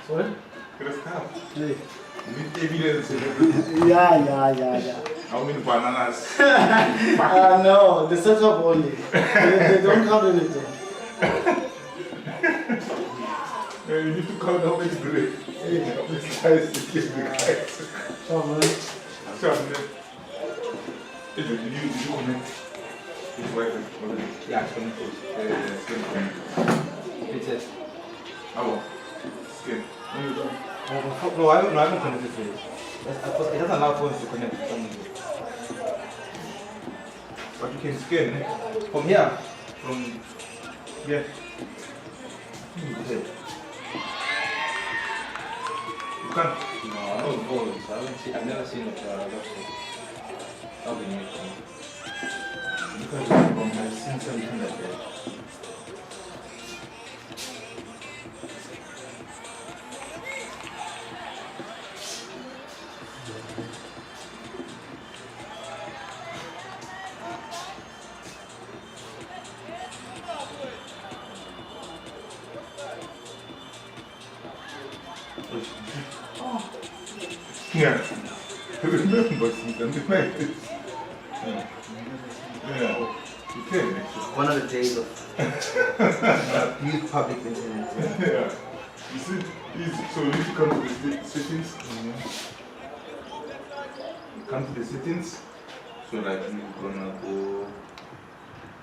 Sorry? With evidence. Yeah. How many bananas? No, the setup only. They don't count anything. You need to count how many grapes. This guy is the guys. Did you connect? This Wi-Fi? Yeah, it's coming close. It's it. How? Skin. No, I haven't connected to it. It doesn't allow phones to connect. But you can scan From here? from yeah. can't. No, I don't know. So I've never seen it. That'll be new for me. Because I've seen something like that. Yeah. I remember something like this. Yeah. You can actually. One of the days of youth public internet. Yeah. You see, so you need to come to the settings. You come to the settings. So like you're gonna go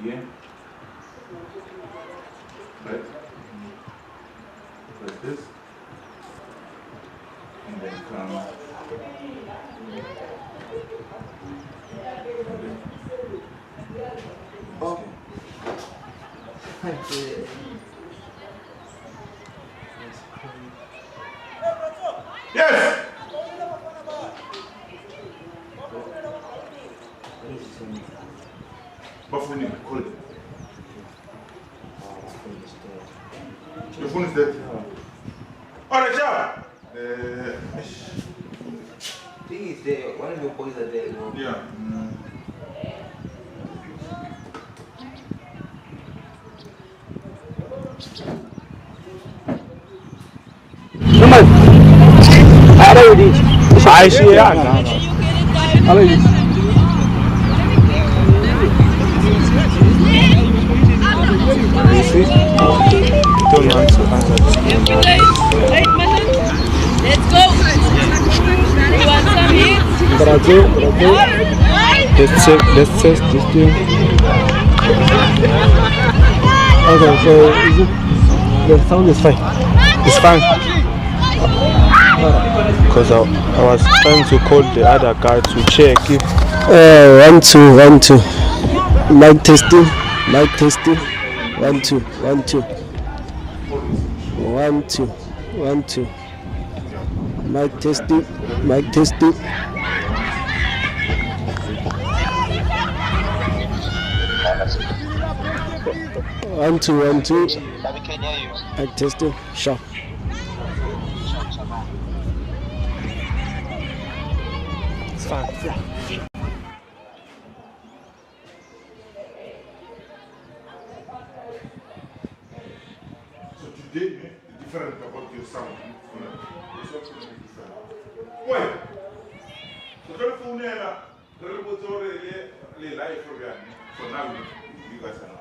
here. Right? Like this. And then come. Oh. Yes! But phone is call it. Your phone is dead. Alright, Sharp! Thing is there, one of your boys are there. Yeah. I see, yeah. Hello. Don't answer. Let's go. You want some hits? Brazil. Let's test this thing. Okay, so is it, the sound is fine. It's fine. Because I was trying to call the other guy to check if 1 2 1 2 mic testing 1 2 1 2 1 2 1 2 mic testing 1 2 1 2 mic testing sure. it's fine. So today, the different about your sound. It's also different. Why? So the phone here, the live program. So now you guys are not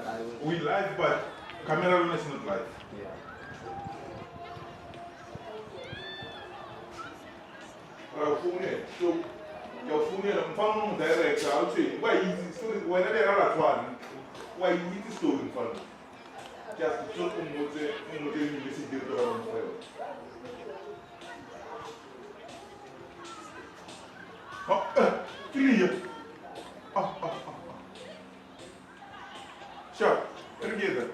live. We live, but camera is not live. Yeah. So your phone here, phone direct. I'll say why is it when they are at one? Why you need to store in front? Just to show them what they message you around file. Oh, clear. Sure, together.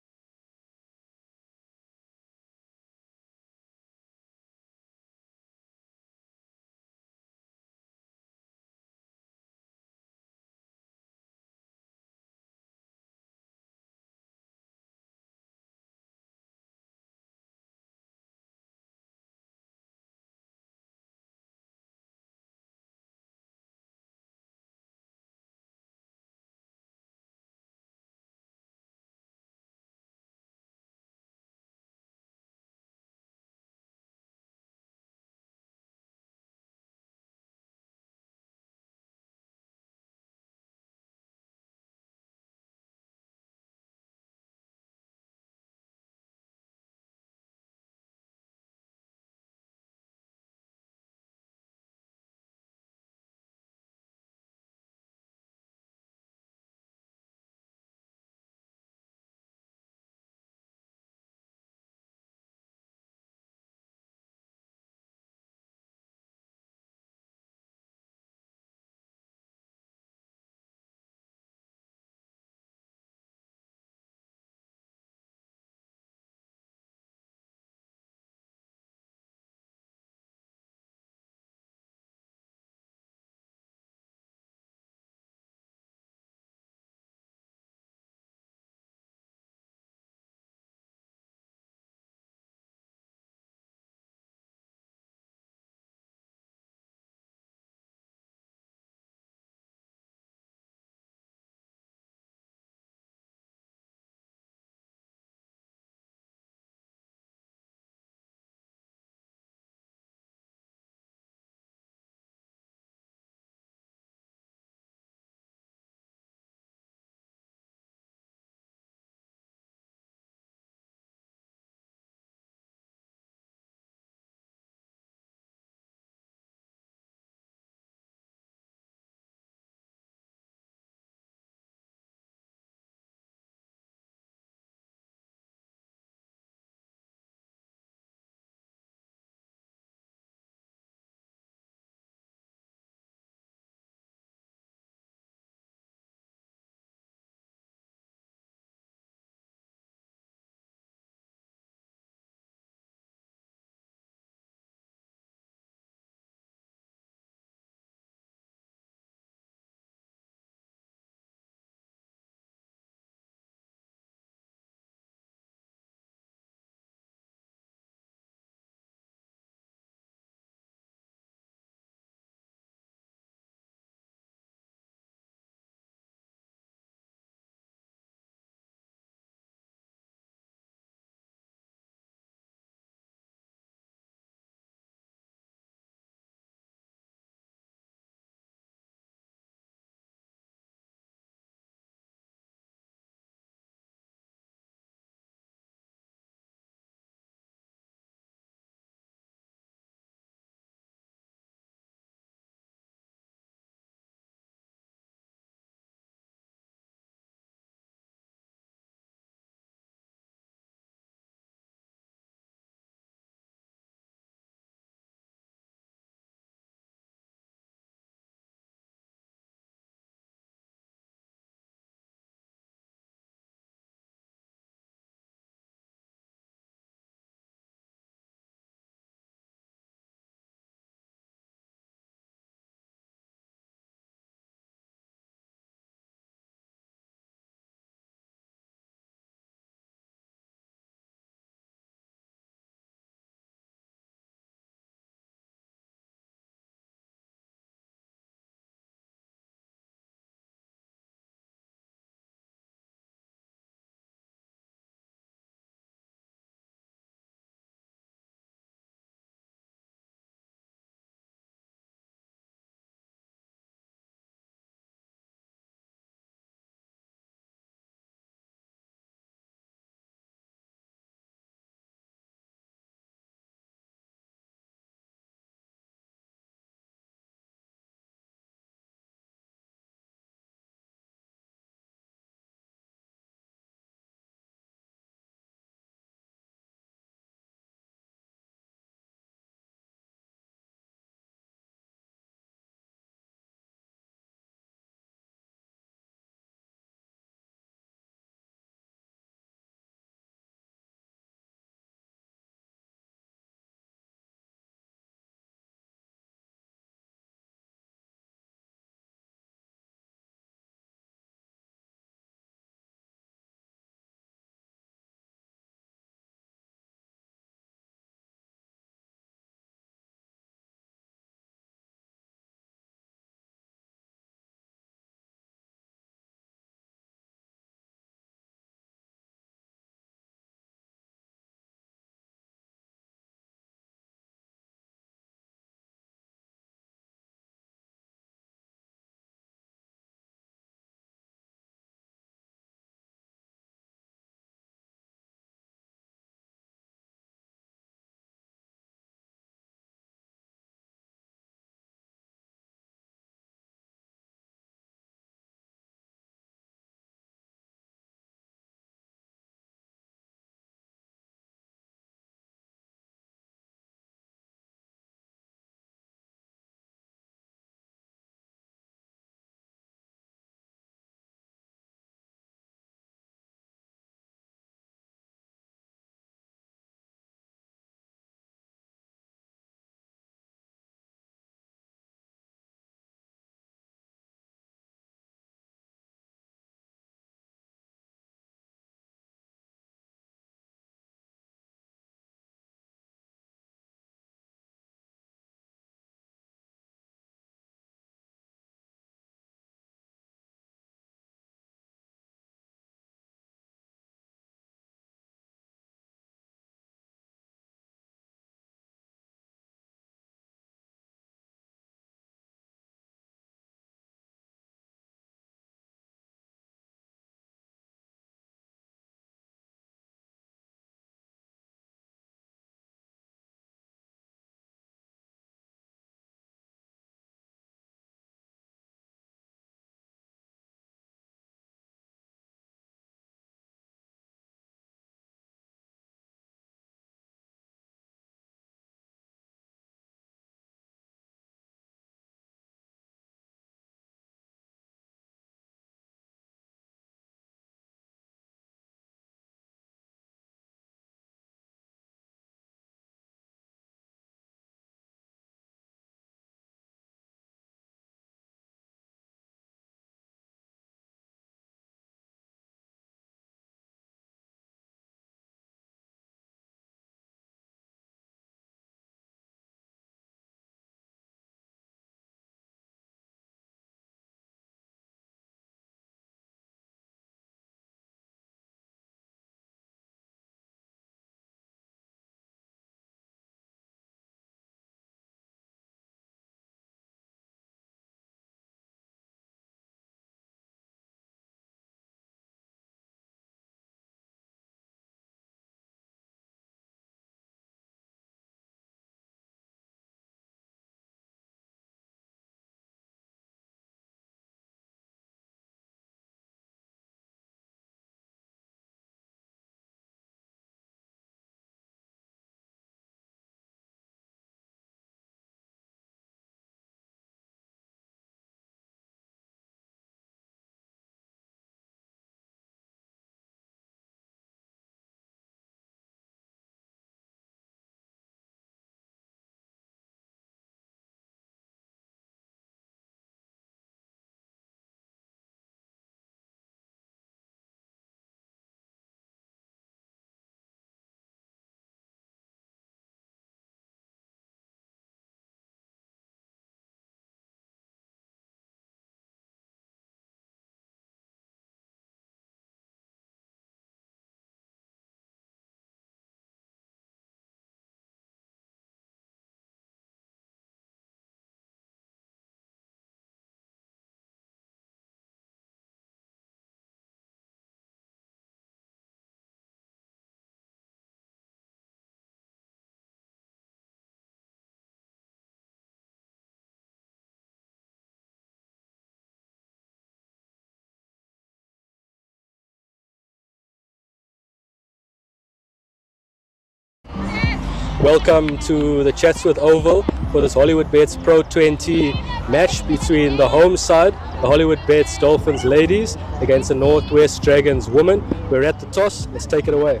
Welcome to the Chatsworth Oval for this Hollywoodbets Pro20 match between the home side, the Hollywoodbets Dolphins ladies, against the Northwest Dragons women. We're at the toss. Let's take it away.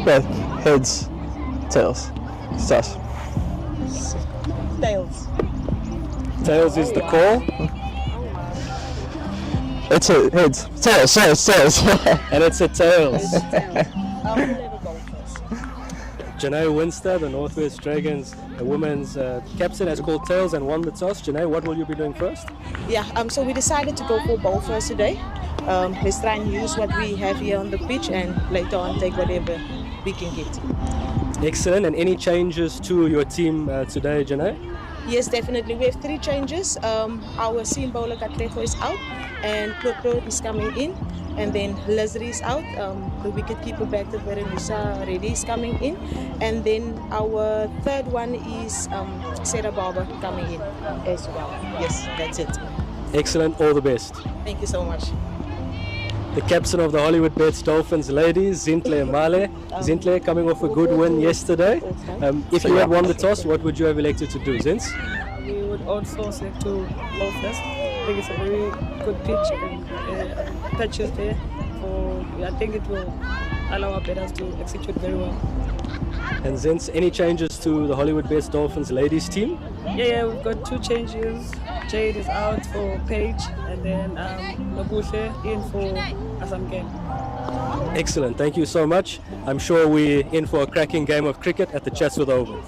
Yeah, heads, tails, toss. Tails. Tails is the call, It's a heads, tails. and it's a tails. I'll never go first. Janae Winster, the Northwest Dragons women's captain, has called tails and won the toss. Janae, what will you be doing first? Yeah, so we decided to go for ball first today. Let's try and use what we have here on the pitch and later on take whatever we can get. Excellent. And any changes to your team today, Janae? Yes, definitely. We have 3 changes. Our seam bowler Katleto is out and Pro20 is coming in. And then Leslie is out. The wicketkeeper back to Veronica Reddy is coming in. And then our third one is Sarah Barber coming in as well. Yes, that's it. Excellent. All the best. Thank you so much. The captain of the Hollywoodbets Dolphins ladies, Zintle Male. Zintle coming off a good win yesterday. If you had won the toss, what would you have elected to do, Zins? We would also select to go first. I think it's a very good pitch and touches there. So I think it will allow our batters to execute very well. And Zins, any changes to the Hollywoodbets Dolphins ladies team? Yeah, we've got 2 changes. Jade is out for Paige and then Nobushe in for Assam game. Excellent. Thank you so much. I'm sure we're in for a cracking game of cricket at the Chatsworth Oval.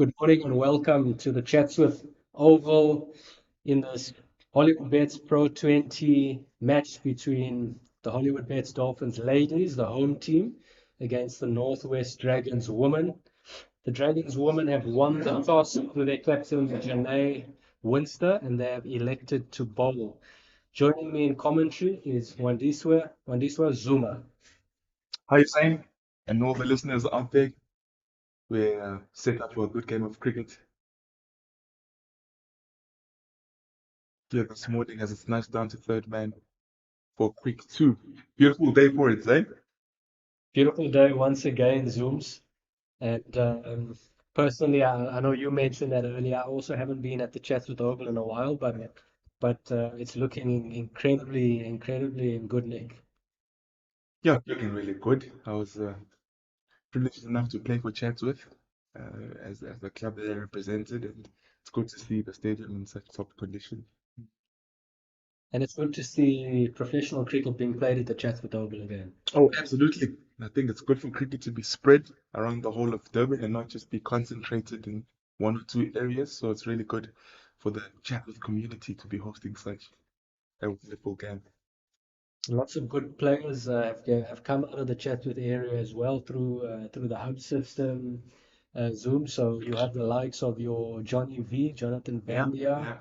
Good morning and welcome to the Chatsworth Oval in this Hollywoodbets Pro20 match between the Hollywoodbets Dolphins ladies, the home team, against the Northwest Dragons women. The Dragons women have won the toss through their captain, Janae Winster, and they have elected to bowl. Joining me in commentary is Wandiswa Zuma. Hi, Zane, and all the listeners out there. We're set up for a good game of cricket here this morning as it's snatched down to third man for a quick two. Beautiful day for it, Zane. Beautiful day once again, Zooms. And personally, I know you mentioned that earlier. I also haven't been at the Chatsworth Oval in a while, but it's looking incredibly in good nick. Yeah, looking really good. I was privileged enough to play for Chartsworth as the club that I represented, and it's good to see the stadium in such top condition. And it's good to see professional cricket being played at the Chatsworth Oval again. Oh, absolutely. I think it's good for cricket to be spread around the whole of Durban and not just be concentrated in one or two areas. So it's really good for the Chatsworth community to be hosting such a wonderful game. Lots of good players have come out of the Chatsworth area as well through the hub system, Zoom. So you have the likes of your Johnny V, Jonathan Bandia,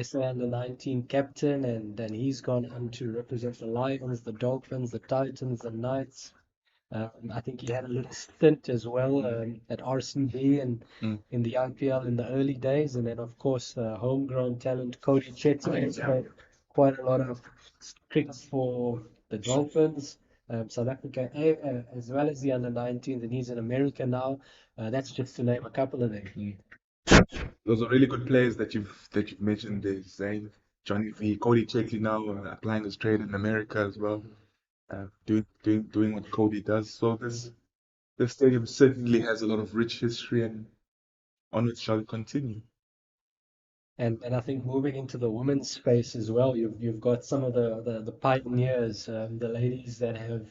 SA under 19 captain, and then he's gone on to represent the Lions, the Dolphins, the Titans, the Knights. I think he had a little stint as well at RCB and in the IPL in the early days, and then of course homegrown talent Cody Chetty has played quite a lot of cricket for the Dolphins, South Africa, as well as the under 19s, and he's in America now. That's just to name a couple of them. Those are really good players that you've mentioned there, Zane. Johnny V, Cody Chetty now applying his trade in America as well, doing what Cody does. So this stadium certainly has a lot of rich history, and onwards shall it continue. And I think moving into the women's space as well, you've got some of the pioneers, the ladies that have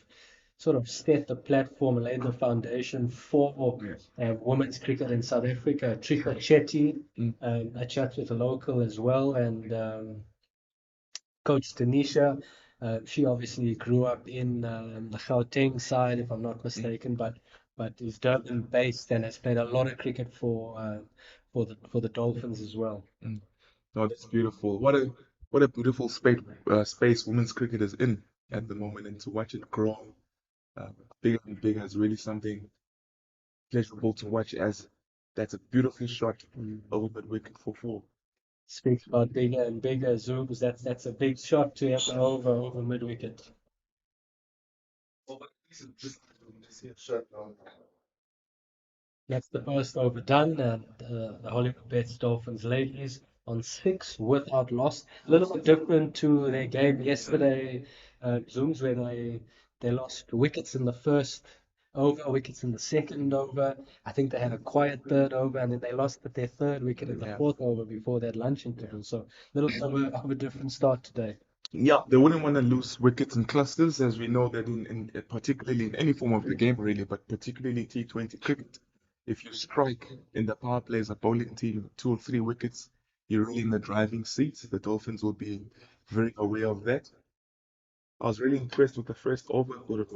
sort of set the platform and laid the foundation for women's cricket in South Africa. Trika Chetty, a chat with a local as well, and Coach Tanisha. She obviously grew up in the Gauteng side, if I'm not mistaken, but is Durban based and has played a lot of cricket for the Dolphins as well. No, that's beautiful. What a beautiful space women's cricket is in at the moment, and to watch it grow bigger and bigger is really something pleasurable to watch. As that's a beautiful shot over mid wicket for four. Speaks about bigger and bigger zooms. That's a big shot to have over mid wicket. That's the first over done, and the Hollywoodbets Dolphins ladies on 6 without loss. A little bit different to their game yesterday, Zooms, where they lost wickets in the first over, wickets in the second over. I think they had a quiet third over, and then they lost their third wicket in the fourth over before that lunch interval. So a little bit of a different start today. Yeah, they wouldn't want to lose wickets in clusters, as we know that in particularly in any form of the game really, but particularly T20 cricket. If you strike in the power play as a bowling team 2 or 3 wickets, you're really in the driving seat. The Dolphins will be very aware of that. I was really impressed with the first over. I thought it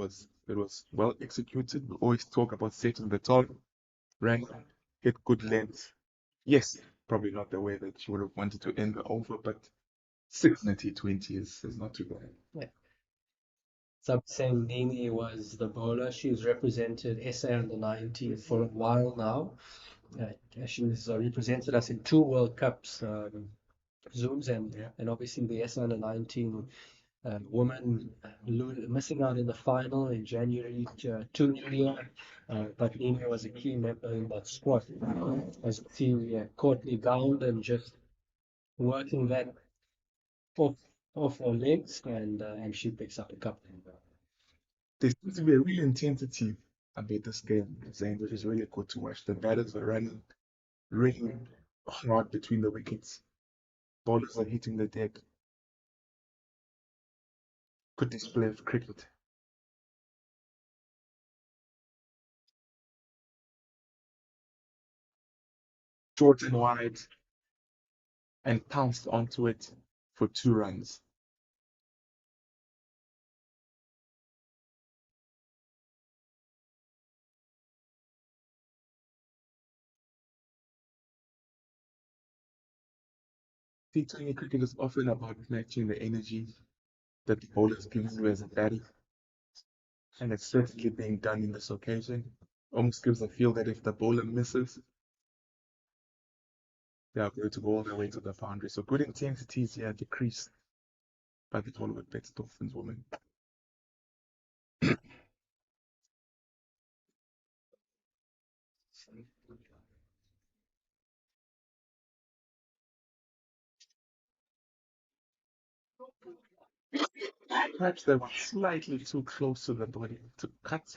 was well executed. We always talk about setting the tone, ran, hit good length. Yes, probably not the way that you would have wanted to end the over, but 6 in a T20 is not too bad. Yeah. Saying Nini was the bowler. She's represented SA under 19 for a while now. She's represented us in 2 World Cups, Zooms, and obviously the SA under 19 woman missing out in the final in January to India, but Nini was a key member in that squad. As you see, Courtney Gound and just working that off her legs, and she picks up a couple. There seems to be a real intensity about this game, Zane, which is really good to watch. The batters are running really hard between the wickets. Bowlers are hitting the deck. Good display of cricket. short and wide, and pounced onto it for 2 runs. T20 cricket is often about matching the energy that the bowlers give you as a batter, and it's certainly being done in this occasion. Almost gives a feel that if the bowler misses, they are going to go all the way to the boundary. So good intensities here decreased by the Hollywoodbets Dolphins woman. Perhaps they were slightly too close to the body to cut.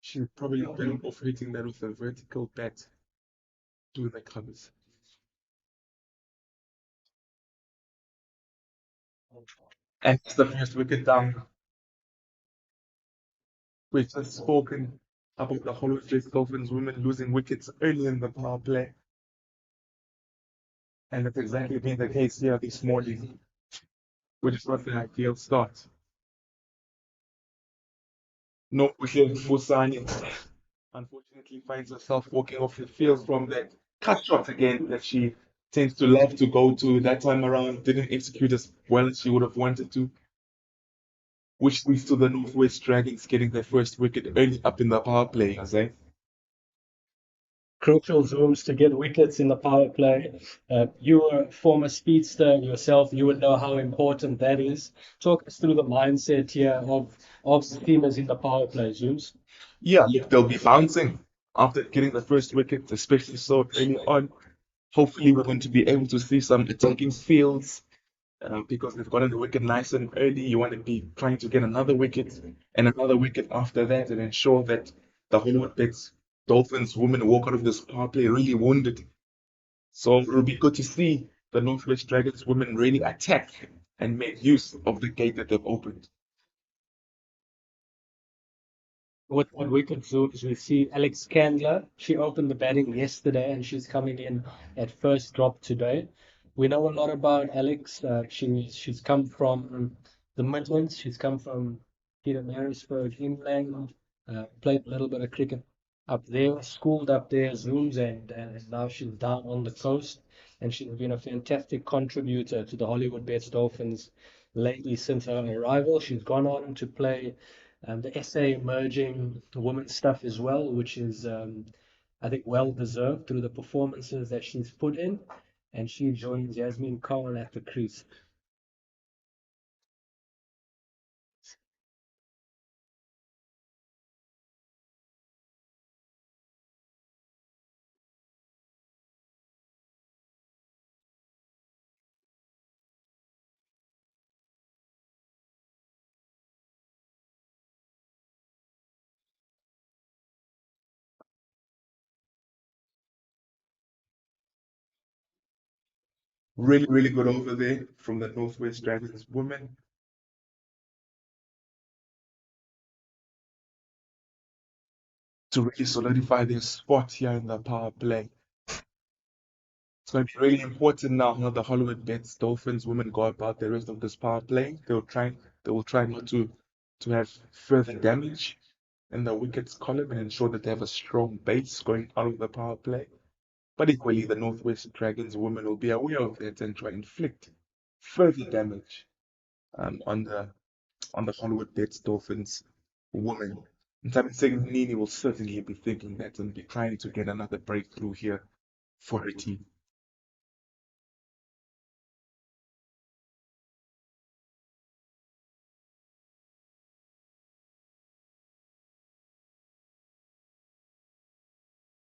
She probably better off hitting that with a vertical bat to the covers. And it's the first wicket down. We've just spoken about the Hollywoodbets Dolphins women losing wickets early in the power play. And that's exactly been the case here this morning, which is not the ideal start. No, Fusani unfortunately finds herself walking off the field from that cut shot again that she tends to love to go to. That time around, didn't execute as well as she would have wanted to, which leads to the Northwest Dragons getting their first wicket early up in the power play, Azay. Crucial zooms to get wickets in the power play. You are a former speedster yourself. You would know how important that is. Talk us through the mindset here of steamers in the power play, Zooms. Yeah, look, they'll be bouncing after getting the first wicket, especially so early on. Hopefully, we're going to be able to see some attacking fields because they've gotten the wicket nice and early. You want to be trying to get another wicket and another wicket after that and ensure that the Hollywoodbets Dolphins women walk out of this power play really wounded. So it'll be good to see the Northwest Dragons women really attack and make use of the gate that they've opened. With wicket zooms, we see Alex Candler. She opened the batting yesterday and she's coming in at first drop today. We know a lot about Alex. She's come from the Midlands. She's come from Pietermaritzburg, England. Played a little bit of cricket up there, schooled up there, Zooms, and now she's down on the coast. And she's been a fantastic contributor to the Hollywoodbets Dolphins lately since her arrival. She's gone on to play the SA emerging women's stuff as well, which is, I think, well deserved through the performances that she's put in. And she joins Yasmin Khan at the crease. Really, really good over there from the Northwest Dragons women. To really solidify their spot here in the power play. It's going to be really important now how the Hollywoodbets Dolphins women go about the rest of this power play. They will try not to have further damage in the wickets column and ensure that they have a strong base going out of the power play. But equally, the Northwest Dragons women will be aware of that and try and inflict further damage on the Hollywoodbets Dolphins women. And I'm saying Nini will certainly be thinking that and be trying to get another breakthrough here for her team.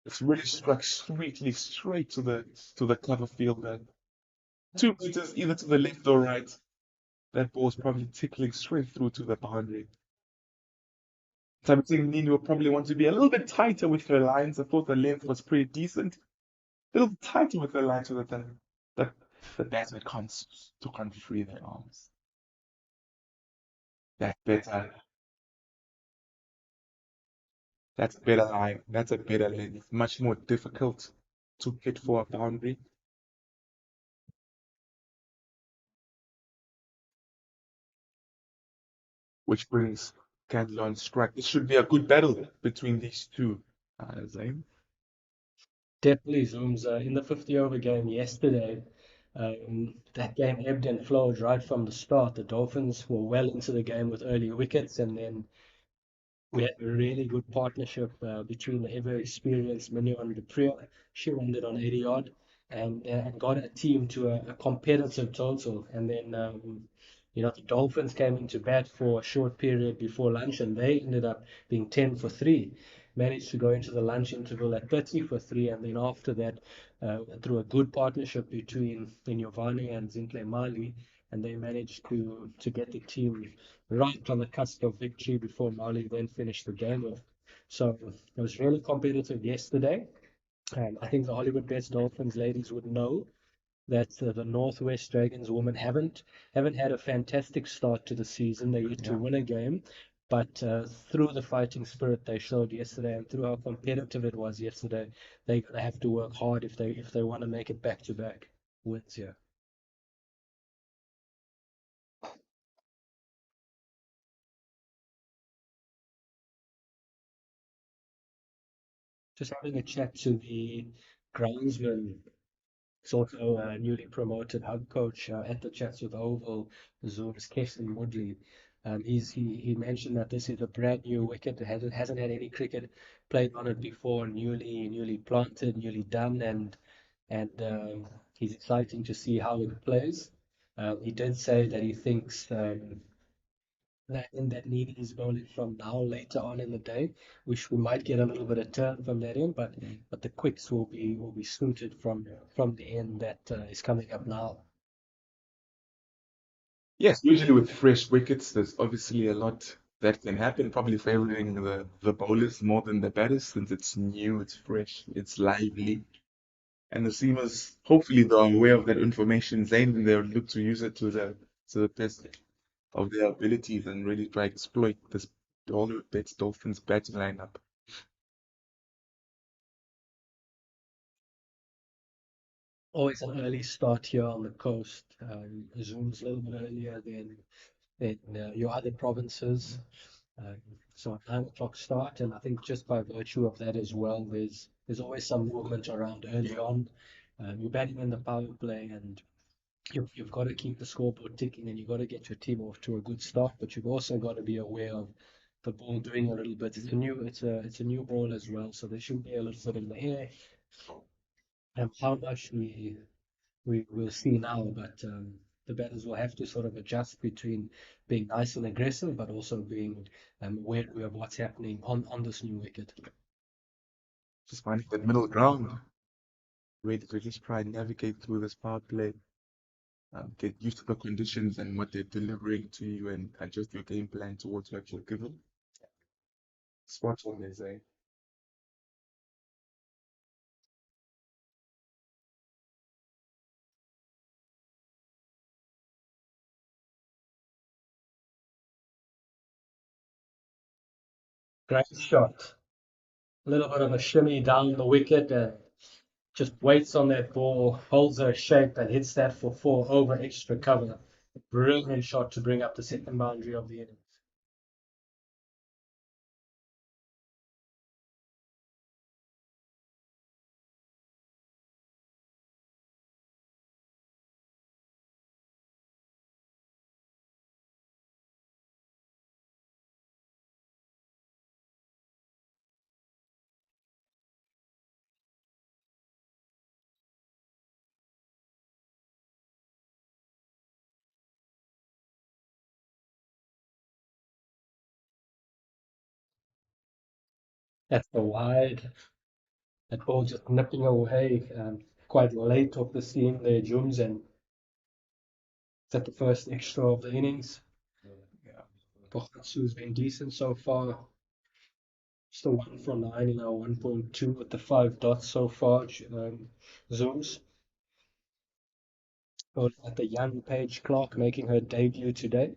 It's really struck sweetly straight to the cover fielder. 2 meters either to the left or right. That ball's probably tickling straight through to the boundary. So I'm thinking Nini will probably want to be a little bit tighter with her lines. I thought the length was pretty decent. A little tighter with her lines so that the batsman can't free their arms. That better. That's a better line. That's a better lane. It's much more difficult to hit for a boundary. Which brings Candler on strike. This should be a good battle between these two, Zayn. Definitely Zooms in the 50 over game yesterday. That game ebbed and flowed right from the start. The Dolphins were well into the game with early wickets, and then we had a really good partnership between the ever experienced Mignon Dupree. She landed on 80 odd and got a team to a competitive total. And then, the Dolphins came into bat for a short period before lunch and they ended up being 10 for 3. Managed to go into the lunch interval at 30 for 3. And then after that, through a good partnership between Inyovane and Zintle Mali, and they managed to get the team right on the cusp of victory before Mali then finished the game off. So it was really competitive yesterday. And I think the Hollywoodbets Dolphins ladies would know that the Northwest Dragons women haven't had a fantastic start to the season. They yet to win a game, but through the fighting spirit they showed yesterday and through how competitive it was yesterday, they're gonna have to work hard if they want to make it back to back wins here. Just having a chat to the groundsman. He's also a newly promoted hub coach at the Chatsworth Oval, Zoom's Keston Woodley. He mentioned that this is a brand new wicket. It hasn't had any cricket played on it before, newly planted, newly done, and he's exciting to see how it plays. He did say that he thinks that in that need is bowling from now later on in the day, which we might get a little bit of turn from that in, but the quicks will be suited from the end that is coming up now. Yes, usually with fresh wickets, there's obviously a lot that can happen, probably favoring the bowlers more than the batters since it's new, it's fresh, it's lively. And the seamers, hopefully, they're aware of that information, Zayn, and they'll look to use it to the best of their abilities and really try to exploit this Bets Dolphins batting lineup. Always an early start here on the coast. Zoom's a little bit earlier than your other provinces. Uh, so at 9 o'clock start, and I think just by virtue of that as well, there's always some movement around early on. You're batting in the power play, and you've got to keep the scoreboard ticking, and you've got to get your team off to a good start. But you've also got to be aware of the ball doing a little bit. It's a new ball as well, so there should be a little bit in the air. And how much we will see now, but the batters will have to sort of adjust between being nice and aggressive, but also being wary of what's happening on this new wicket. Just finding that middle ground, ready to just try and navigate through this power play, get used to the conditions and what they're delivering to you and adjust your game plan towards what you're given. Spot on, they say. Great shot. A little bit of a shimmy down the wicket and just waits on that ball, holds her shape and hits that for 4 over extra cover. Brilliant shot to bring up the second boundary of the innings. That's the wide. That ball just nipping away quite late off the seam there, Jones, and is that the first extra of the innings? Yeah. Bohatsu's been decent so far. Still 1 from 9 in our 1.2 with the 5 dots so far. Zooms. At the young Paige Clark making her debut today.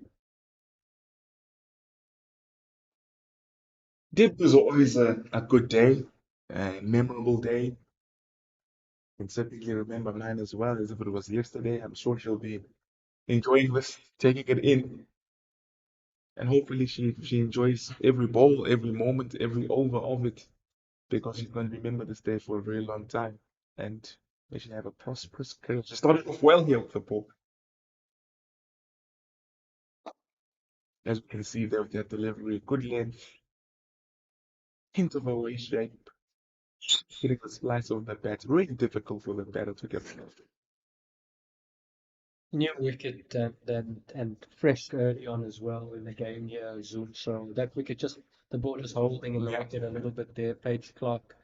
Debut is always a good day, a memorable day. Can certainly remember mine as well as if it was yesterday. I'm sure she'll be enjoying this, taking it in, and hopefully she enjoys every ball, every moment, every over of it, because she's going to remember this day for a very long time. And may she have a prosperous career. She started off well here with the ball, as we can see there with that delivery, good length, hint of a waist shape, hitting the slice of the bat. Really difficult for the batter to get. New wicket and fresh early on as well in the game here, Zoom. So that wicket just the ball is holding in the wicket a little bit there. Page Clark,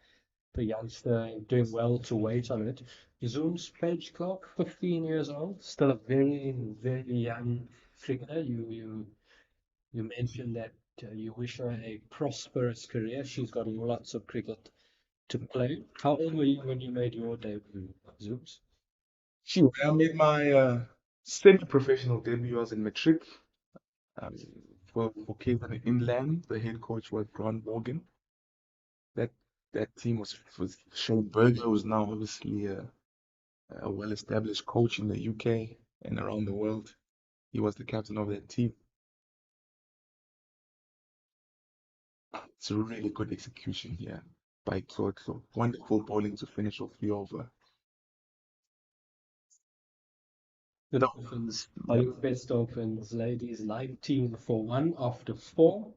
the youngster, doing well to wait on it. Zoom's Page Clark, 15 years old, still a very young cricketer. You mentioned that you wish her a prosperous career. She's got lots of cricket to play. How old were you when you made your debut, Zooms? Sure. I made my semi-professional debut. I was in matric um, for Cape Inland. The head coach was Ron Morgan. That that team was Shane Berger, who's now obviously a well-established coach in the UK and around the world. He was the captain of that team. It's a really good execution here by Claude. So wonderful bowling to finish off the over. The Dolphins, Hollywoodbets Dolphins, ladies, 19 for 1 after 4.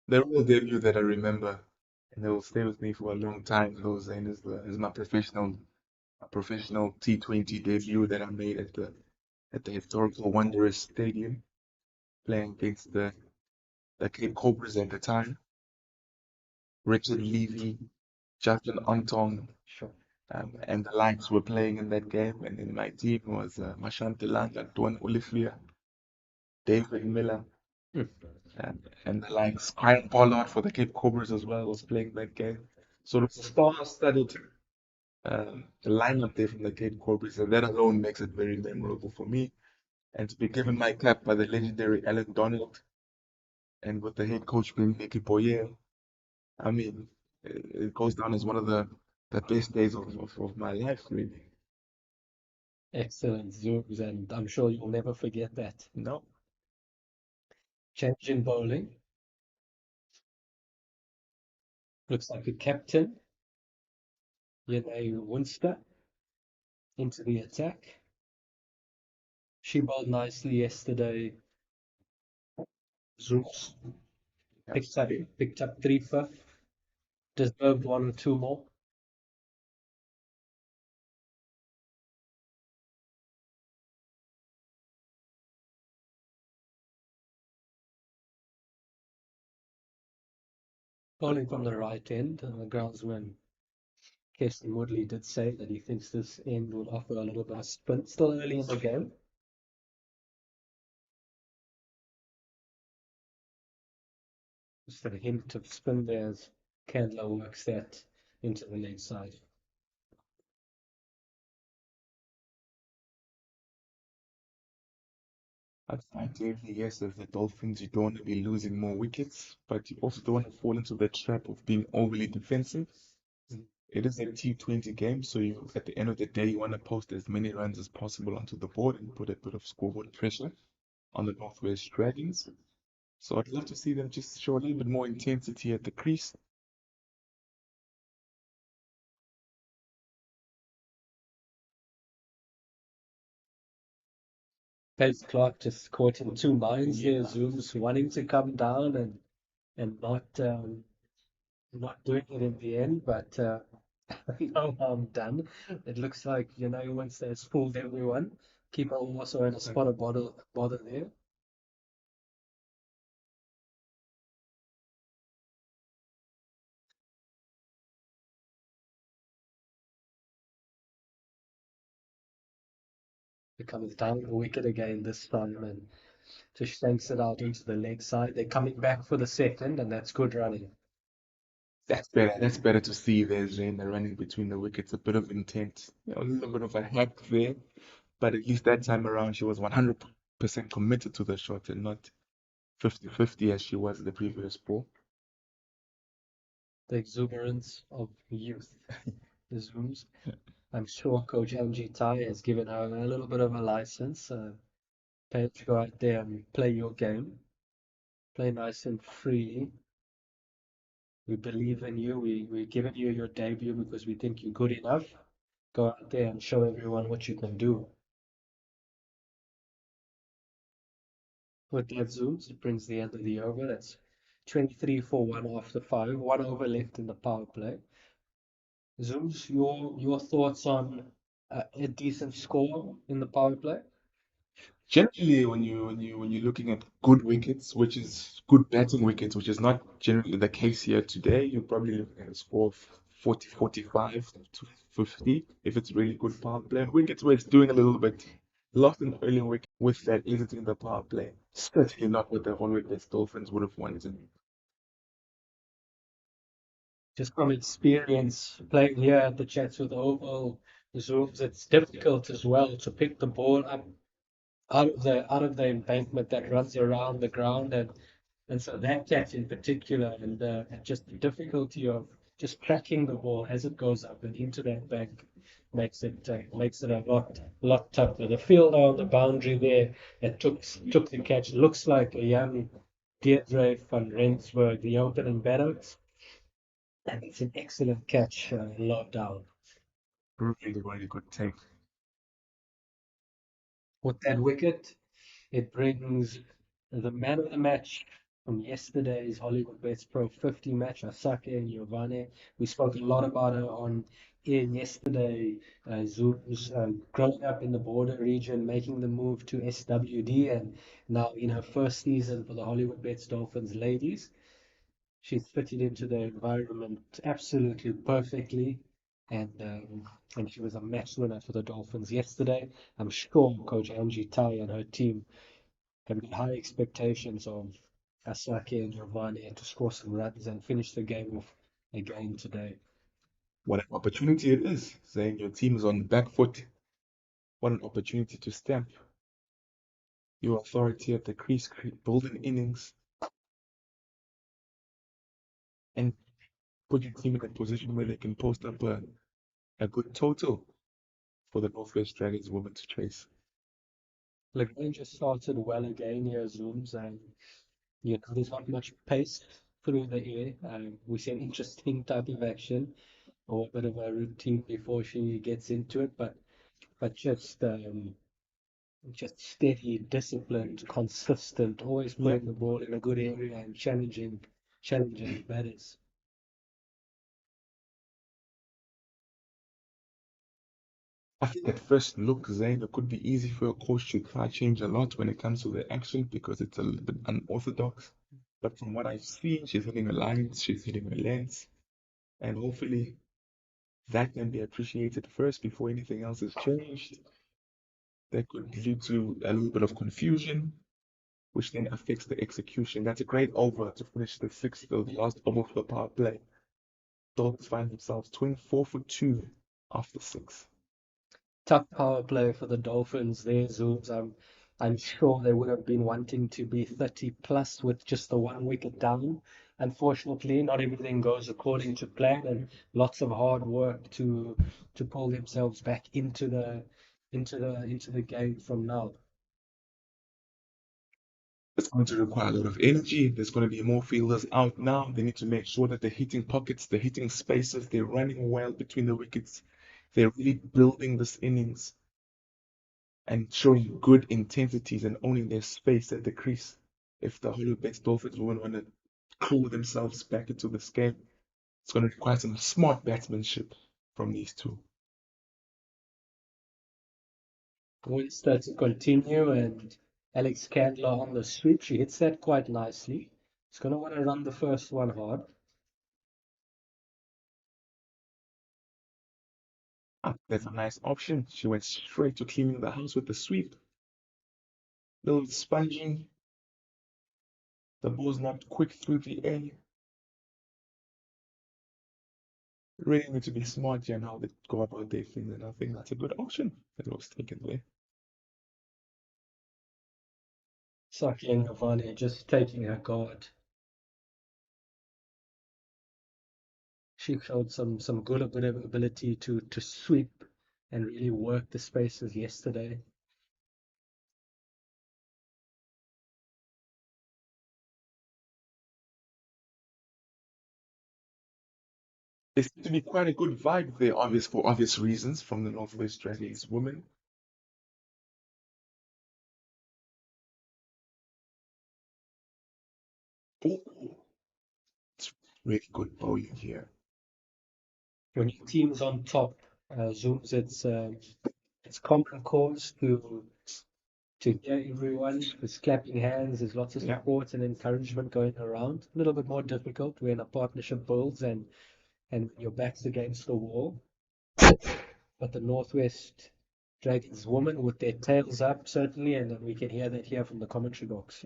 They're all debut that I remember, and they will stay with me for a long time. Those and is my professional T20 debut that I made at the historical Wanderers Stadium, playing against the Cape Cobras at the time. Richard Levy, Justin Ontong, Sure. and the likes were playing in that game. And in my team was Mashante Langa, Don Olivia, David Miller, and the likes. Kyle Pollard for the Cape Cobras as well was playing that game. So it's a star-studded lineup there from the Cape Cobras, and that alone makes it very memorable for me. And to be given my cap by the legendary Alan Donald, and with the head coach being Nicky Boyer, I mean, it goes down as one of the best days of my life, really. Excellent, Zooms, and I'm sure you'll never forget that. No, Change in bowling. Looks like a captain, Yene Winster, into the attack. She bowled nicely yesterday. Zooms picked up 3 for. Deserved 1 or 2 more. Bowling from the right end, and the groundsman Keston Woodley did say that he thinks this end will offer a little bit of spin. Still early in the game. Just a hint of spin there as Candler works that into the leg side. Ideally, yes, as the Dolphins, you don't want to be losing more wickets, but you also don't want to fall into the trap of being overly defensive. It is a T20 game, so you, at the end of the day, you want to post as many runs as possible onto the board and put a bit of scoreboard pressure on the Northwest Dragons. So I'd love to see them just show a little bit more intensity at the crease. Pace Clark just caught in 2 minds there, Zooms wanting to come down and not doing it in the end, but no harm done. It looks like once they've fooled everyone, keeper also in a spot of bother there. It comes down the wicket again this time and just shanks it out into the leg side. They're coming back for the second, and that's good running. That's better. That's better to see there's in the running between the wickets, a bit of intent, a little bit of a hack there, but at least that time around she was 100% committed to the shot and not 50-50 as she was the previous ball. The exuberance of youth. The Zooms. I'm sure Coach MG Tai has given her a little bit of a license. Paige, go out there and play your game. Play nice and freely. We believe in you. We're giving you your debut because we think you're good enough. Go out there and show everyone what you can do. With that Zooms, it brings the end of the over. That's 23 for 1 after 5. 1 over left in the power play. Zooms, your thoughts on a decent score in the power play? Generally, when you're looking at good wickets, which is good batting wickets, which is not generally the case here today, you're probably looking at a score of 40, 45 to 50 if it's really good power play. And wickets where it's doing a little bit, lost an early wicket with that exiting the power play. Certainly not what the Hollywoodbets Dolphins would have wanted. Just from experience playing here at the Chatsworth Oval, Zooms, it's difficult as well to pick the ball up out of the embankment that runs around the ground, and so that catch in particular, and just the difficulty of just tracking the ball as it goes up and into that bank makes it a lot tougher. The fielder on the boundary there that took the catch looks like a young Deirdre van Rensburg, the opening batter, and it's an excellent catch, low down. Really, really good take. With that wicket, it brings the man of the match from yesterday's Hollywoodbets Pro 50 match, Asake and Giovanni. We spoke a lot about her on air yesterday. Zoo's growing up in the border region, making the move to SWD, and now in her first season for the Hollywoodbets Dolphins ladies. She's fitted into the environment absolutely perfectly, and she was a match winner for the Dolphins yesterday. I'm sure Coach Angie Tai and her team have got high expectations of Asake and Giovanni to score some runs and finish the game off again today. What an opportunity it is, saying your team is on the back foot. What an opportunity to stamp your authority at the crease, build an innings, and put your team in a position where they can post up a good total for the Northwest Dragons women to chase. Lagrange just started well again here, Zooms, and there's not much pace through the air. We see an interesting type of action or a bit of a routine before she gets into it, but just steady, disciplined, consistent, always putting the ball in a good area and challenging batters. I think at first look, Zayn, it could be easy for a coach to try change a lot when it comes to the action because it's a little bit unorthodox. But from what I've seen, she's hitting her lines, she's hitting her lengths, and hopefully that can be appreciated first before anything else is changed. That could lead to a little bit of confusion, which then affects the execution. That's a great over to finish the sixth, the last over for the power play. Dolphins find themselves 24 for 2 after 6. Tough power play for the Dolphins there, Zooms. I'm sure they would have been wanting to be 30 plus with just the 1 wicket down. Unfortunately, not everything goes according to plan, and lots of hard work to pull themselves back into the game from now. It's going to require a lot of energy. There's going to be more fielders out now. They need to make sure that they're hitting pockets, they're hitting spaces, they're running well between the wickets. They're really building this innings and showing good intensities and owning their space at the crease. If the Hollywoodbets Dolphins want to claw themselves back into this game, it's going to require some smart batsmanship from these two. Winster to continue, and Alex Candler on the sweep. She hits that quite nicely. She's going to want to run the first one hard. That's a nice option. She went straight to cleaning the house with the sweep. Little spongy. The ball's not quick through the air. Really need to be smart here and how they go about their things, and I think that's a good option that was taken there. Saki and Giovanni just taking her guard. She showed some good ability to sweep and really work the spaces yesterday. There seems to be quite a good vibe there, for obvious reasons, from the Northwest Dragons women. Oh, it's really good bowling here. When your team's on top, Zooms, it's common cause to hear everyone. There's clapping hands. There's lots of Yeah. support and encouragement going around. A little bit more difficult when a partnership builds and your back's against the wall. But the Northwest Dragons women with their tails up, certainly, and we can hear that here from the commentary box.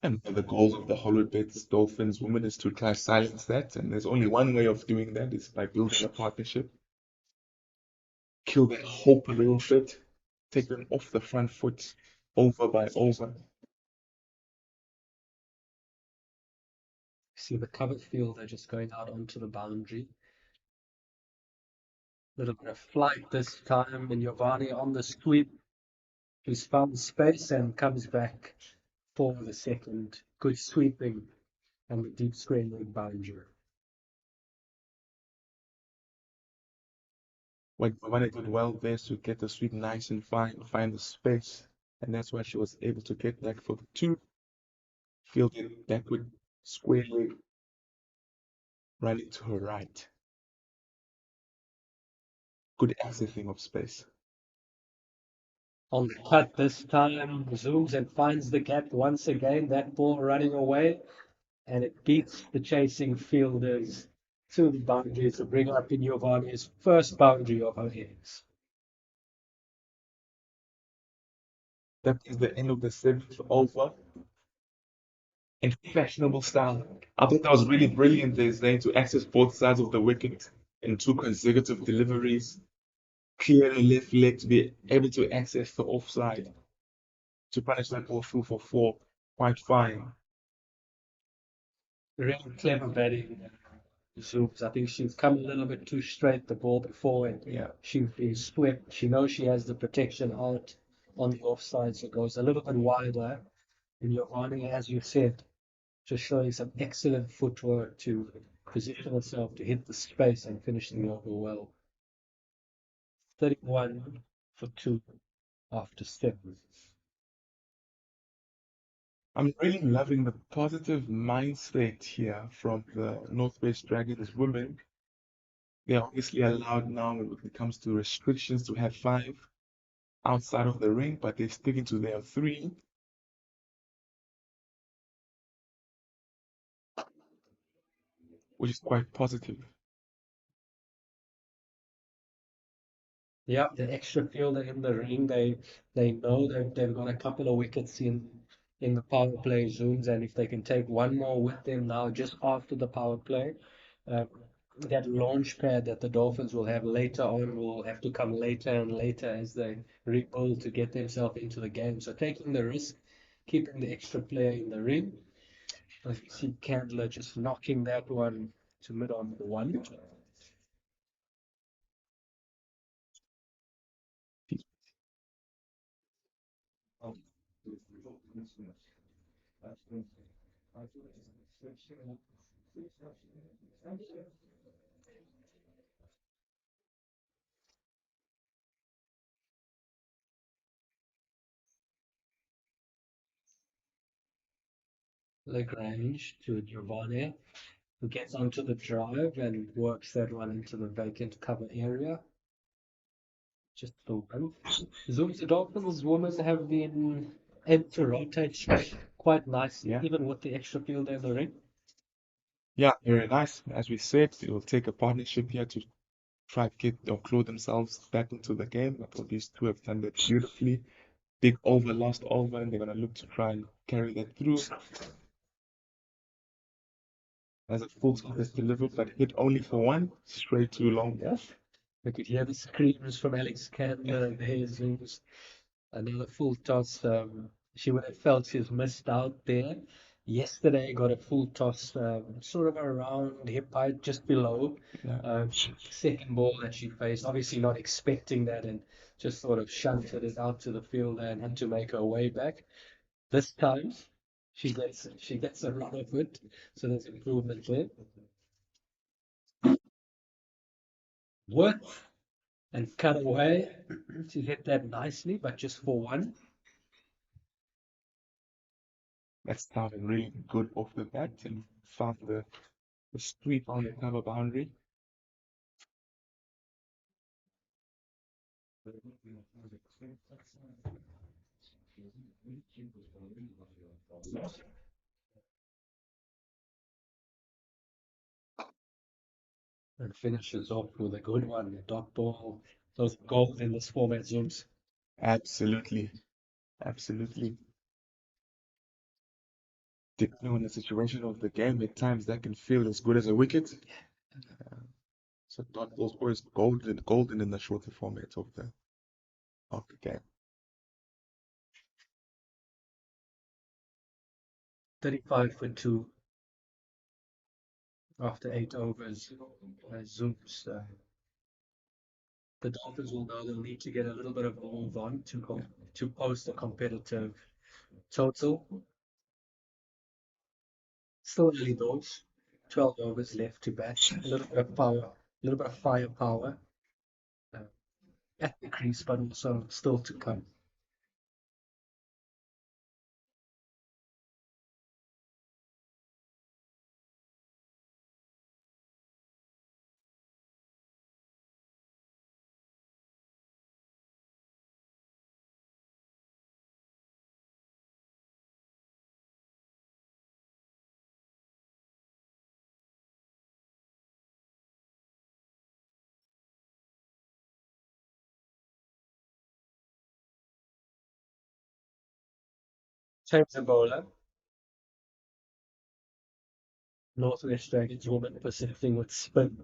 And the goal of the Hollywoodbets Dolphins women is to try to silence that, and there's only one way of doing that is by building a partnership. Kill their hope a little bit, take them off the front foot, over by over. See the covered fielder just going out onto the boundary. Little bit of flight this time, and Giovanni on the sweep. He's found space and comes back for the second. Good sweeping and the deep square leg boundary. What Giovanna did well there is to get the sweep nice and fine, find the space, and that's why she was able to get back for the two. Fielded backward squarely, running to her right. Good accessing of space. On the cut this time, zooms and finds the gap once again. That ball running away, and it beats the chasing fielders to the boundary to bring up in Giovanni's first boundary of her innings. That is the end of the seventh over. In fashionable style. I thought that was really brilliant there, Zane, to access both sides of the wicket in two consecutive deliveries. Clear the left leg to be able to access the offside. To punish that ball through for four. Quite fine. Really clever batting. Zooms. I think she's come a little bit too straight the ball before, and Yeah. she's been swept. She knows she has the protection out on the offside, so it goes a little bit wider. And Giovanni, as you said, just showing some excellent footwork to position herself to hit the space and finish the over well. 31 for 2 after 7. I'm really loving the positive mindset here from the Northwest Dragons women. They're obviously allowed now when it comes to restrictions to have 5 outside of the ring, but they're sticking to their 3. Which is quite positive. Yeah, the extra fielder in the ring, they know they've got a couple of wickets in the power play zooms, and if they can take one more with them now just after the power play, that launch pad that the Dolphins will have later on will have to come later and later as they rebuild to get themselves into the game. So taking the risk, keeping the extra player in the ring. I see Candler just knocking that one to mid on the 1. Lagrange to Giovanni, who gets onto the drive and works that one into the vacant cover area. Just the one. Zooms, the Dolphins women have been able to rotate straight quite nicely, Yeah. even with the extra field in the ring. Yeah, very nice. As we said, it will take a partnership here to try to get or claw themselves back into the game. I thought these two have done that beautifully. Big over, last over, and they're going to look to try and carry that through. As a full stop is delivered, but hit only for 1, straight too long. Yeah. We could hear the screams from Alex Candler and there zooms. Another full toss She would have felt she's missed out there. Yesterday got a full toss, sort of around hip height, just below. Yeah. Second ball that she faced, obviously not expecting that, and just sort of shunted it out to the fielder and had to make her way back. This time, she gets a run of it, so there's improvement there. Worth and cut away. She hit that nicely, but just for one. That started really good off the bat and found the street on the cover boundary. And finishes off with a good one. Dot ball. Those goals in this format, Zooms. Absolutely. Absolutely. Depending on the situation of the game, at times that can feel as good as a wicket. So dot ball's always golden in the shorter format of the game. 35 for 2 after 8 overs. Zooms. The Dolphins will know they'll need to get a little bit of a move on to post a competitive total. Still early doors. 12 overs left to bat. A little bit of power, a little bit of firepower at the crease, but also still to come. Change the bowler. Northwest Dragons woman persisting with spin.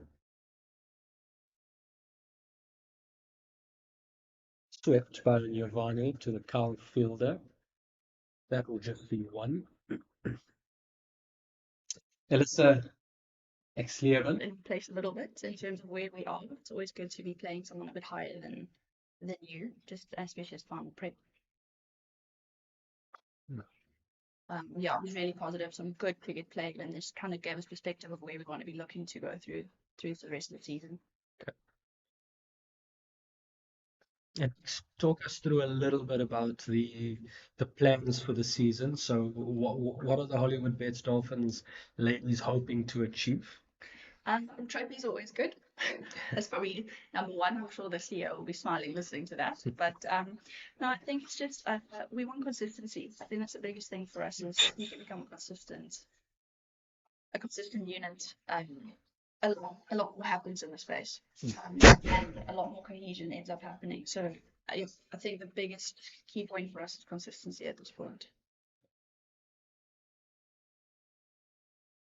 Swept by Giovanni to the cow fielder. That will just be one. Elissa Exleven. In place a little bit in terms of where we are. It's always good to be playing someone a bit higher than you, just especially as final prep. Yeah, it was really positive, some good cricket play, and this kind of gave us perspective of where we want to be looking to go through the rest of the season. Okay. And talk us through a little bit about the plans for the season. So, what are the Hollywoodbets Dolphins ladies hoping to achieve? Trophies are always good. That's probably number one. I'm sure the CEO will be smiling listening to that. But no, I think it's just we want consistency. I think that's the biggest thing for us is we can become a consistent unit. A lot more happens in the space, and a lot more cohesion ends up happening. So I think the biggest key point for us is consistency at this point.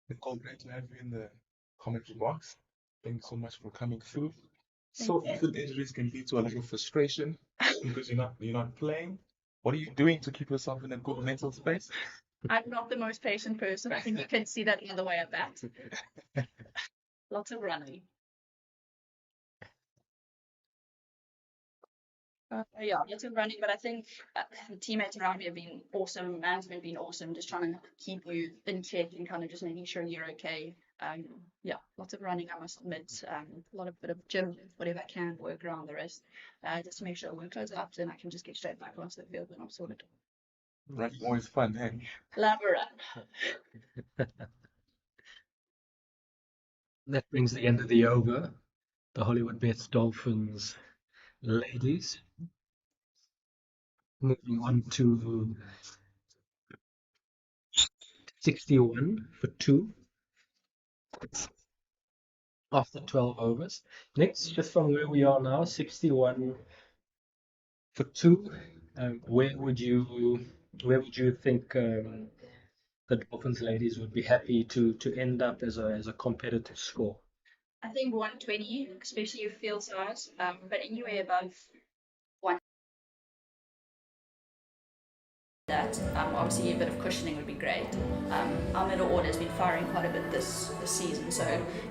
Nicole, great to have you in the commentary box. Thank you so much for coming through. So often injuries can lead to a lot of frustration because you're not playing. What are you doing to keep yourself in a good mental space? I'm not the most patient person. I think you can see that on the way at bat. Lots of running. Yeah, lots of running, but I think the teammates around me have been awesome. Management been awesome, just trying to keep you in check and kind of just making sure you're okay. Yeah, lots of running, I must admit. A bit of gym, whatever I can, work around the rest, just to make sure workload's up, then I can just get straight back onto the field when I'm sorted. Running always fun, hey? Love a run. That brings the end of the over. The Hollywoodbets Dolphins ladies. Moving on to 61 for 2 after 12 overs. Next, just from where we are now, 61 for 2. Where would you think the Dolphins ladies would be happy to end up as a competitive score? I think 120, especially your field size, but anywhere above that. Obviously a bit of cushioning would be great. Our middle order has been firing quite a bit this season, so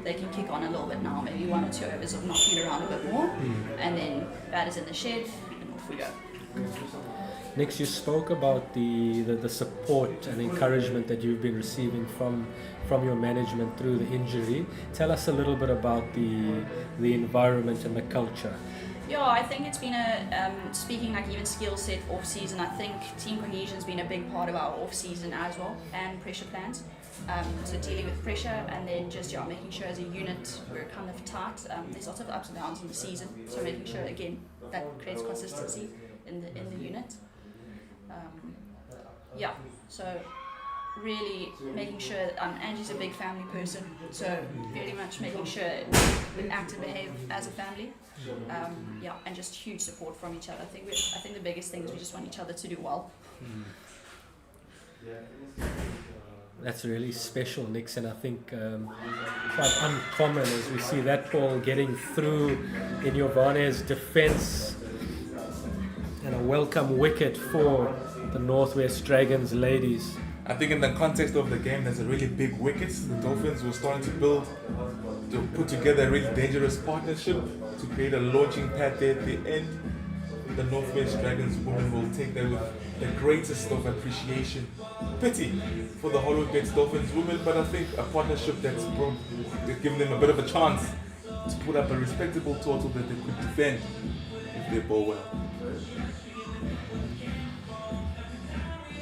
they can kick on a little bit now, maybe 1 or 2 overs of knocking it around a bit more, and then batters in the shed, and off we go. Nix, you spoke about the support and encouragement that you've been receiving from your management through the injury. Tell us a little bit about the environment and the culture. Yeah, I think it's been speaking like even skill set off season, I think team cohesion's been a big part of our off season as well, and pressure plans. So dealing with pressure, and then just making sure as a unit we're kind of tight. There's lots of ups and downs in the season, so making sure again that creates consistency in the unit. So really making sure Angie's a big family person, so very much making sure we act and behave as a family. And just huge support from each other. I think the biggest thing is we just want each other to do well. That's really special, Nix, and I think quite uncommon as we see that ball getting through in Jovane's defence, and a welcome wicket for the Northwest Dragons ladies. I think in the context of the game, there's a really big wicket. The Dolphins were starting to put together a really dangerous partnership to create a launching pad there at the end. The Northwest Dragons women will take that with the greatest of appreciation. Pity for the Hollywoodbets Dolphins women, but I think a partnership that's given them a bit of a chance to put up a respectable total that they could defend if they bowl well.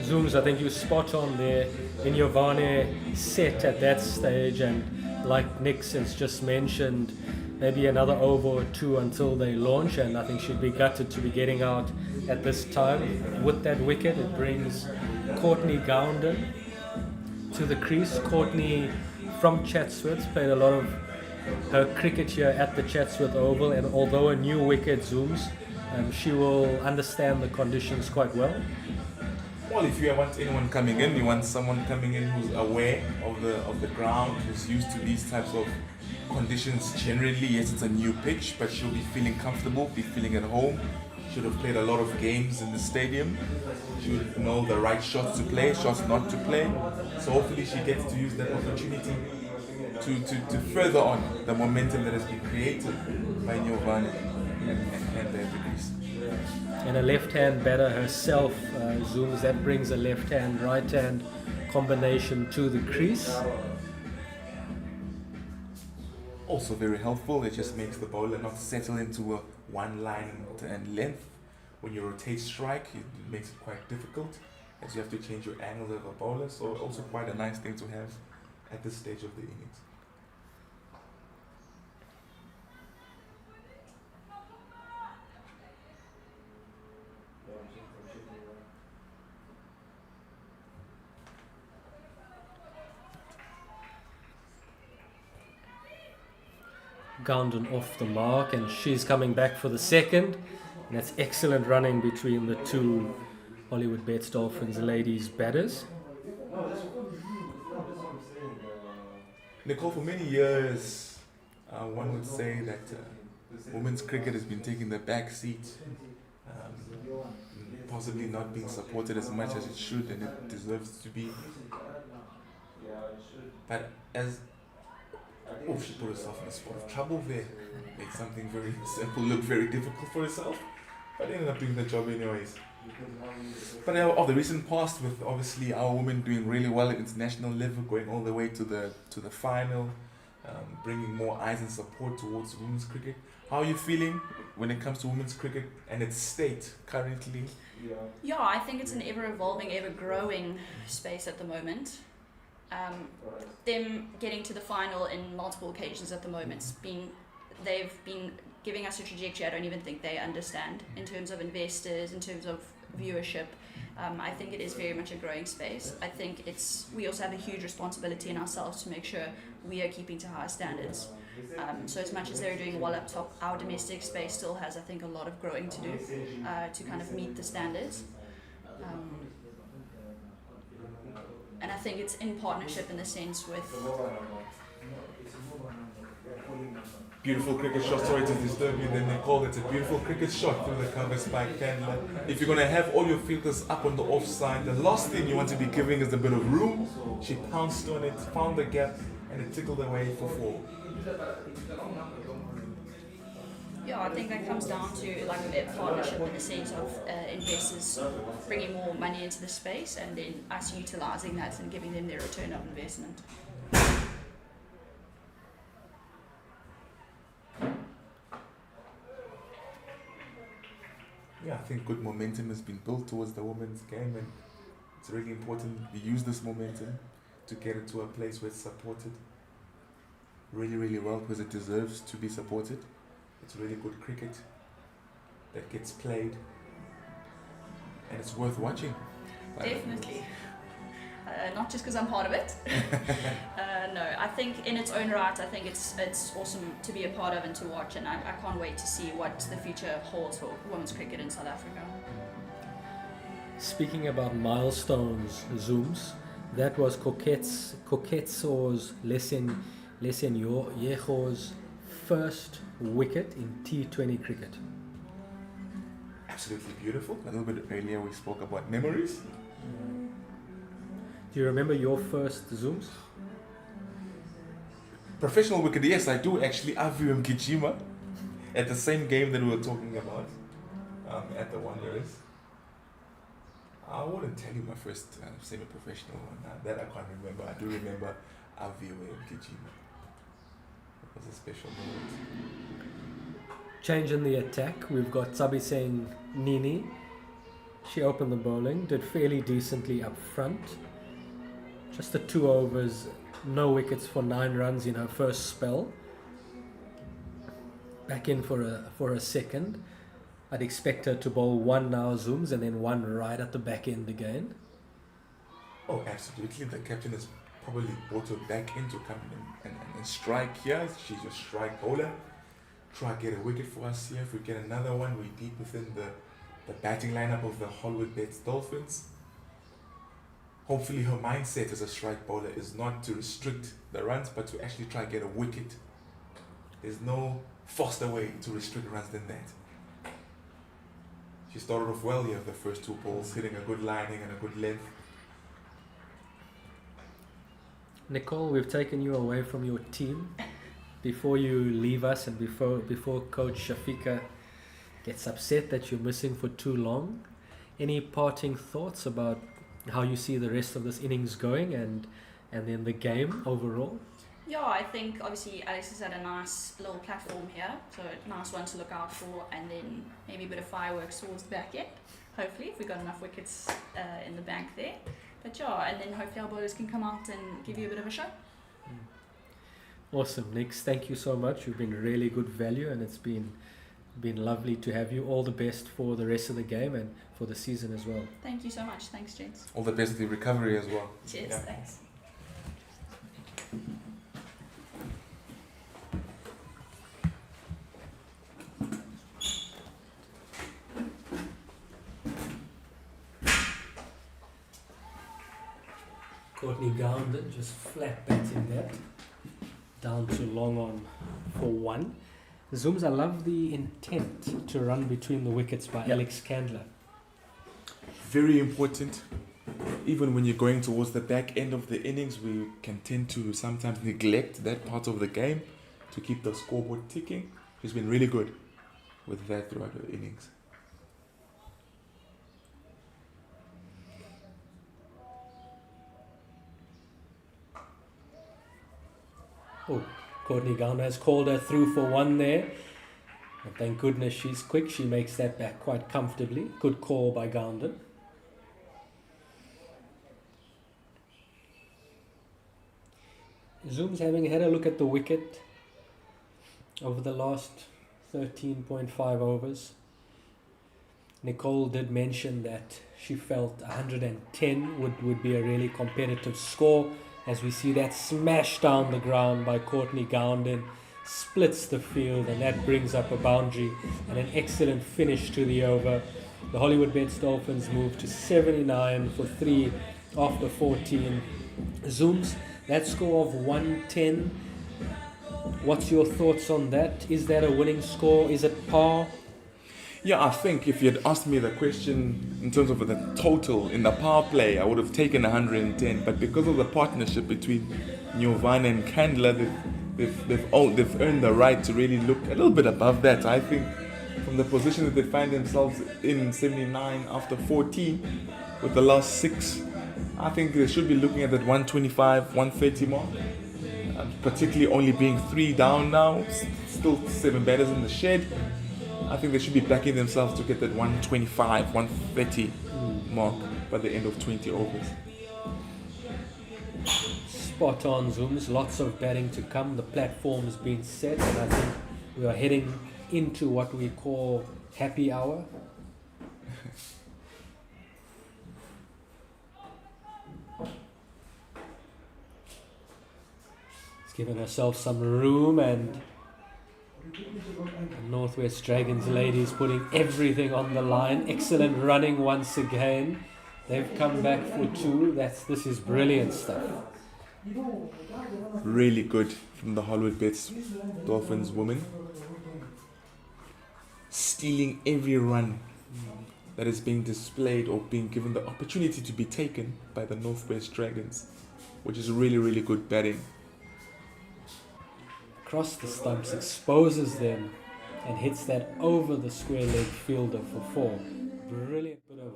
Zooms, I think you spot on there in Jovane set at that stage, and like Nix has just mentioned, maybe another over or 2 until they launch, and I think she'd be gutted to be getting out at this time. With that wicket, it brings Courtney Gounden to the crease. Courtney from Chatsworth played a lot of her cricket here at the Chatsworth Oval, and although a new wicket, Zooms, she will understand the conditions quite well. Well, if you want anyone coming in, you want someone coming in who's aware of the ground, who's used to these types of conditions generally. Yes, it's a new pitch, but she'll be feeling comfortable, be feeling at home. Should have played a lot of games in the stadium. Should know the right shots to play, shots not to play. So hopefully she gets to use that opportunity to further on the momentum that has been created by Giovanni and the Greece. And a left-hand batter herself, Zooms, that brings a left-hand, right-hand combination to the crease. Also very helpful, it just makes the bowler not settle into a one line and length. When you rotate strike, it makes it quite difficult as you have to change your angles of a bowler, so also quite a nice thing to have at this stage of the innings. Gounden off the mark, and she's coming back for the second, and that's excellent running between the two Hollywoodbets Dolphins ladies batters. Nicole, for many years, one would say that women's cricket has been taking the back seat, possibly not being supported as much as it should and it deserves to be. But she put herself in a spot of trouble there. Made something very simple look very difficult for herself, but ended up doing the job anyways. But of the recent past, with obviously our women doing really well at international level, going all the way to the final, bringing more eyes and support towards women's cricket. How are you feeling when it comes to women's cricket and its state currently? Yeah, I think it's an ever-evolving, ever-growing space at the moment. Them getting to the final in multiple occasions at the moment, they've been giving us a trajectory I don't even think they understand in terms of investors, in terms of viewership. I think it is very much a growing space. I think we also have a huge responsibility in ourselves to make sure we are keeping to high standards. So as much as they're doing well up top, our domestic space still has, I think, a lot of growing to do to kind of meet the standards. And I think it's in partnership in the sense with Beautiful cricket shot, sorry to disturb you, then they call it a beautiful cricket shot through the covers by Candler. If you're going to have all your fielders up on the offside, the last thing you want to be giving is a bit of room. She pounced on it, found the gap, and it tickled away for 4. Yeah, I think that comes down to like a partnership in the sense of investors bringing more money into the space and then us utilising that and giving them their return of investment. Yeah, I think good momentum has been built towards the women's game, and it's really important we use this momentum to get it to a place where it's supported really, really well, because it deserves to be supported. It's really good cricket that gets played, and it's worth watching. Definitely. Not just because I'm part of it. No, I think in its own right, I think it's awesome to be a part of and to watch, and I can't wait to see what the future holds for women's cricket in South Africa. Speaking about milestones, Zooms, that was Koketso's Lesenyeho's first wicket in T20 cricket. Absolutely beautiful. A little bit earlier we spoke about memories. Do you remember your first Zooms? Professional wicket, yes, I do actually. Avu Mgijima at the same game that we were talking about at the Wanderers. I wouldn't tell you my first semi-professional one. That I can't remember. I do remember Avu Mgijima. It was a special moment. Change in the attack. We've got Tsabiseng Nini. She opened the bowling, did fairly decently up front. Just the 2 overs, no wickets for 9 runs in her first spell. Back in for a second. I'd expect her to bowl 1 now Zooms and then 1 right at the back end again. Oh, absolutely. The captain has probably brought her back in to come in and strike here. She's a strike bowler. Try to get a wicket for us here. If we get another one, we're deep within the batting lineup of the Hollywoodbets Dolphins. Hopefully her mindset as a strike bowler is not to restrict the runs, but to actually try to get a wicket. There's no faster way to restrict runs than that. She started off well here, the first 2 balls, hitting a good lining and a good length. Nicole, we've taken you away from your team. Before you leave us and before Coach Shafika gets upset that you're missing for too long, any parting thoughts about how you see the rest of this innings going and then the game overall? Yeah, I think obviously Alex has had a nice little platform here, so a nice one to look out for, and then maybe a bit of fireworks towards the back end, hopefully, if we've got enough wickets in the bank there. But yeah, and then hopefully our bowlers can come out and give you a bit of a show. Awesome, Nix. Thank you so much. You've been really good value, and it's been lovely to have you. All the best for the rest of the game and for the season as well. Thank you so much. Thanks, gents. All the best with the recovery as well. Cheers. Yeah. Thanks. Courtney Gounden just flat batting that. Down to long on for 1. Zooms, I love the intent to run between the wickets by Alex Candler. Very important. Even when you're going towards the back end of the innings, we can tend to sometimes neglect that part of the game to keep the scoreboard ticking. She's been really good with that throughout the innings. Oh, Courtney Gounden has called her through for 1 there. And thank goodness she's quick. She makes that back quite comfortably. Good call by Gounden. Zoom's having had a look at the wicket over the last 13.5 overs. Nicole did mention that she felt 110 would be a really competitive score. As we see that smash down the ground by Courtney Gounden, splits the field, and that brings up a boundary and an excellent finish to the over. The Hollywoodbets Dolphins move to 79 for 3 after 14. Zooms, that score of 110 What's your thoughts on that? Is that a winning score? Is it par? Yeah, I think if you had asked me the question in terms of the total in the power play, I would have taken 110. But because of the partnership between Giovanni and Candler, they've earned the right to really look a little bit above that. I think from the position that they find themselves in 79 after 14 with the last 6, I think they should be looking at that 125, 130 mark. Particularly only being 3 down now, still 7 batters in the shed. I think they should be backing themselves to get that 125, 130 mark by the end of 20 overs. Spot on, Zooms. Lots of batting to come. The platform's been set, and I think we are heading into what we call happy hour. It's given ourselves some room, and the Northwest Dragons ladies putting everything on the line. Excellent running once again. They've come back for 2. This is brilliant stuff. Really good from the Hollywoodbets Dolphins women. Stealing every run that is being displayed or being given the opportunity to be taken by the Northwest Dragons, which is really, really good batting. Across the stumps, exposes them and hits that over the square leg fielder for 4. Brilliant bit of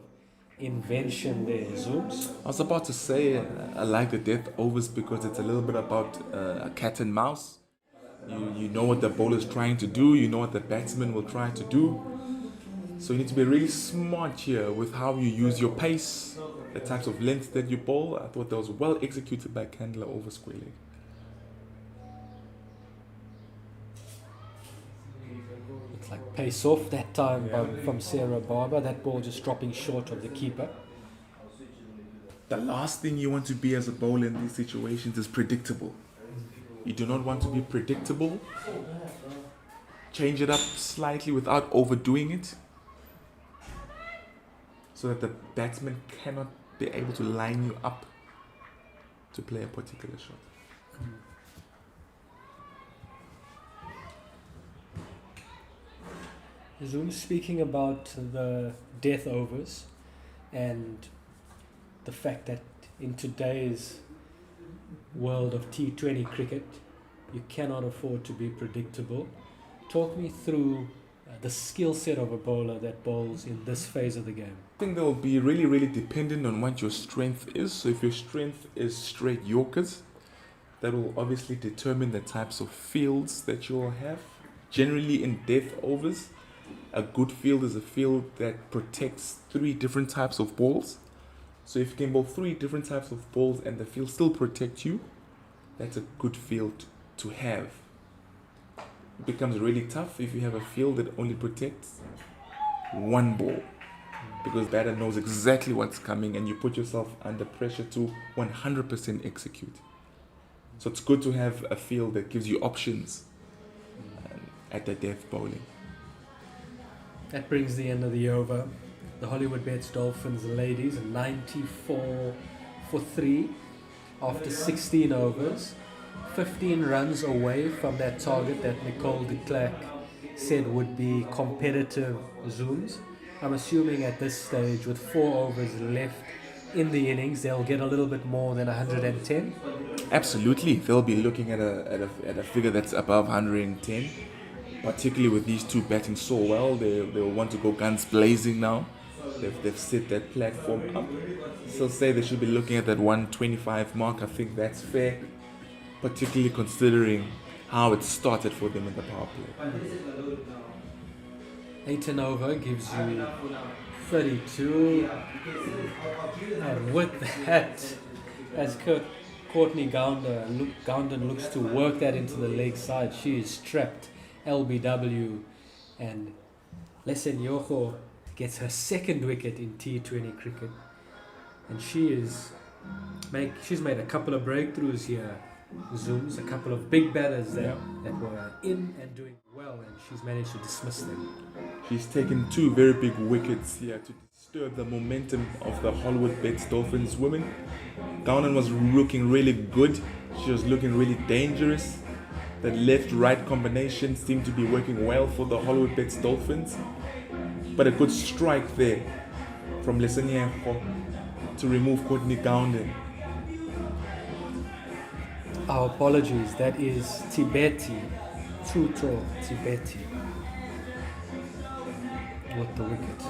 invention there, Zooms. I was about to say I like the death overs because it's a little bit about a cat and mouse. You know what the bowler is trying to do, you know what the batsman will try to do. So you need to be really smart here with how you use your pace, the types of lengths that you bowl. I thought that was well executed by Candler over square leg. Like pace off that time from Sarah Barber. That ball just dropping short of the keeper. The last thing you want to be as a bowler in these situations is predictable. You do not want to be predictable. Change it up slightly without overdoing it, so that the batsman cannot be able to line you up to play a particular shot. Zoom, speaking about the death overs and the fact that in today's world of T20 cricket, you cannot afford to be predictable. Talk me through the skill set of a bowler that bowls in this phase of the game. I think that will be really, really dependent on what your strength is. So if your strength is straight Yorkers, that will obviously determine the types of fields that you will have. Generally in death overs, a good field is a field that protects 3 different types of balls. So if you can bowl 3 different types of balls and the field still protects you, that's a good field to have. It becomes really tough if you have a field that only protects 1 ball, because the batter knows exactly what's coming and you put yourself under pressure to 100% execute. So it's good to have a field that gives you options at the death bowling. That brings the end of the over. The Hollywoodbets Dolphins ladies 94 for 3 after 16 overs. 15 runs away from that target that Nicole de Klerk said would be competitive Zooms. I'm assuming at this stage, with 4 overs left in the innings, they'll get a little bit more than 110. Absolutely, they'll be looking at a figure that's above 110. Particularly with these 2 batting so well, they'll want to go guns blazing now. They've set that platform up. So say they should be looking at that 125 mark. I think that's fair, particularly considering how it started for them in the power play. 8 and over gives you 32. And with that, as Courtney Gounden looks to work that into the leg side, she is trapped. LBW, and Lesen Yoho gets her 2nd wicket in T20 cricket, and she's made a couple of breakthroughs here, Zooms, a couple of big batters that were in and doing well, and she's managed to dismiss them. She's taken 2 very big wickets here to disturb the momentum of the Hollywoodbets Dolphins women. Gounden was looking really good. She was looking really dangerous. That left-right combination seemed to be working well for the Hollywoodbets Dolphins. But a good strike there from Lesenyenko to remove Courtney Gounden. Our apologies, that is Tibeti, Tuto Tibeti, with the wicket.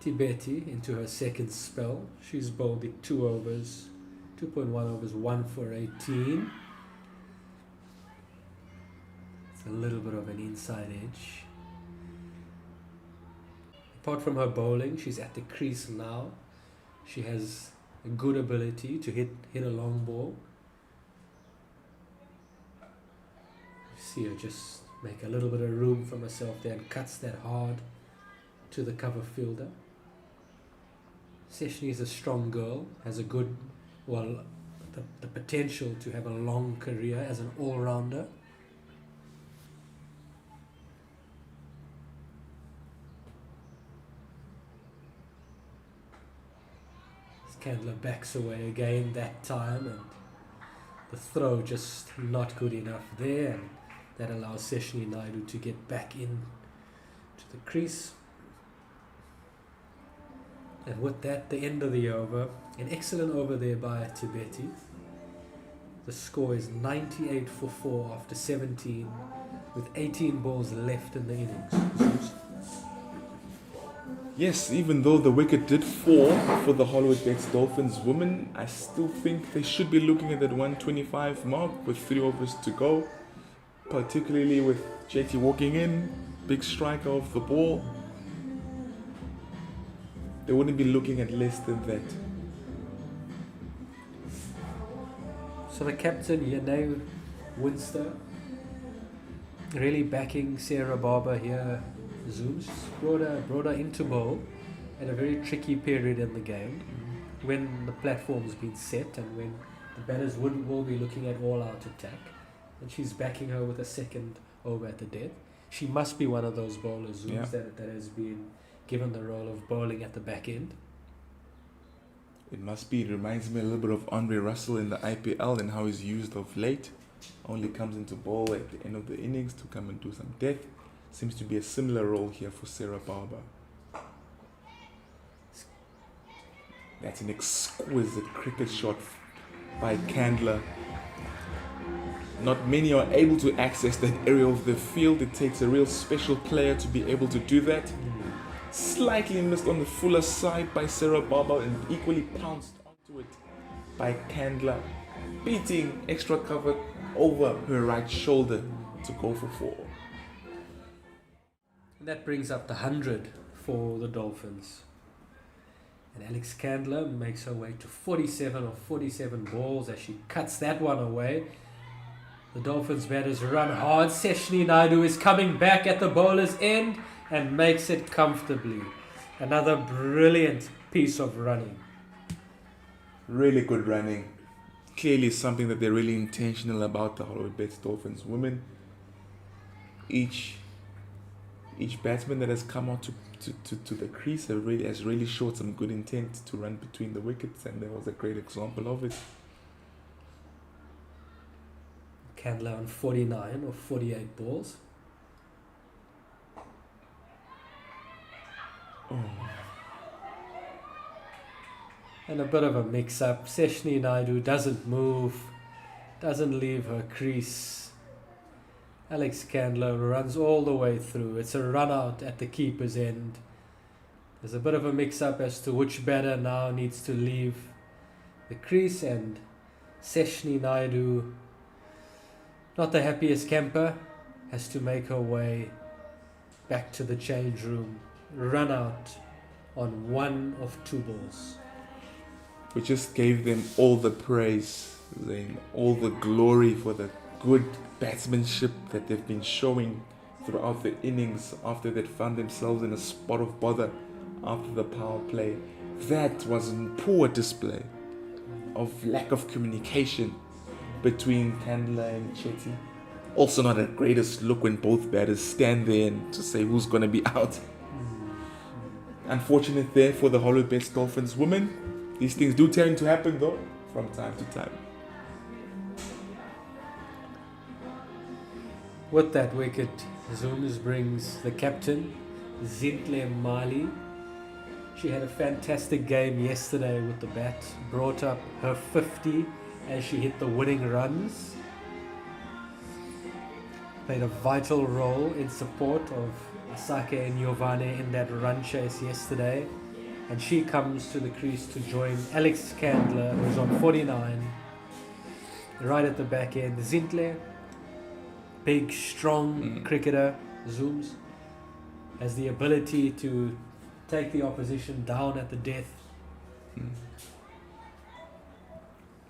Tibeti into her second spell. She's bowled it 2 overs, 2.1 overs, 1 for 18. It's a little bit of an inside edge. Apart from her bowling, she's at the crease now. She has a good ability to hit a long ball. You see her just make a little bit of room for herself there and cuts that hard to the cover fielder. Seshni is a strong girl, has a good, well, the potential to have a long career as an all-rounder. Candler backs away again that time, and the throw just not good enough there, and that allows Seshni Naidu to get back in to the crease. And with that, the end of the over. An excellent over there by Tibeti. The score is 98 for 4 after 17, with 18 balls left in the innings. Yes, even though the wicket did fall for the Hollywoodbets Dolphins women, I still think they should be looking at that 125 mark with 3 overs to go. Particularly with JT walking in, big striker of the ball. They wouldn't be looking at less than that. So the captain, Yanay Winster, really backing Sarah Barber here. Zooms brought her into bowl at a very tricky period in the game when the platform's been set and when the batters will be looking at all-out attack, and she's backing her with a second over at the death. She must be one of those bowlers, Zooms, that has been given the role of bowling at the back end. It must be. It reminds me a little bit of Andre Russell in the IPL and how he's used of late. Only comes into bowl at the end of the innings to come and do some death. Seems to be a similar role here for Sarah Barber. That's an exquisite cricket shot by Candler. Not many are able to access that area of the field. It takes a real special player to be able to do that. Slightly missed on the fuller side by Sarah Barber and equally pounced onto it by Candler, beating extra cover over her right shoulder to go for 4. And that brings up the 100 for the Dolphins. And Alex Candler makes her way to 47 of 47 balls as she cuts that one away. The Dolphins batters run hard. Seshni Naidu is coming back at the bowler's end and makes it comfortably. Another brilliant piece of running. Really good running. Clearly something that they're really intentional about, the Hollywoodbets Dolphins women. Each batsman that has come out to the crease has really showed some good intent to run between the wickets, and there was a great example of it. Candler on 49 of 48 balls. And a bit of a mix-up. Seshni Naidu doesn't move, doesn't leave her crease. Alex Candler runs all the way through. It's a run out at the keeper's end. There's a bit of a mix-up as to which batter now needs to leave the crease, and Seshni Naidu, not the happiest camper, has to make her way back to the change room. Run out on 1 of 2 balls. We just gave them all the praise, all the glory for the good batsmanship that they've been showing throughout the innings after they'd found themselves in a spot of bother after the power play. That was a poor display of lack of communication between Candler and Chetty. Also not the greatest look when both batters stand there and to say who's going to be out. Unfortunate there for the Hollywoodbets Dolphins women. These things do tend to happen though from time to time. With that wicket, Zooms brings the captain, Zintle Mali. She had a fantastic game yesterday with the bat, brought up her 50 as she hit the winning runs. Played a vital role in support of Asake and Giovanni in that run chase yesterday. And she comes to the crease to join Alex Candler, who's on 49. Right at the back end, Zintle, big, strong cricketer, Zooms, has the ability to take the opposition down at the death.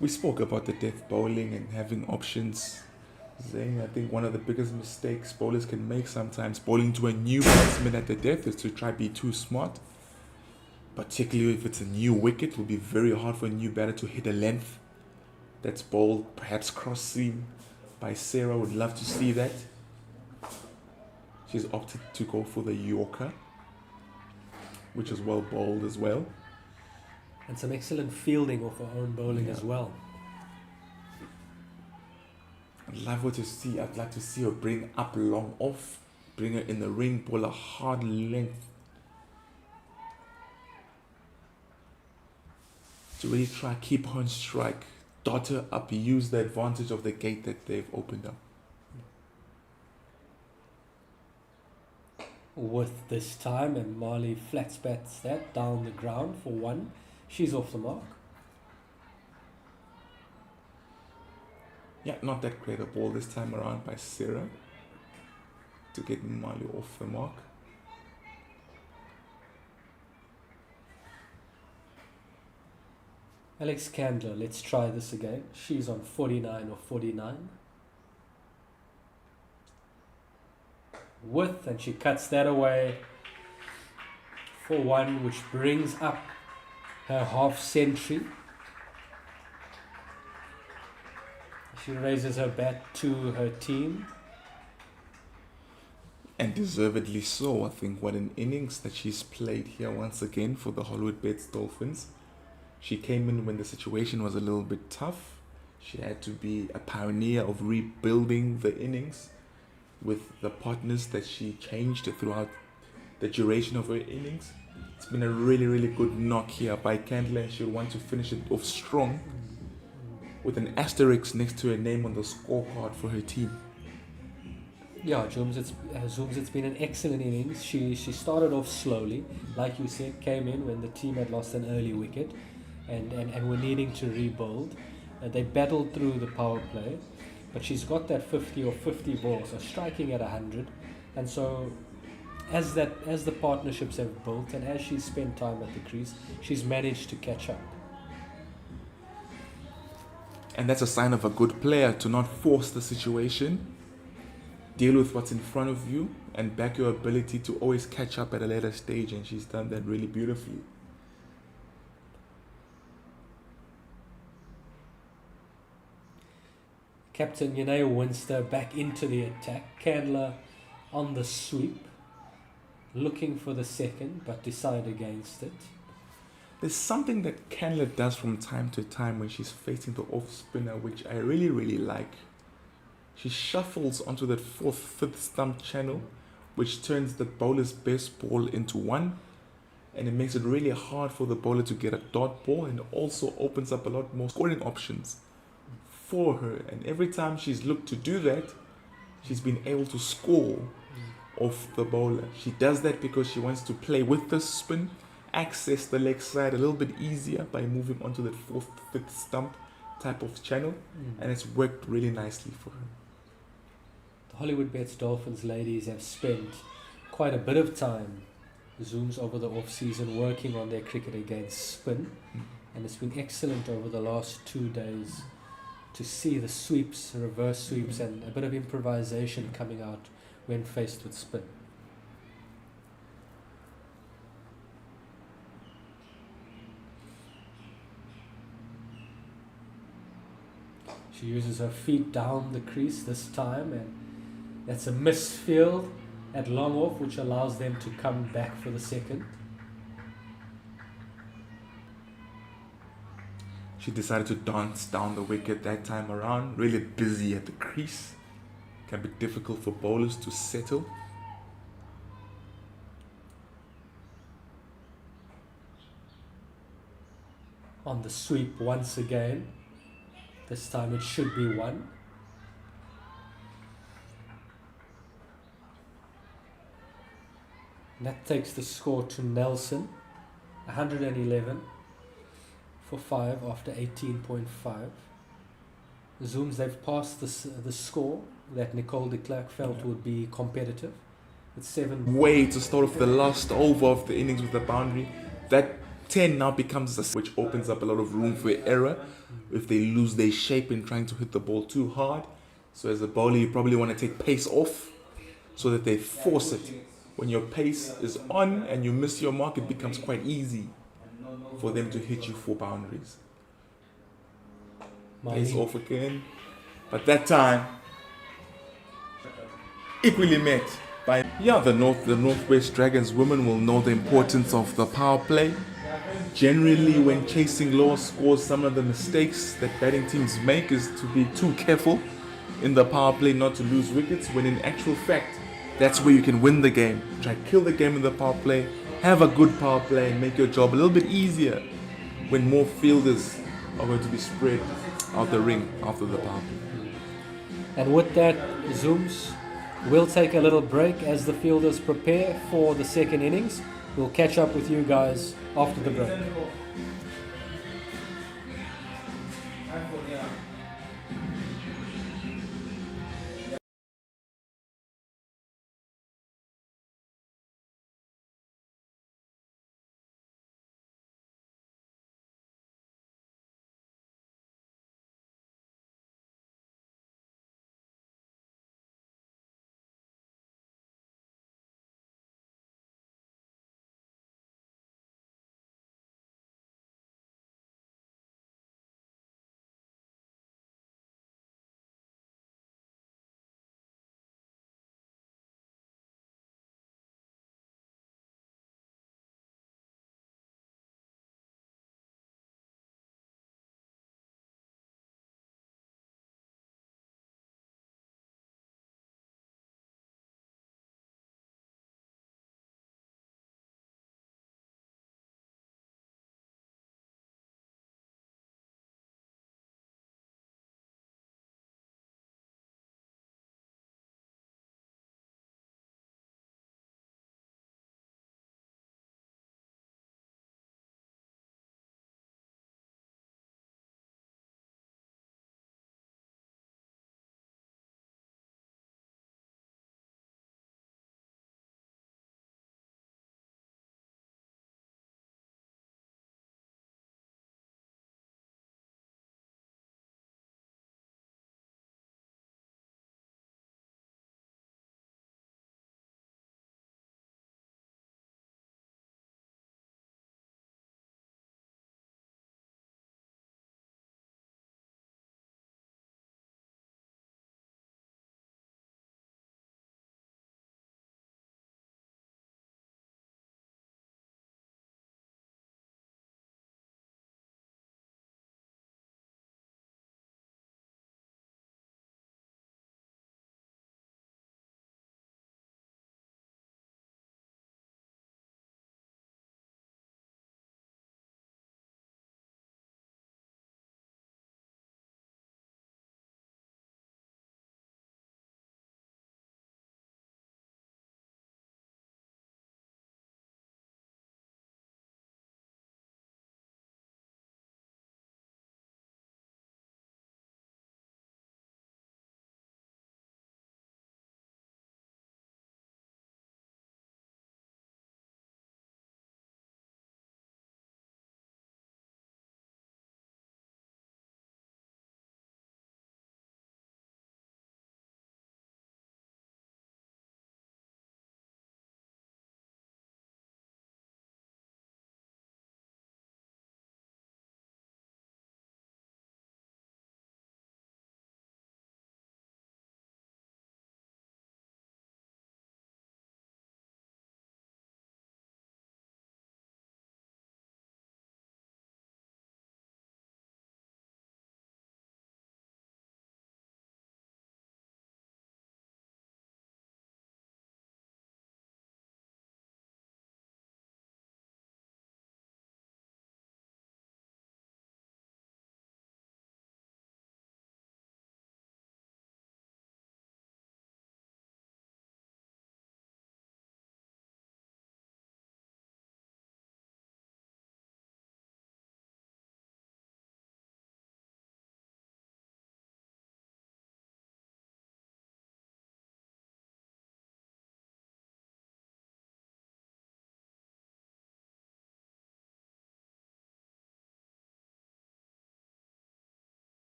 We spoke about the death bowling and having options. Zane, I think one of the biggest mistakes bowlers can make sometimes bowling to a new batsman at the death is to try to be too smart. Particularly if it's a new wicket, it will be very hard for a new batter to hit a length that's bowled, perhaps cross seam by Sarah. Would love to see that. She's opted to go for the Yorker, which is well bowled as well. And some excellent fielding of her own bowling as well. I'd love her to see. I'd like to see her bring up long off, bring her in the ring, bowl a hard length. To really try keep her on strike, dot her up, use the advantage of the gate that they've opened up. With this time, and Marley flats bats that down the ground for one. She's off the mark. Yeah, not that great a ball this time around by Sarah to get Marley off the mark. Alex Candler, let's try this again. She's on 49 or 49. With, and she cuts that away for one, which brings up her half century. She raises her bat to her team. And deservedly so. I think what an innings that she's played here once again for the Hollywoodbets Dolphins. She came in when the situation was a little bit tough. She had to be a pioneer of rebuilding the innings with the partners that she changed throughout the duration of her innings. It's been a really, really good knock here by Candler, and she'll want to finish it off strong with an asterisk next to her name on the scorecard for her team. Yeah, Zooms, it's been an excellent innings. She started off slowly, like you said, came in when the team had lost an early wicket and were needing to rebuild. They battled through the power play, but she's got that 50 or 50 ball, so striking at 100. And so as the partnerships have built and as she's spent time at the crease, she's managed to catch up. And that's a sign of a good player, to not force the situation, deal with what's in front of you, and back your ability to always catch up at a later stage, and she's done that really beautifully. Captain Yanae Winster back into the attack. Candler on the sweep, looking for the second, but decide against it. There's something that Candler does from time to time when she's facing the off spinner, which I really, really like. She shuffles onto that 4th, 5th stump channel, which turns the bowler's best ball into one, and it makes it really hard for the bowler to get a dot ball, and also opens up a lot more scoring options for her. And every time she's looked to do that, she's been able to score off the bowler. She does that because she wants to play with the spin, access the leg side a little bit easier by moving onto that 4th, 5th stump type of channel, and it's worked really nicely for her. The Hollywoodbets Dolphins ladies have spent quite a bit of time, Zooms, over the off-season working on their cricket against spin, and it's been excellent over the last 2 days to see the sweeps, reverse sweeps, and a bit of improvisation coming out when faced with spin. She uses her feet down the crease this time, and that's a misfield at long off, which allows them to come back for the second. She decided to dance down the wicket that time around, really busy at the crease. Can be difficult for bowlers to settle. On the sweep once again. This time it should be one. And that takes the score to Nelson, 111 for 5 after 18.5. The Zooms, they've passed the score that Nicole de Klerk felt would be competitive. It's 7. Way to start off the last over of the innings with the boundary. That 10 now becomes which opens up a lot of room for error if they lose their shape in trying to hit the ball too hard. So as a bowler, you probably want to take pace off so that they force it. When your pace is on and you miss your mark, it becomes quite easy for them to hit you for boundaries. Pace off again. But that time, equally met by the Northwest Dragons women will know the importance of the power play. Generally, when chasing lower scores, some of the mistakes that batting teams make is to be too careful in the power play, not to lose wickets, when in actual fact, that's where you can win the game. Try kill the game in the power play, have a good power play, and make your job a little bit easier when more fielders are going to be spread out the ring after the power play. And with that, Zooms, we'll take a little break as the fielders prepare for the second innings. We'll catch up with you guys after the break.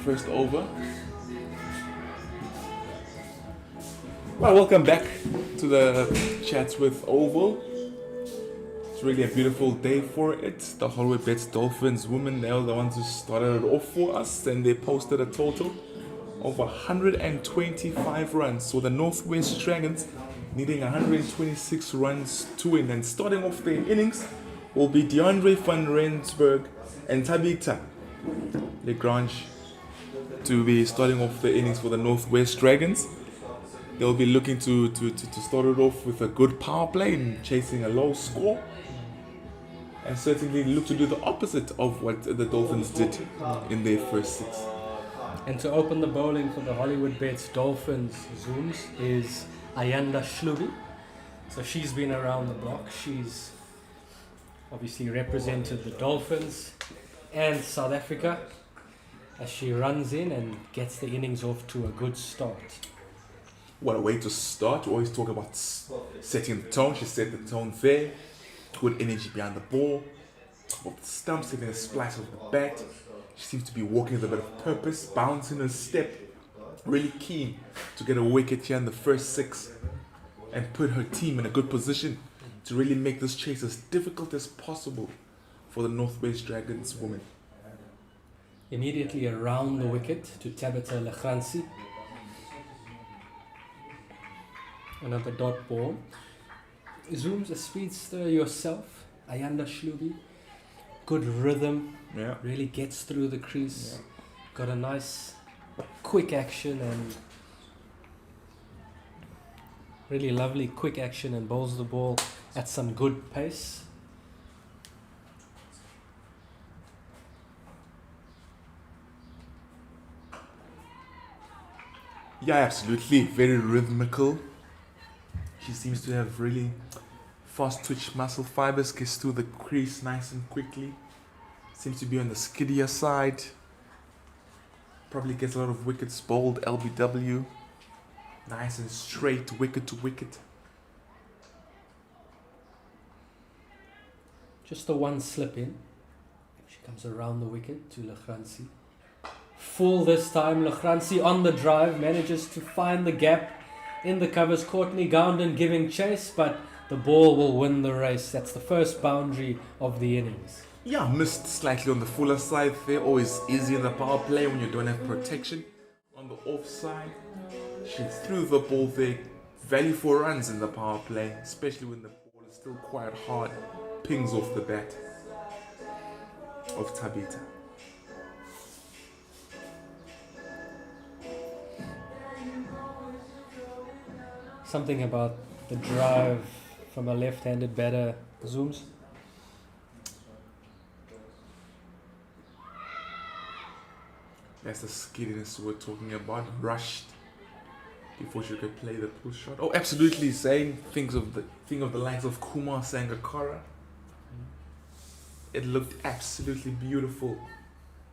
first over. Well, welcome back to the Chartsworth Oval. It's really a beautiful day for it. The Hollywoodbets Dolphins women, they were the ones who started it off for us, and they posted a total of 125 runs. So the Northwest Dragons needing 126 runs to win. And starting off their innings will be DeAndre van Rensburg and Tabitha Lagrange to be starting off the innings for the Northwest Dragons. They'll be looking to start it off with a good power play and chasing a low score. And certainly look to do the opposite of what the Dolphins did in their first 6. And to open the bowling for the Hollywoodbets Dolphins Zooms is Ayanda Shlubi. So she's been around the block. She's obviously represented the Dolphins and South Africa as she runs in and gets the innings off to a good start. What a way to start. We always talk about setting the tone. She set the tone there. Good energy behind the ball. Top of the stump, taking a splice of the bat. She seems to be walking with a bit of purpose, bouncing her step. Really keen to get a wicket here in the first 6 and put her team in a good position to really make this chase as difficult as possible for the Northwest Dragons women. Immediately around the wicket to Tabitha Lagrange. Another dot ball. Zooms a speedster yourself, Ayanda Shlubi. Good rhythm, Yeah. really gets through the crease. Got a nice quick action and really lovely quick action and bowls the ball at some good pace. Yeah, absolutely. Very rhythmical. She seems to have really fast twitch muscle fibers, gets through the crease nice and quickly. Seems to be on the skiddier side. Probably gets a lot of wickets bowled, LBW. Nice and straight, wicket to wicket. Just the one slip in. She comes around the wicket to Lagrange. Full this time, Lagrange on the drive, manages to find the gap in the covers. Courtney Gounden giving chase, but the ball will win the race. That's the first boundary of the innings. Yeah, missed slightly on the fuller side there. Always easy in the power play when you don't have protection. On the offside, she threw the ball there. Value for runs in the power play, especially when the ball is still quite hard. Pings off the bat of Tabitha. Something about the drive from a left-handed batter. Zooms. That's the skiddiness we're talking about. Rushed before she could play the pull shot. Oh, absolutely. Saying things of the likes of Kumar Sangakkara. It looked absolutely beautiful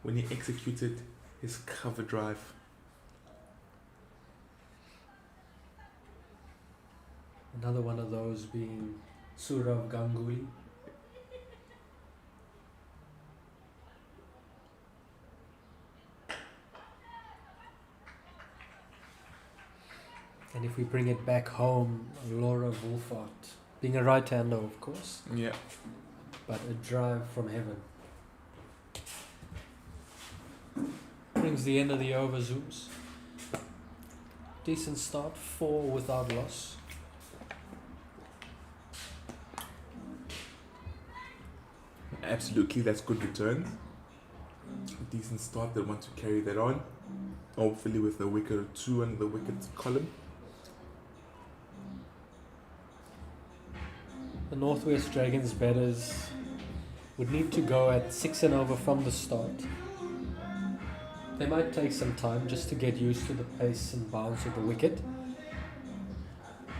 when he executed his cover drive. Another one of those being Sourav Ganguly. And if we bring it back home, Laura Wolfart, being a right-hander, of course, Yeah. but a drive from heaven. Brings the end of the over. Zooms. Decent start, 4 without loss. Absolutely, that's good return. Decent start. They want to carry that on. Hopefully with a wicket or 2 under the wicket column. The Northwest Dragons batters would need to go at 6 and over from the start. They might take some time just to get used to the pace and bounce of the wicket.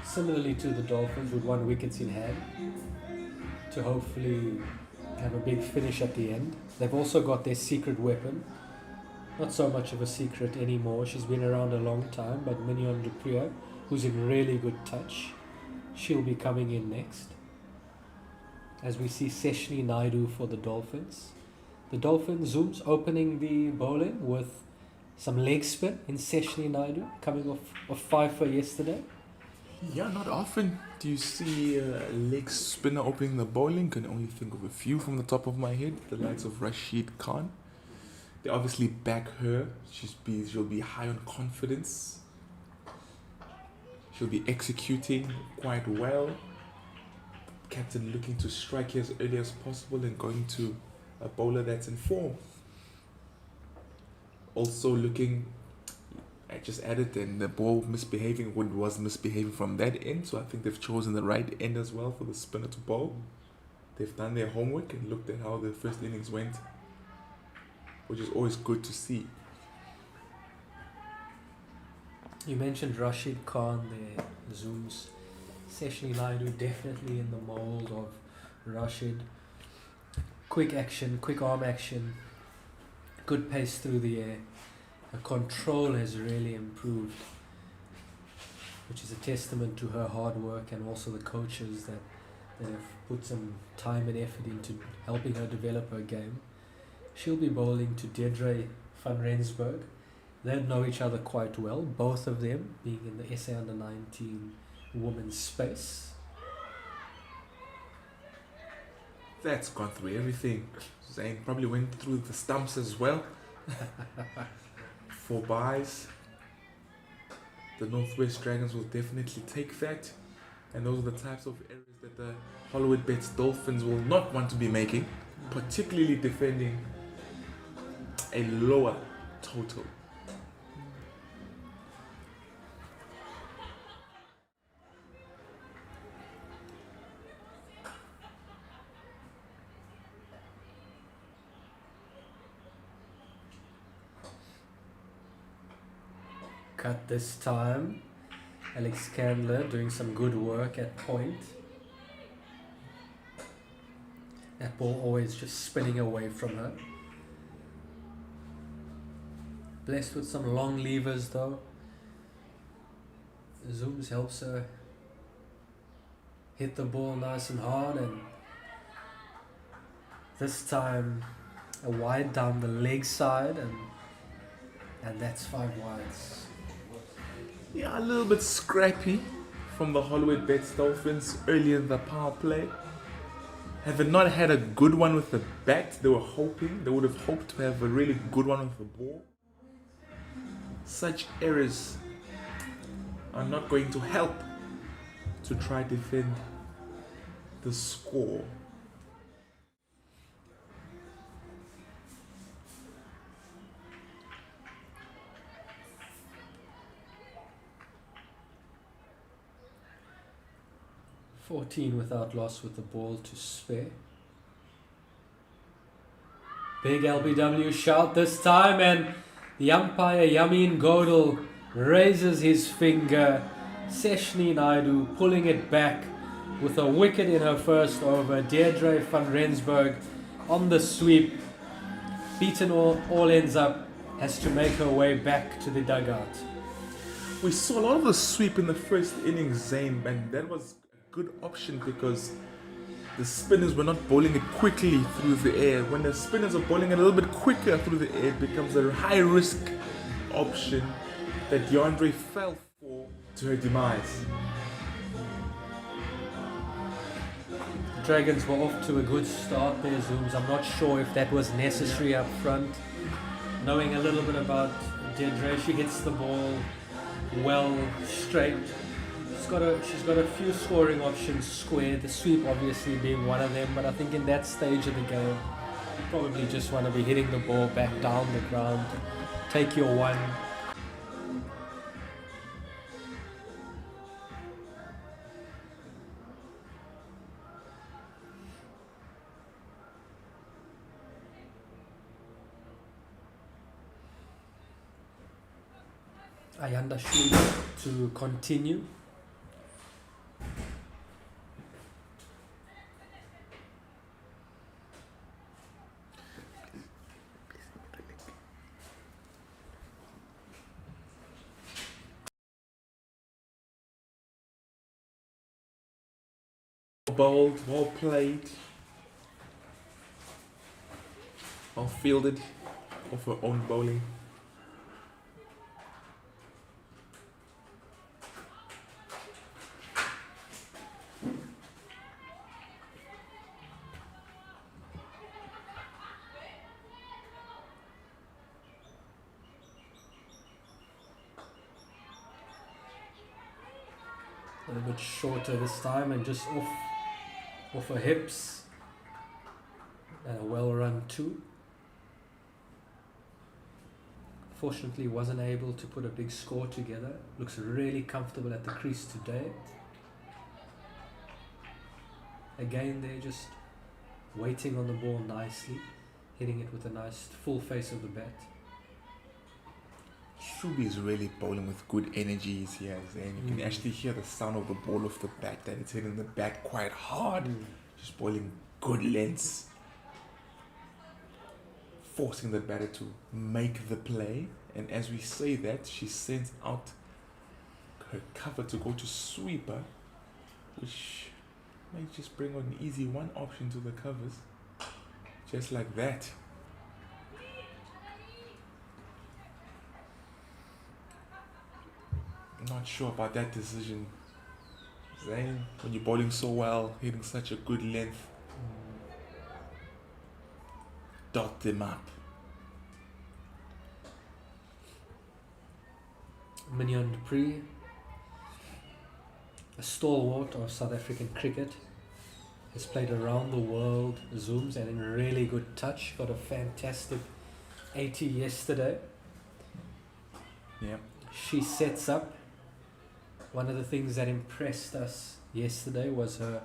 Similarly to the Dolphins with 1 wicket in hand to hopefully have a big finish at the end. They've also got their secret weapon. Not so much of a secret anymore. She's been around a long time, but Mignon du Preez, who's in really good touch. She'll be coming in next. As we see Seshni Naidu for the Dolphins. The Dolphins Zooms opening the bowling with Some leg spin in Seshni Naidu, coming off 5 for yesterday. Yeah, not often do you see a leg spinner opening the bowling. Can only think of a few from the top of my head. The likes of Rashid Khan. They obviously back her. She'll be high on confidence. She'll be executing quite well. Captain looking to strike as early as possible and going to a bowler that's in form. Also looking, I just added, and the ball was misbehaving from that end, so I think they've chosen the right end as well for the spinner to bowl. They've done their homework and looked at how the first innings went, which is always good to see. You mentioned Rashid Khan there, Zooms. Seshni Naidu definitely in the mold of Rashid. Quick action, quick arm action, good pace through the air. Her control has really improved, which is a testament to her hard work and also the coaches that have put some time and effort into helping her develop her game. She'll be bowling to Deirdre van Rensburg. They know each other quite well, both of them being in the SA Under-19 women's space. That's gone through everything. Zayn probably went through the stumps as well. 4 byes. The Northwest Dragons will definitely take that. And those are the types of errors that the Hollywoodbets Dolphins will not want to be making, particularly defending a lower total. Cut this time. Alex Candler doing some good work at point. That ball always just spinning away from her. Blessed with some long levers though. Zooms helps her hit the ball nice and hard, and this time a wide down the leg side, and that's 5 wides. Yeah, a little bit scrappy from the Hollywoodbets Dolphins early in the power play. Had they not had a good one with the bat, they would have hoped to have a really good one with the ball. Such errors are not going to help to try to defend the score. "14 without loss with the ball to spare." Big LBW shout this time, and the umpire Yamin Godel raises his finger. Seshni Naidu pulling it back with a wicket in her first over. Deirdre van Rensburg on the sweep. Beaten all ends up, has to make her way back to the dugout. We saw a lot of the sweep in the first innings, Zayn, and that was a good option because the spinners were not bowling it quickly through the air. When the spinners are bowling it a little bit quicker through the air, it becomes a high risk option that DeAndre fell for to her demise. Dragons were off to a good start there, Zooms. I'm not sure if that was necessary up front. Knowing a little bit about Deirdre, she hits the ball well straight. She's got a few scoring options square, the sweep obviously being one of them, but I think in that stage of the game, you probably just want to be hitting the ball back down the ground, take your one. Ayanda Schluter to continue. Bowled, well played, well fielded off her own bowling. A little bit shorter this time and just off her hips. And a well run 2. Fortunately wasn't able to put a big score together. Looks really comfortable at the crease today. Again, they're just waiting on the ball nicely, hitting it with a nice full face of the bat. Shubi is really bowling with good energies here, and you can actually hear the sound of the ball off the bat, that it's hitting the bat quite hard. Just bowling good lengths, forcing the batter to make the play. And as we say that, she sends out her cover to go to sweeper, which might just bring an easy 1 option to the covers, just like that. Not sure about that decision, Zayn. When you're bowling so well, hitting such a good length, dot them up. Mignon du Preez, a stalwart of South African cricket, has played around the world, zooms, and in really good touch. Got a fantastic 80 yesterday. Yeah. She sets up. One of the things that impressed us yesterday was her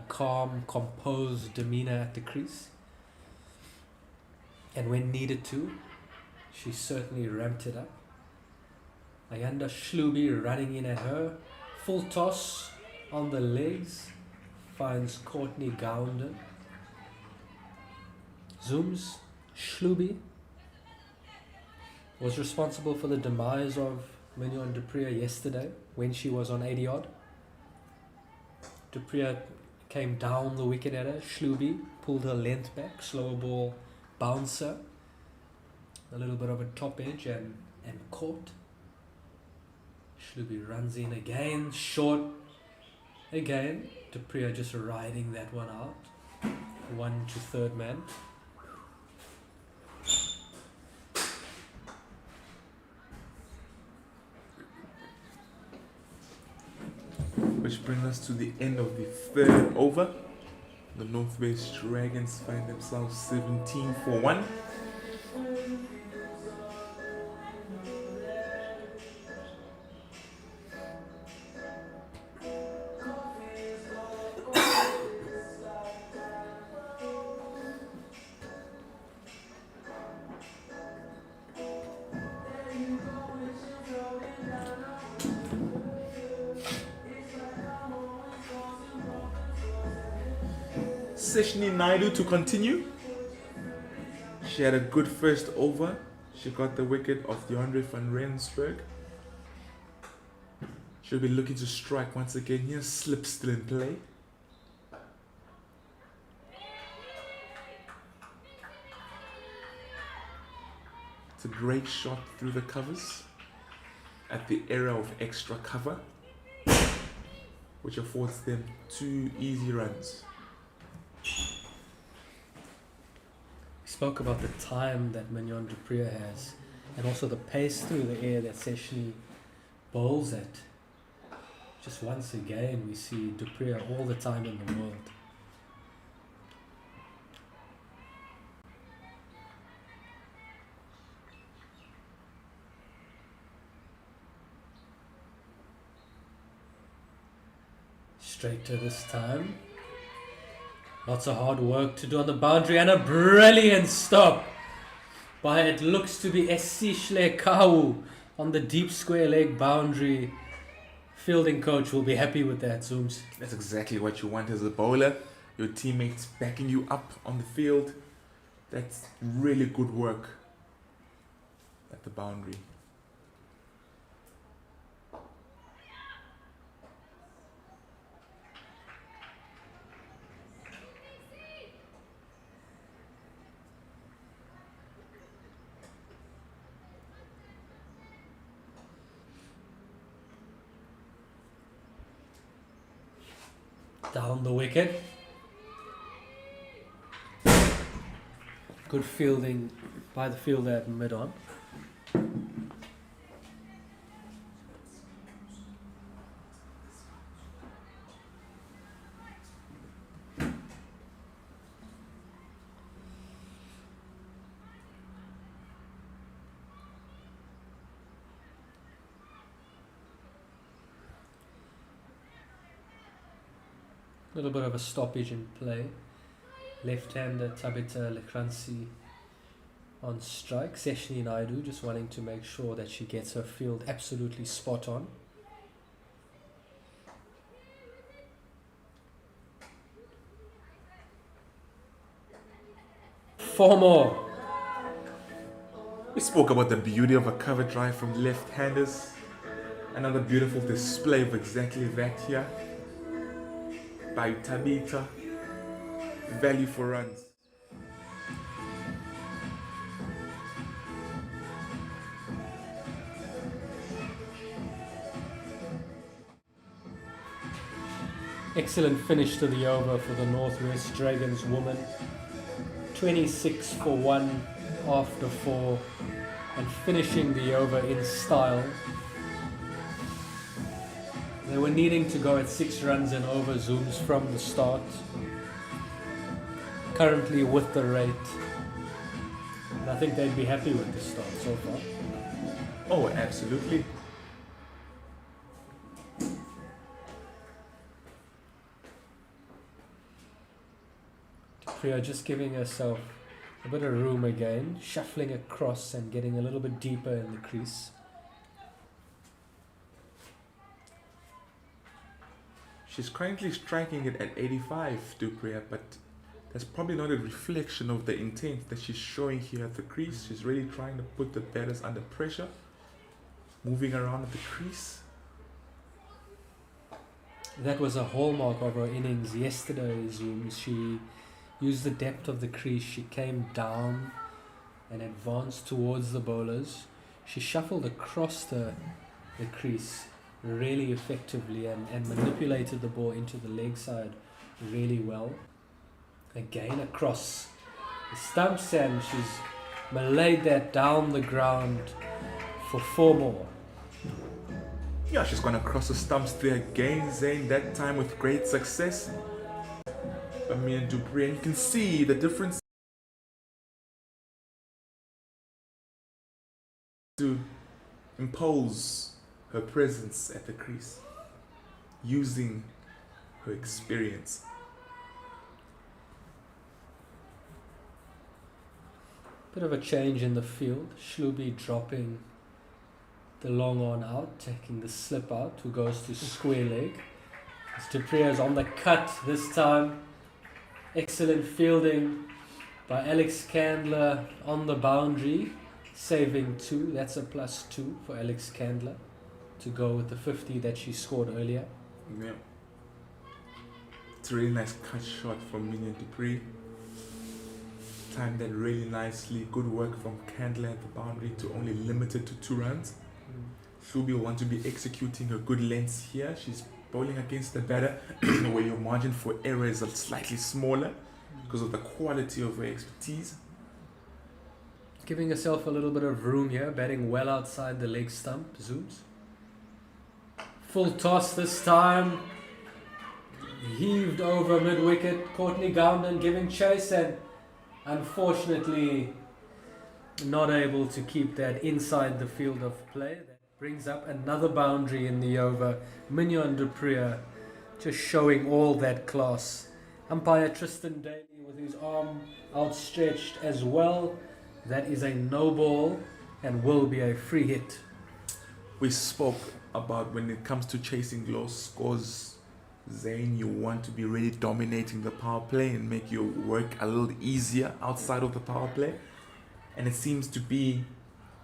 calm, composed demeanor at the crease. And when needed to, she certainly ramped it up. Ayanda Shlubi running in at her. Full toss on the legs. Finds Courtney Gounden. Zooms. Shlubi was responsible for the demise of Mignon du Preez yesterday when she was on 80 odd. Du Preez came down the wicket at her. Shlubi pulled her length back. Slower ball bouncer. A little bit of a top edge and caught. Shlubi runs in again, short again. Du Preez just riding that one out. 1 to 3rd man. Which brings us to the end of the 3rd over. The Northwest Dragons find themselves 17 for 1. Seshni Naidu to continue. She had a good first over. She got the wicket of DeAndre van Rensburg. She'll be looking to strike once again here. Slip still in play. It's a great shot through the covers at the era of extra cover, which affords them 2 easy runs. Spoke about the time that Mignon du Preez has and also the pace through the air that Seshni bowls at. Just once again we see du Preez all the time in the world. Straighter this time. Lots of hard work to do on the boundary and a brilliant stop by, it looks to be Esihle Kau on the deep square leg boundary. Fielding coach will be happy with that, Zooms. That's exactly what you want as a bowler. Your teammates backing you up on the field. That's really good work at the boundary. Down the wicket. Good fielding by the fielder at mid-on. little bit of a stoppage in play. Left-hander Tabitha Lekransi on strike. Seshni Naidu just wanting to make sure that she gets her field absolutely spot on. Four more. We spoke about the beauty of a cover drive from left-handers. Another beautiful display of exactly that here by Tabitha. Value for runs. Excellent finish to the over for the Northwest Dragons woman. 26 for 1 after 4 and finishing the over in style. They were needing to go at 6 runs and over zooms from the start. Currently with the rate. And I think they'd be happy with the start so far. Oh, absolutely. Priya just giving herself a bit of room again, shuffling across and getting a little bit deeper in the crease. She's currently striking it at 85, Dupriya, but that's probably not a reflection of the intent that she's showing here at the crease. She's really trying to put the batters under pressure, moving around at the crease. That was a hallmark of her innings yesterday, Zooms. She used the depth of the crease. She came down and advanced towards the bowlers. She shuffled across the crease really effectively and manipulated the ball into the leg side really well. Again across the stumps and she's malayed that down the ground for 4 more. Yeah, she's gonna cross the stumps there again, Zayn, that time with great success. Amir Dupree, and you can see the difference to impose her presence at the crease, using her experience. Bit of a change in the field. Shlubi dropping the long on out, taking the slip out, who goes to square leg. Duprea's on the cut this time. Excellent fielding by Alex Candler on the boundary, saving 2. That's a +2 for Alex Candler to go with the 50 that she scored earlier. Yeah. It's a really nice cut shot from Minion Dupree. Timed that really nicely. Good work from Candler at the boundary to only limit it to 2 runs. Shubi will want to be executing her good lengths here. She's bowling against the batter where your margin for error is slightly smaller because of the quality of her expertise. Giving herself a little bit of room here, batting well outside the leg stump. Zooms. Full toss this time. Heaved over mid-wicket. Courtney Gowden giving chase and unfortunately not able to keep that inside the field of play. That brings up another boundary in the over. Mignon Dupree just showing all that class. Umpire Tristan Daly with his arm outstretched as well. That is a no ball and will be a free hit. We spoke about when it comes to chasing low scores, Zayn, you want to be really dominating the power play and make your work a little easier outside of the power play. And it seems to be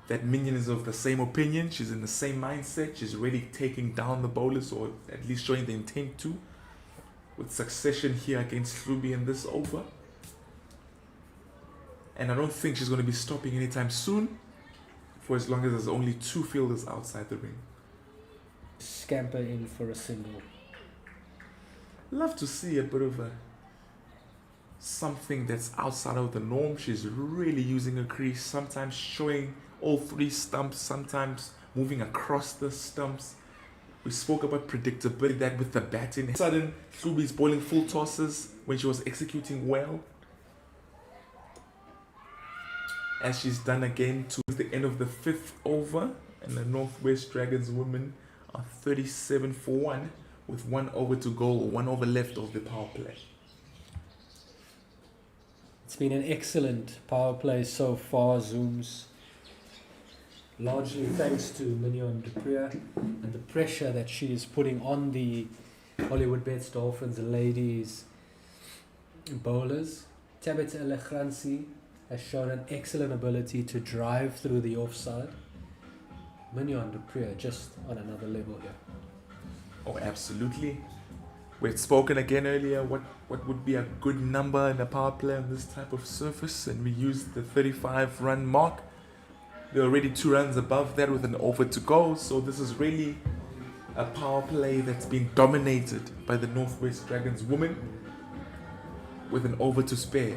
that Minion is of the same opinion. She's in the same mindset. She's really taking down the bowlers, or at least showing the intent to, with succession here against Ruby in this over. And I don't think she's going to be stopping anytime soon, for as long as there's only 2 fielders outside the ring. Scamper in for a single. Love to see a bit of something that's outside of the norm. She's really using her crease, sometimes showing all 3 stumps, sometimes moving across the stumps. We spoke about predictability, that with the batting. Sudden, Hlubi's bowling full tosses when she was executing well, as she's done again towards the end of the 5th over, and the Northwest Dragons women are 37 for 1 with 1 over to go or 1 over left of the power play. It's been an excellent power play so far, Zooms. Largely thanks to Mignon du Preez and the pressure that she is putting on the Hollywoodbets Dolphins ladies bowlers. Tabitha El-Khransi has shown an excellent ability to drive through the offside. Mignon du Preez just on another level here. Oh, absolutely. We had spoken again earlier what would be a good number in a power play on this type of surface, and we used the 35 run mark. They're already 2 runs above that with an over to go, so this is really a power play that's been dominated by the Northwest Dragons women with an over to spare.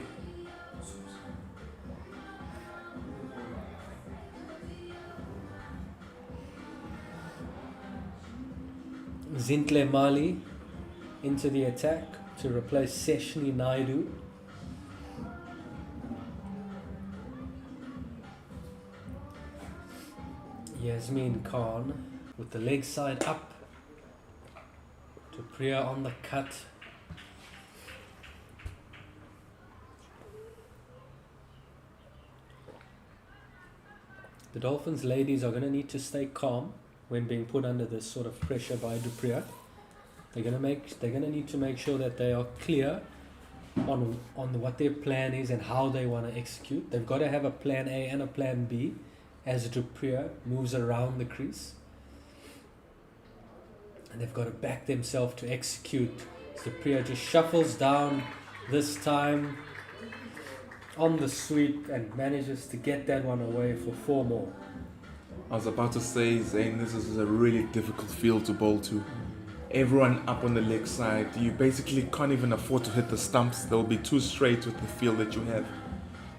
Zintle Mali into the attack to replace Seshni Naidu. Yasmin Khan with the leg side up to Priya on the cut. The Dolphins ladies are going to need to stay calm when being put under this sort of pressure by du Preez. They're going to need to make sure that they are clear on what their plan is and how they want to execute. They've got to have a plan A and a plan B as du Preez moves around the crease. And they've got to back themselves to execute. Du Preez just shuffles down this time on the sweep and manages to get that one away for 4 more. I was about to say, Zane, this is a really difficult field to bowl to. Everyone up on the leg side, you basically can't even afford to hit the stumps. They'll be too straight with the field that you have.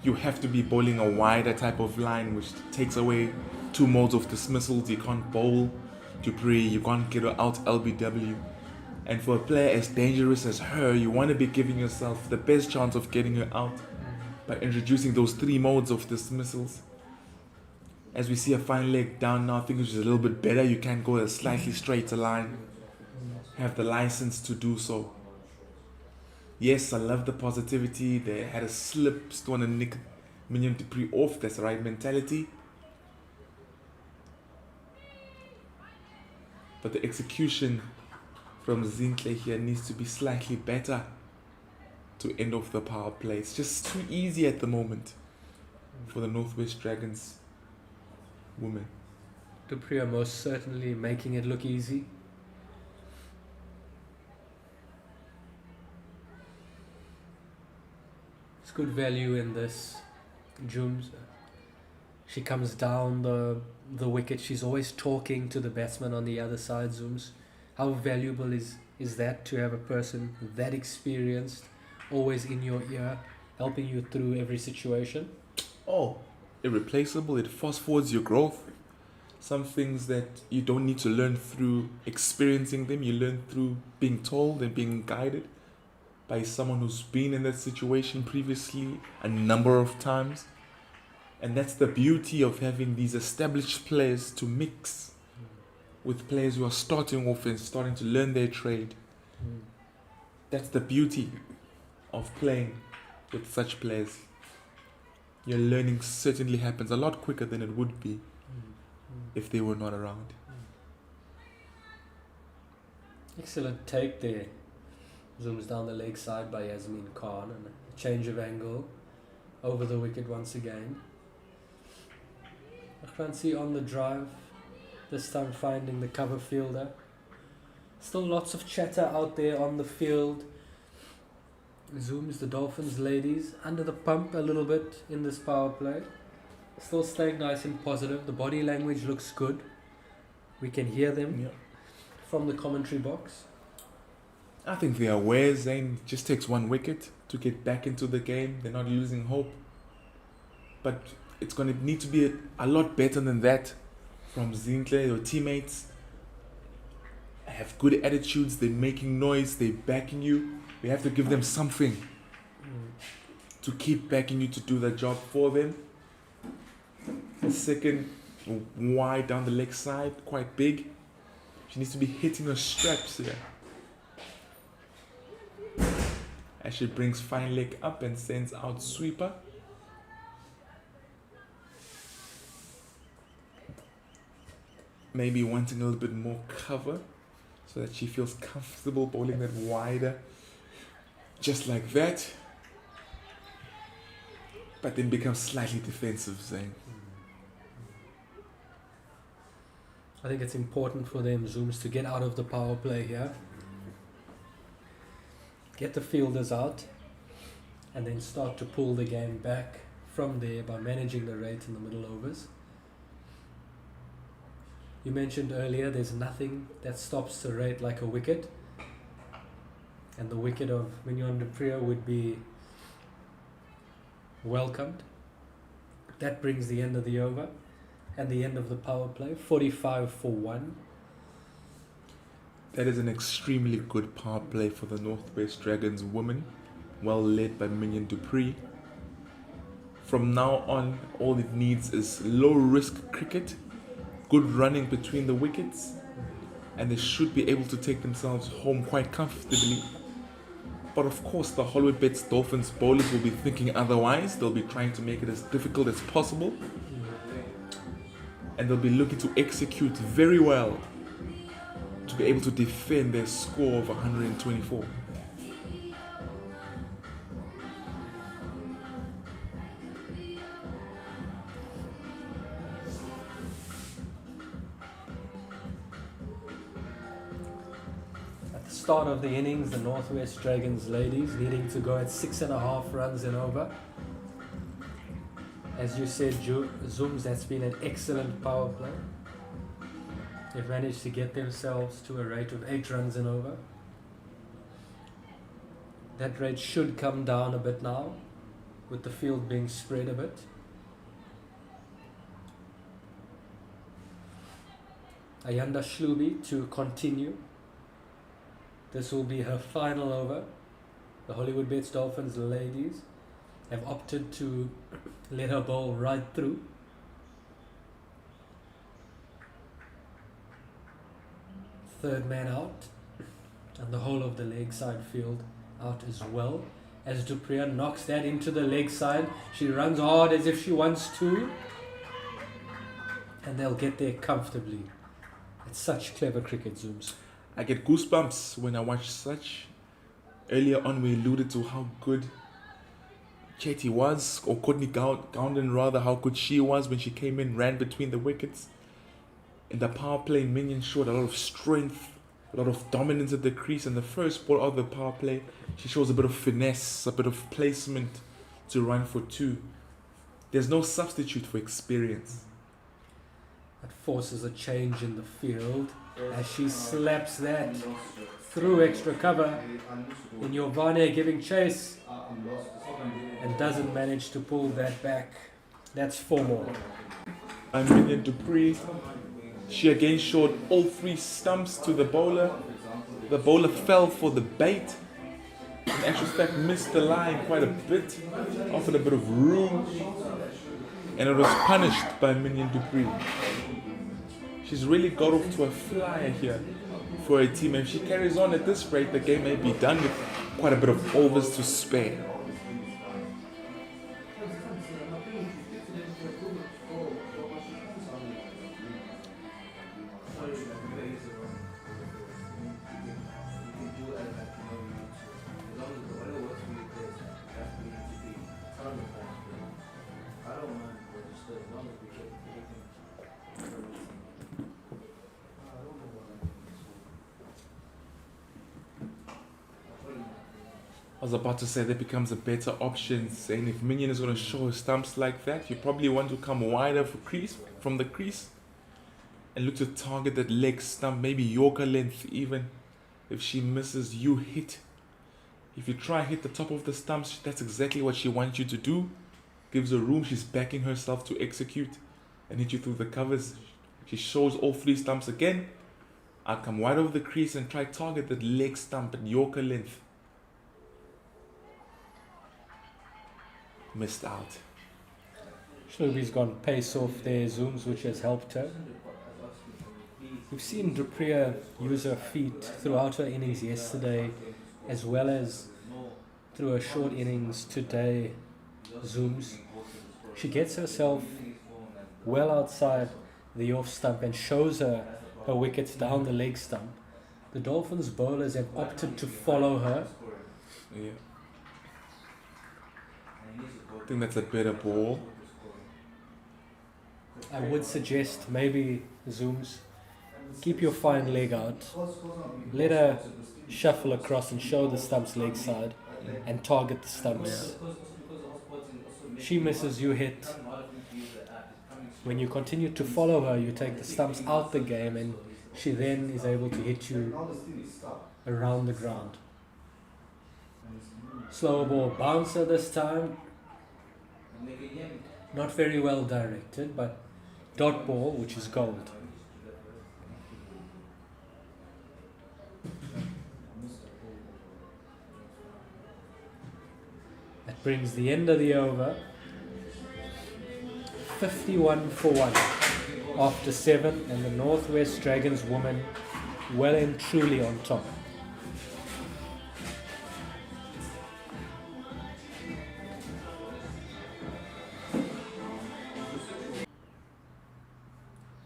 You have to be bowling a wider type of line, which takes away 2 modes of dismissals. You can't bowl du Preez, you can't get her out LBW. And for a player as dangerous as her, you want to be giving yourself the best chance of getting her out by introducing those 3 modes of dismissals. As we see a fine leg down now, I think it's just a little bit better. You can go a slightly straighter line. Have the license to do so. Yes, I love the positivity. They had a slip, still want to nick Mignon du Preez off. That's the right mentality. But the execution from Zintle here needs to be slightly better to end off the power play. It's just too easy at the moment for the Northwest Dragons women. Du Preez are most certainly making it look easy. It's good value in this. Jooms, she comes down the wicket. She's always talking to the batsman on the other side. Zooms. How valuable is that to have a person that experienced, always in your ear, helping you through every situation? Oh, irreplaceable. It fast forwards your growth. Some things that you don't need to learn through experiencing them, you learn through being told and being guided by someone who's been in that situation previously a number of times. And that's the beauty of having these established players to mix with players who are starting off and starting to learn their trade. That's the beauty of playing with such players. Your learning certainly happens a lot quicker than it would be if they were not around. Excellent take there. Zooms down the leg side by Yasmin Khan and a change of angle over the wicket once again. Khransi on the drive, this time finding the cover fielder. Still lots of chatter out there on the field. Zooms the Dolphins ladies under the pump a little bit in this power play. Still staying nice and positive. The body language looks good. We can hear them from the commentary box. I think they are aware, Zane. It just takes 1 wicket to get back into the game. They're not losing hope. But it's going to need to be a lot better than that from Zintle. Your teammates have good attitudes. They're making noise. They're backing you. We have to give them something to keep backing you to do the job for them. The second wide down the leg side, quite big. She needs to be hitting her straps here as she brings fine leg up and sends out sweeper. Maybe wanting a little bit more cover so that she feels comfortable bowling that wider, just like that. But then becomes slightly defensive, Zane. I think it's important for them, Zooms, to get out of the power play here. Get the fielders out and then start to pull the game back from there by managing the rate in the middle overs. You mentioned earlier there's nothing that stops the rate like a wicket, and the wicket of Mignon du Preez would be welcomed. That brings the end of the over and the end of the power play, 45 for 1. That is an extremely good power play for the Northwest Dragons women, well led by Mignon du Preez. From now on, all it needs is low risk cricket, good running between the wickets, and they should be able to take themselves home quite comfortably. But of course, the Hollywoodbets Dolphins bowlers will be thinking otherwise. They'll be trying to make it as difficult as possible, and they'll be looking to execute very well to be able to defend their score of 124. Start of the innings, the Northwest Dragons ladies needing to go at 6.5 runs and over. As you said, Zooms, that's been an excellent power play. They've managed to get themselves to a rate of 8 runs and over. That rate should come down a bit now, with the field being spread a bit. Ayanda Shlubi to continue. This will be her final over. The Hollywoodbets Dolphins ladies have opted to let her bowl right through. Third man out, and the whole of the leg side field out as well. As du Preez knocks that into the leg side, she runs hard as if she wants to, and they'll get there comfortably. It's such clever cricket, Zooms. I get goosebumps when I watch such. Earlier on, we alluded to how good Chetty was, or Courtney Gounden rather, how good she was when she came in, ran between the wickets. In the power play, Mignon showed a lot of strength, a lot of dominance at the crease. In the first ball of the power play, she shows a bit of finesse, a bit of placement to run for 2. There's no substitute for experience. That forces a change in the field as she slaps that through extra cover. In Yovane giving chase and doesn't manage to pull that back. That's 4 more. And Mignon du Preez, she again showed all 3 stumps to the bowler. The bowler fell for the bait. In actual fact, missed the line quite a bit, offered a bit of room, and it was punished by Mignon du Preez. She's really got off to a flyer here for a team. If she carries on at this rate, the game may be done with quite a bit of overs to spare. I was about to say that becomes a better option, saying if Mignon is going to show her stumps like that, you probably want to come wider from the crease and look to target that leg stump, maybe Yorker length even. If she misses, you hit. If you try hit the top of the stumps, that's exactly what she wants you to do. Gives her room, she's backing herself to execute and hit you through the covers. She shows all 3 stumps again. I'll come wide over the crease and try target that leg stump at Yorker length. Missed out. Shlubi's gone pace off their Zooms, which has helped her. We've seen du Preez use her feet throughout her innings yesterday, as well as through a short innings today, Zooms. She gets herself well outside the off stump and shows her wickets down the leg stump. The Dolphins bowlers have opted to follow her. Yeah. I think that's a better ball. I would suggest maybe, Zooms, keep your fine leg out. Let her shuffle across and show the stump's leg side and target the stumps. She misses, you hit. When you continue to follow her, you take the stumps out the game, and she then is able to hit you around the ground. Slower ball bouncer this time. Not very well directed, but dot ball, which is gold. That brings the end of the over. 51 for 1 after 7, and the Northwest Dragons woman well and truly on top.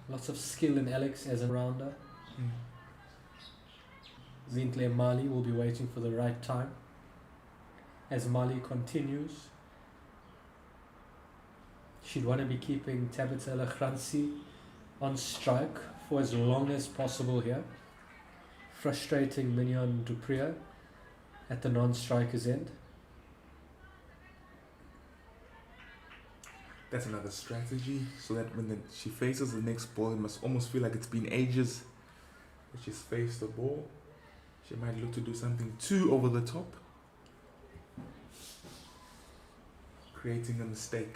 Lots of skill in Alex as a rounder. Zintle Mali will be waiting for the right time. As Mali continues, she'd want to be keeping Tabitha Lachransi on strike for as long as possible here, frustrating Mignon Duprier at the non-striker's end. That's another strategy, so that when she faces the next ball, it must almost feel like it's been ages that she's faced the ball. She might look to do something too over the top, creating a mistake.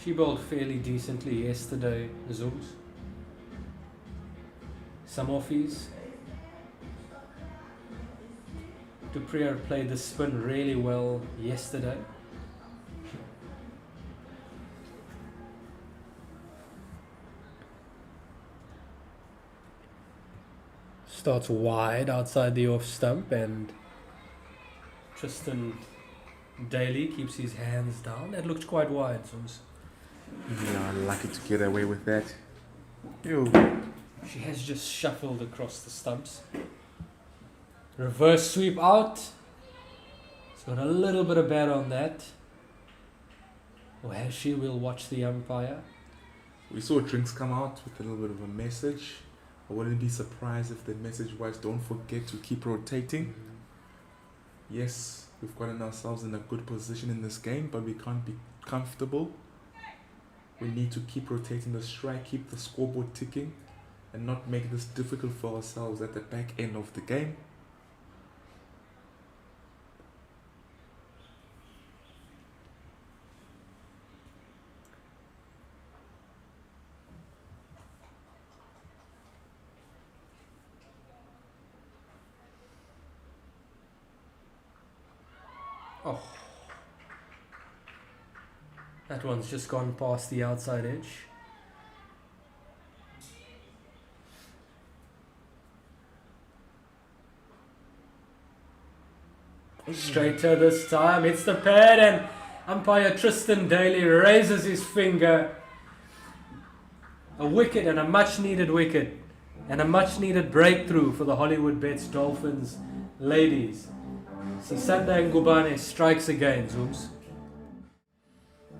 She bowled fairly decently yesterday, Zooms. Some offies. Duprier played the spin really well yesterday. Starts wide outside the off stump, and Tristan Daly keeps his hands down. That looked quite wide, Zooms. Yeah, lucky to get away with that. Yo. She has just shuffled across the stumps. Reverse sweep out. It's got a little bit of bat on that. Or has she? Will watch the umpire. We saw Drinks come out with a little bit of a message. I wouldn't be surprised if the message was, don't forget to keep rotating. Yes, we've gotten ourselves in a good position in this game, but we can't be comfortable. We need to keep rotating the strike, keep the scoreboard ticking, and not make this difficult for ourselves at the back end of the game. Oh. That one's just gone past the outside edge. Straighter this time. It's the pad, and umpire Tristan Daly raises his finger. A wicket, and a much needed wicket, and a much needed breakthrough for the Hollywoodbets Dolphins ladies. Sisanda Ngubane strikes again, Zooms.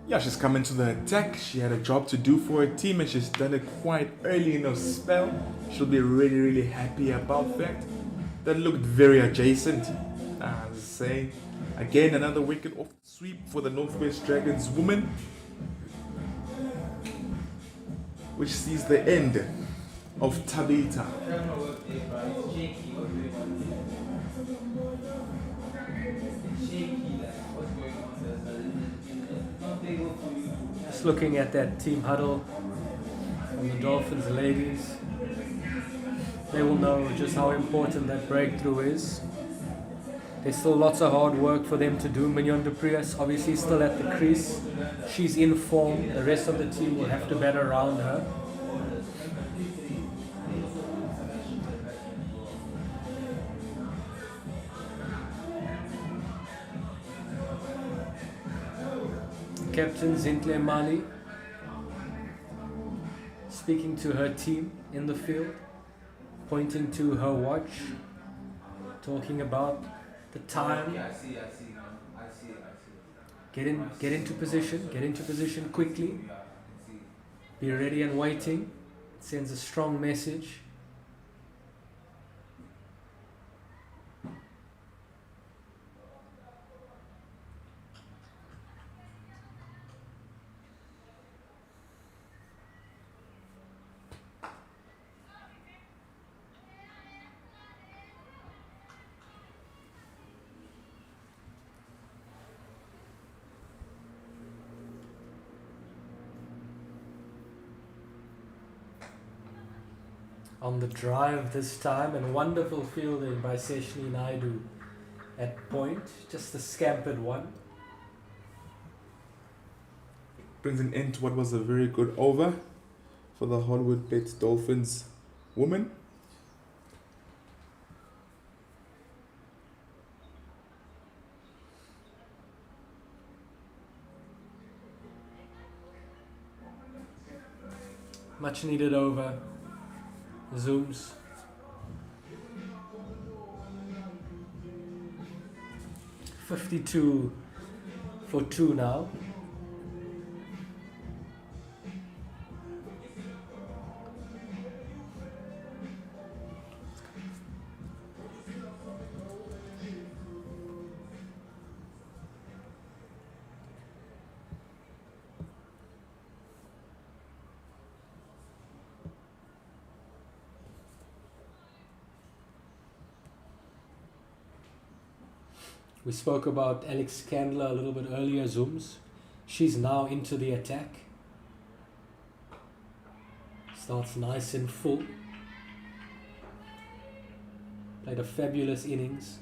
Yeah, she's come into the attack. She had a job to do for her team, and she's done it quite early in her spell. She'll be really, really happy about that. That looked very adjacent. As I say, again, another wicket off the sweep for the Northwest Dragons woman, which sees the end of Tabitha. Just looking at that team huddle from the Dolphins ladies, they will know just how important that breakthrough is. There's still lots of hard work for them to do. Mignon du Preez obviously still at the crease. She's in form. The rest of the team will have to bat around her. Captain Zintle Mali speaking to her team in the field, pointing to her watch, talking about the time. Get into position quickly. Be ready and waiting. It sends a strong message. On the drive this time, and wonderful fielding by Seshni Naidu at point, just a scampered one. Brings an end to what was a very good over for the Hollywoodbets Dolphins women. Much needed over. Zooms. $52 for 2 now. We spoke about Alex Candler a little bit earlier, Zooms. She's now into the attack. Starts nice and full. Played a fabulous innings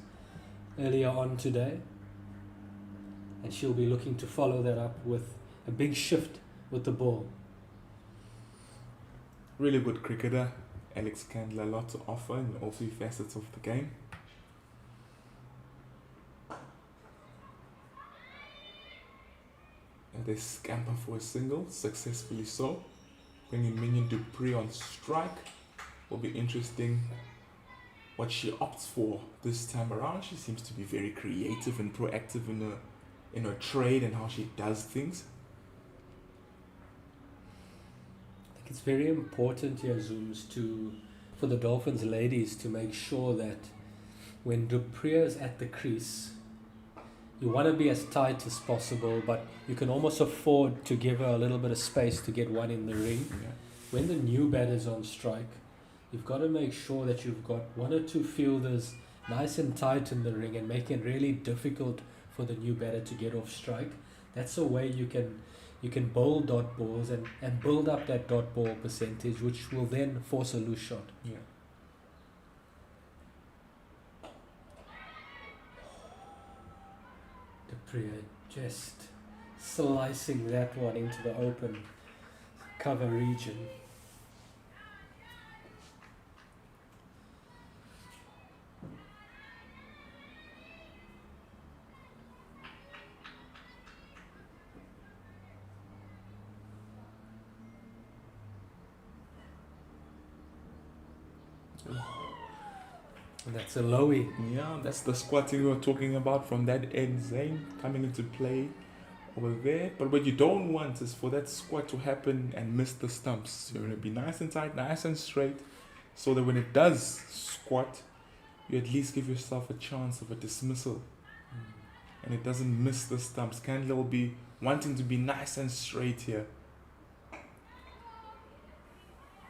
earlier on today. And she'll be looking to follow that up with a big shift with the ball. Really good cricketer, Alex Candler, a lot to offer in all three facets of the game. And they scamper for a single, successfully so. Bringing Mignon du Preez on strike. Will be interesting what she opts for this time around. She seems to be very creative and proactive in her trade and how she does things. I think it's very important here, Zooms, for the Dolphins ladies to make sure that when du Preez is at the crease, you want to be as tight as possible, but you can almost afford to give her a little bit of space to get one in the ring. Yeah. When the new batter's on strike, you've got to make sure that you've got one or two fielders nice and tight in the ring and make it really difficult for the new batter to get off strike. That's a way you can bowl dot balls and build up that dot ball percentage, which will then force a loose shot. Yeah. du Preez just slicing that one into the open cover region. That's a lowie. Yeah, that's the squatting we were talking about from that end, Zane, coming into play over there. But what you don't want is for that squat to happen and miss the stumps. You're going to be nice and tight, nice and straight, so that when it does squat, you at least give yourself a chance of a dismissal. And it doesn't miss the stumps. Candler will be wanting to be nice and straight here.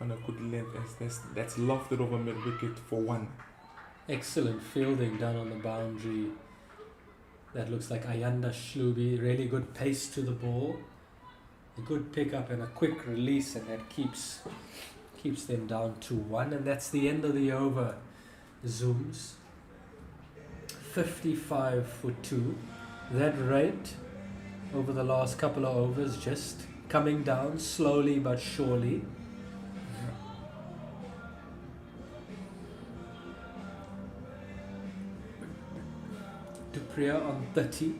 On a good length, that's lofted over mid-wicket for 1. Excellent fielding done on the boundary. That looks like Ayanda Shlubi. Really good pace to the ball. A good pickup and a quick release, and that keeps them down to 1. And that's the end of the over. Zooms. 55 for 2. That rate over the last couple of overs just coming down slowly but surely. Dupria on 30.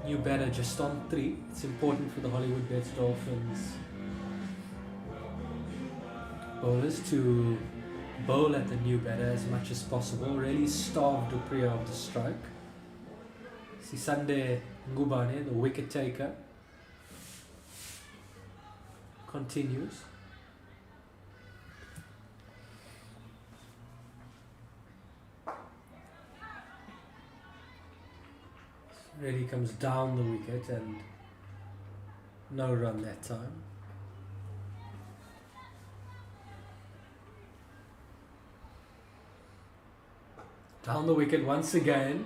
New batter just on 3. It's important for the Hollywoodbets Dolphins bowlers to bowl at the new batter as much as possible. Really starve Dupria of the strike. Sisande Ngubane, the wicket taker, continues. Really comes down the wicket and no run that time. Down the wicket once again.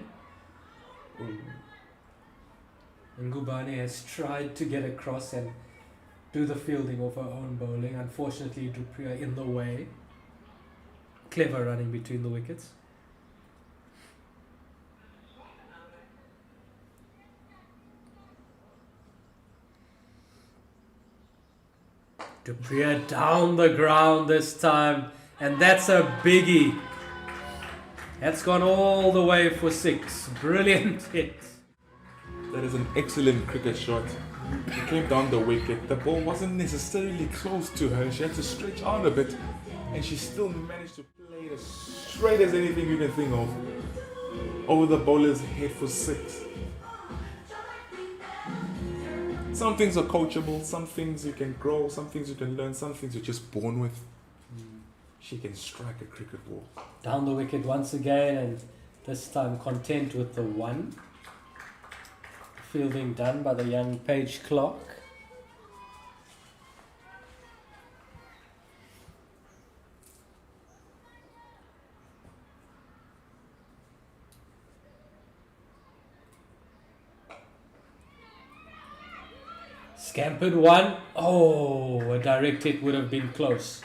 Ngubane has tried to get across and do the fielding of her own bowling. Unfortunately, Dupria in the way. Clever running between the wickets. Dupria down the ground this time, and that's a biggie. That's gone all the way for 6. Brilliant hit. That is an excellent cricket shot. It came down the wicket. The ball wasn't necessarily close to her. She had to stretch out a bit, and she still managed to play it as straight as anything you can think of over the bowler's head for 6. Some things are coachable, some things you can grow, some things you can learn, some things you're just born with. She can strike a cricket ball. Down the wicket once again, and this time content with the 1. Fielding done by the young Page Clock. Scampered 1. Oh, a direct hit would have been close.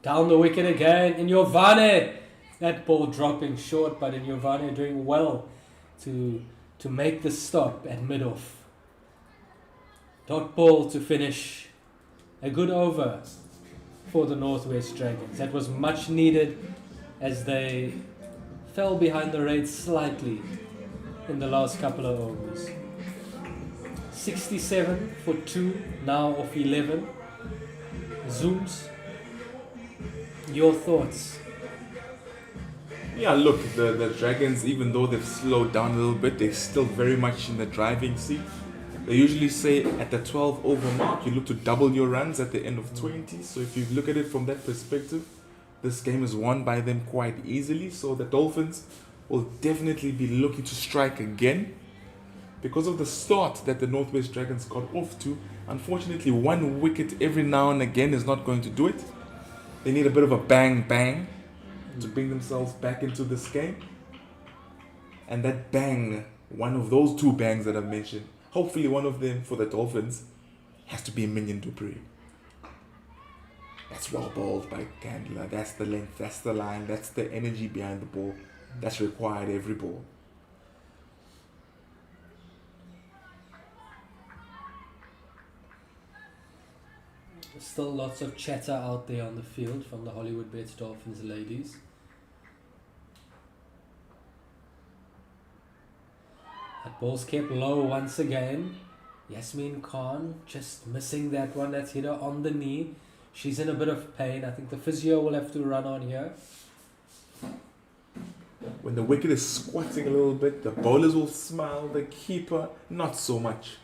Down the wicket again, Inyovane. That ball dropping short, but Inyovane doing well to make the stop at mid-off. Dot ball to finish a good over for the Northwest Dragons. That was much needed as they fell behind the Raids slightly in the last couple of overs. 67 for 2, now off 11. Zooms. Your thoughts? Yeah, look, the Dragons, even though they've slowed down a little bit, they're still very much in the driving seat. They usually say at the 12 over mark, you look to double your runs at the end of 20. So if you look at it from that perspective, this game is won by them quite easily. So the Dolphins will definitely be looking to strike again. Because of the start that the Northwest Dragons got off to, unfortunately 1 wicket every now and again is not going to do it. They need a bit of a bang bang to bring themselves back into this game. And that bang, one of those 2 bangs that I've mentioned, hopefully one of them for the Dolphins, has to be a Minion Dupree. That's well bowled by Candler. That's the length, that's the line, that's the energy behind the ball. That's required every ball. Still lots of chatter out there on the field from the Hollywoodbets Dolphins ladies. That ball's kept low once again. Yasmin Khan just missing that one. That's hit her on the knee. She's in a bit of pain. I think the physio will have to run on here. When the wicket is squatting a little bit, the bowlers will smile. The keeper, not so much.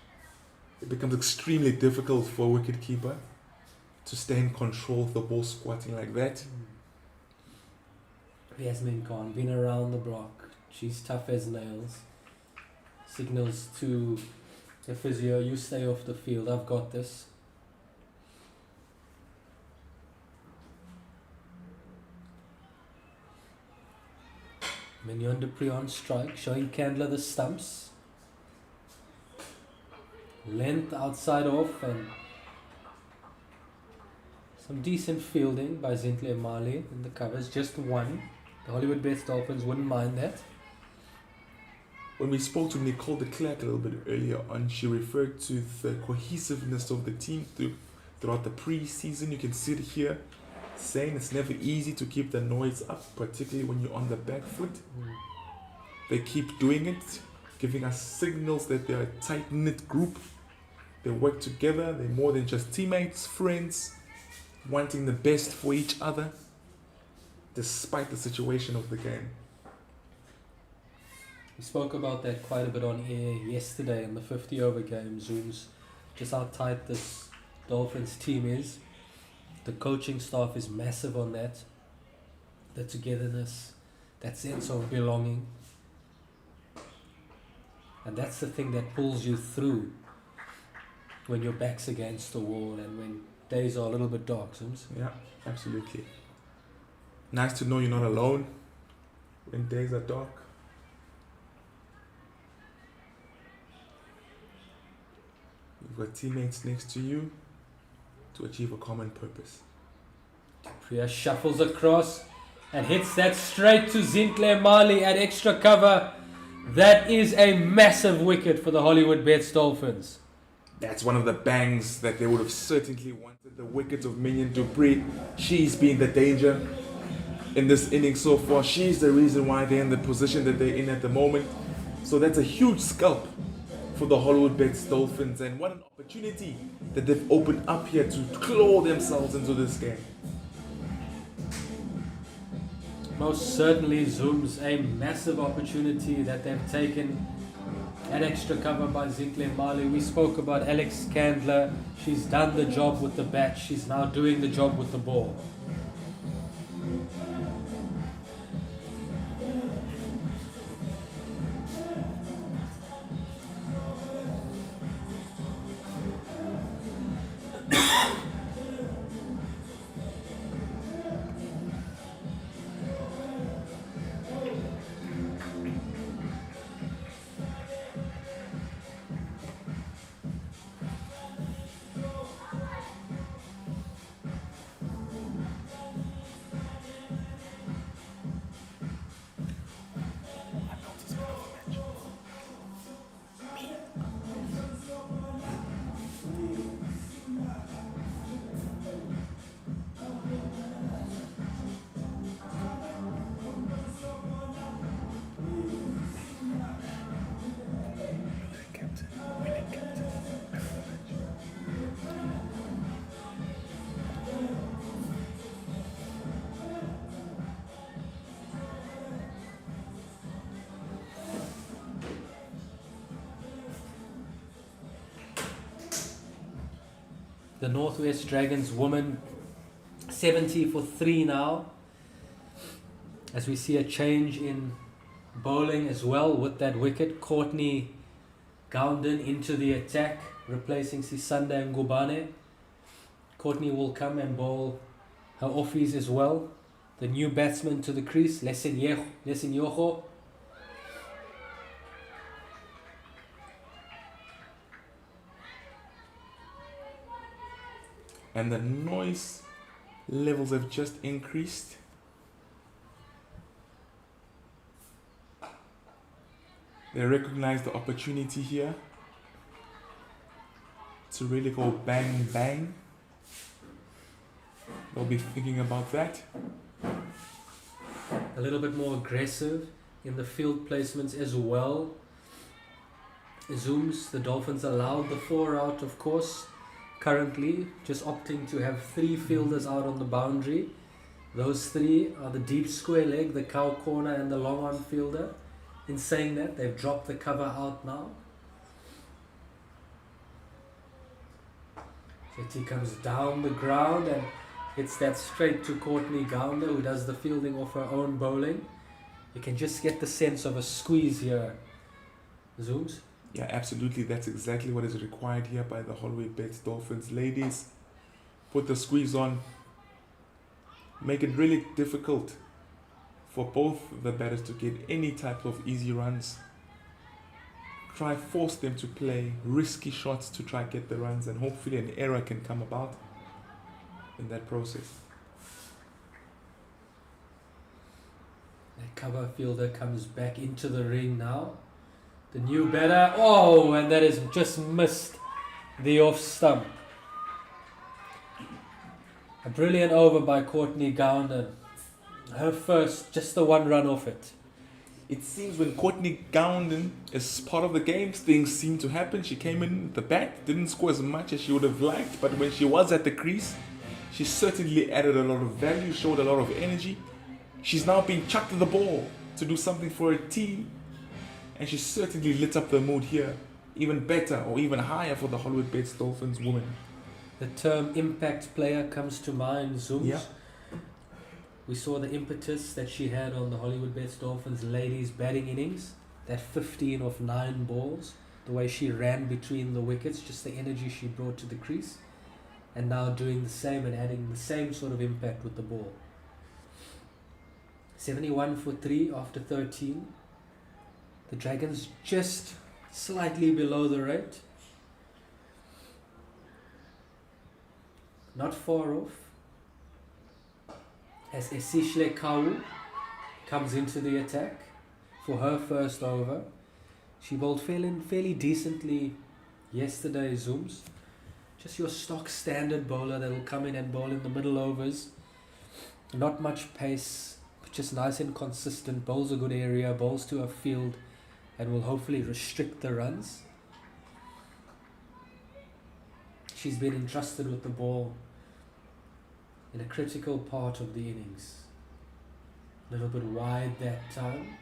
It becomes extremely difficult for a wicket keeper to stay in control of the ball squatting like that. Yasmin Khan, been around the block. She's tough as nails. Signals to the physio, you stay off the field, I've got this. Mignon Dupree on strike, showing Candler the stumps. Length outside off and some decent fielding by Zintle Mali in the covers. Just one. The Hollywoodbets Dolphins wouldn't mind that. When we spoke to Nicole de Klerk a little bit earlier on, she referred to the cohesiveness of the team throughout the pre-season. You can see it here, saying it's never easy to keep the noise up, particularly when you're on the back foot. They keep doing it, giving us signals that they're a tight-knit group. They work together. They're more than just teammates, friends, wanting the best for each other, despite the situation of the game. We spoke about that quite a bit on air yesterday in the 50-over game, Zooms, just how tight this Dolphins team is. The coaching staff is massive on that. The togetherness, that sense of belonging. And that's the thing that pulls you through when your back's against the wall and when days are a little bit dark, Zooms. Yeah, absolutely. Nice to know you're not alone when days are dark. You've got teammates next to you to achieve a common purpose. Priya shuffles across and hits that straight to Zintle Mali at extra cover. That is a massive wicket for the Hollywoodbets Dolphins. That's one of the bangs that they would have certainly wanted. The wicket of Mignon Dupree. She's been the danger in this inning so far. She's the reason why they're in the position that they're in at the moment. So that's a huge scalp for the Hollywoodbets Dolphins, and what an opportunity that they've opened up here to claw themselves into this game. Most certainly, Zooms, a massive opportunity that they've taken at extra cover by Zintle Mali. We spoke about Alex Candler. She's done the job with the bat. She's now doing the job with the ball. The Northwest Dragons woman 70 for 3 now, as we see a change in bowling as well with that wicket. Courtney Gounden into the attack, replacing Sisanda Ngubane. Courtney will come and bowl her offies as well. The new batsman to the crease, Lesinyoho. And the noise levels have just increased. They recognize the opportunity here to really go bang bang. They'll be thinking about that. A little bit more aggressive in the field placements as well. Zooms, the Dolphins allowed the 4 out, of course. Currently, just opting to have 3 fielders out on the boundary. Those 3 are the deep square leg, the cow corner, and the long on fielder. In saying that, they've dropped the cover out now. Jetty comes down the ground and hits that straight to Courtney Gounder, who does the fielding off her own bowling. You can just get the sense of a squeeze here. Zooms. Yeah, absolutely. That's exactly what is required here by the Hollywoodbets Dolphins. Ladies, put the squeeze on. Make it really difficult for both the batters to get any type of easy runs. Try force them to play risky shots to try get the runs, and hopefully an error can come about in that process. The cover fielder comes back into the ring now. The new batter, oh, and that is just missed the off stump. A brilliant over by Courtney Gounder. Her first, just the one run off it. It seems when Courtney Gounder is part of the game, things seem to happen. She came in the bat, didn't score as much as she would have liked, but when she was at the crease, she certainly added a lot of value, showed a lot of energy. She's now being chucked to the ball to do something for her team, and she certainly lit up the mood here, even better or even higher for the Hollywoodbets Dolphins woman. The term impact player comes to mind, Zooms. Yeah. We saw the impetus that she had on the Hollywoodbets Dolphins ladies batting innings, that 15 of 9 balls, the way she ran between the wickets, just the energy she brought to the crease, and now doing the same and adding the same sort of impact with the ball. 71 for 3 after 13. The Dragons just slightly below the rate. Not far off. As Esishle Kau comes into the attack for her first over. She bowled fairly decently yesterday, Zooms. Just your stock standard bowler that will come in and bowl in the middle overs. Not much pace, but just nice and consistent. Bowls a good area, bowls to her field, and will hopefully restrict the runs. She's been entrusted with the ball in a critical part of the innings. A little bit wide that time.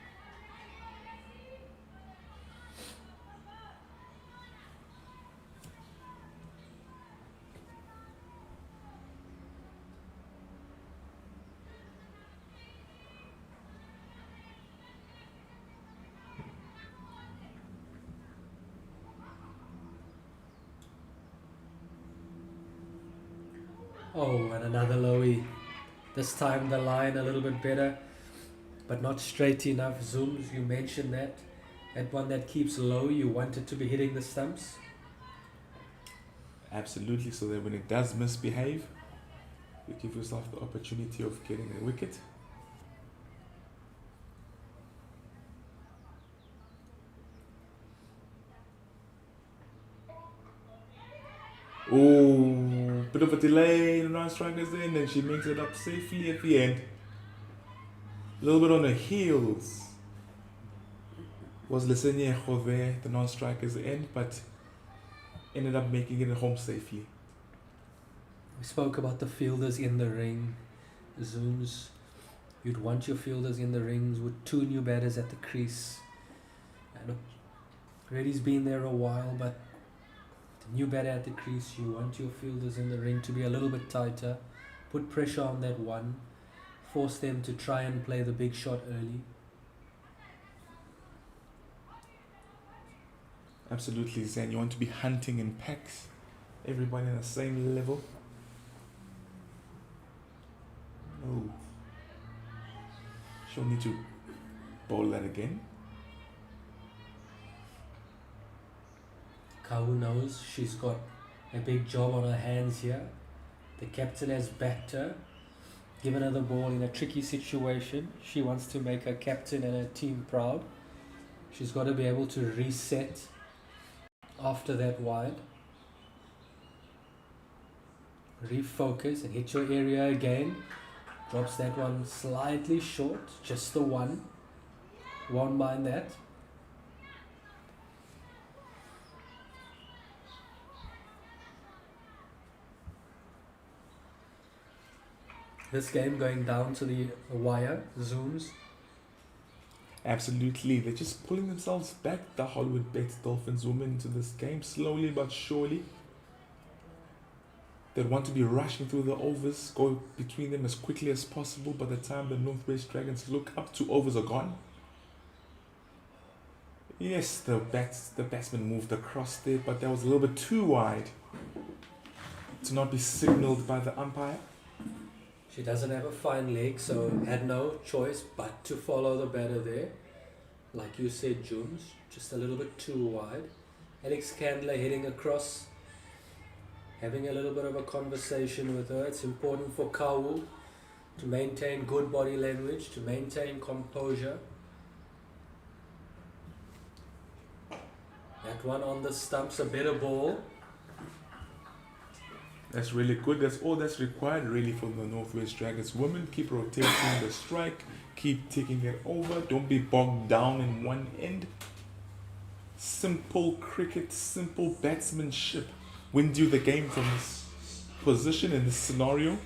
Oh, and another lowie. This time the line a little bit better, but not straight enough. Zooms, you mentioned that. That one that keeps low, you want it to be hitting the stumps. Absolutely, so that when it does misbehave, you give yourself the opportunity of getting a wicket. Oh, bit of a delay in the non-strikers there, and then she makes it up safely at the end. A little bit on the heels was Lesenyejo there, the non-strikers end, but ended up making it home safely. We spoke about the fielders in the ring. Zooms, you'd want your fielders in the rings with 2 new batters at the crease. And Reddy's been there a while, but the new batter at the crease, you want your fielders in the ring to be a little bit tighter. Put pressure on that one. Force them to try and play the big shot early. Absolutely, Zan. You want to be hunting in packs. Everybody on the same level. Oh. She'll need to bowl that again. Kau knows she's got a big job on her hands here. The captain has backed her, given her the ball in a tricky situation. She wants to make her captain and her team proud. She's got to be able to reset after that wide. Refocus and hit your area again. Drops that one slightly short, just the one. Won't mind that. This game going down to the wire, Zooms. Absolutely, they're just pulling themselves back, the Hollywoodbets Dolphins women, into this game, slowly but surely. They want to be rushing through the overs, go between them as quickly as possible. By the time the Northwest Dragons look up, 2 overs are gone. Yes, the batsman moved across there, but that was a little bit too wide to not be signalled by the umpire. She doesn't have a fine leg, so had no choice but to follow the batter there. Like you said, Junes, just a little bit too wide. Alex Candler heading across, having a little bit of a conversation with her. It's important for Kawu to maintain good body language, to maintain composure. That one on the stumps, a better ball. That's really good. That's all that's required really from the Northwest Dragons women. Keep rotating the strike. Keep taking it over. Don't be bogged down in one end. Simple cricket, simple batsmanship wins you the game from this position in this scenario.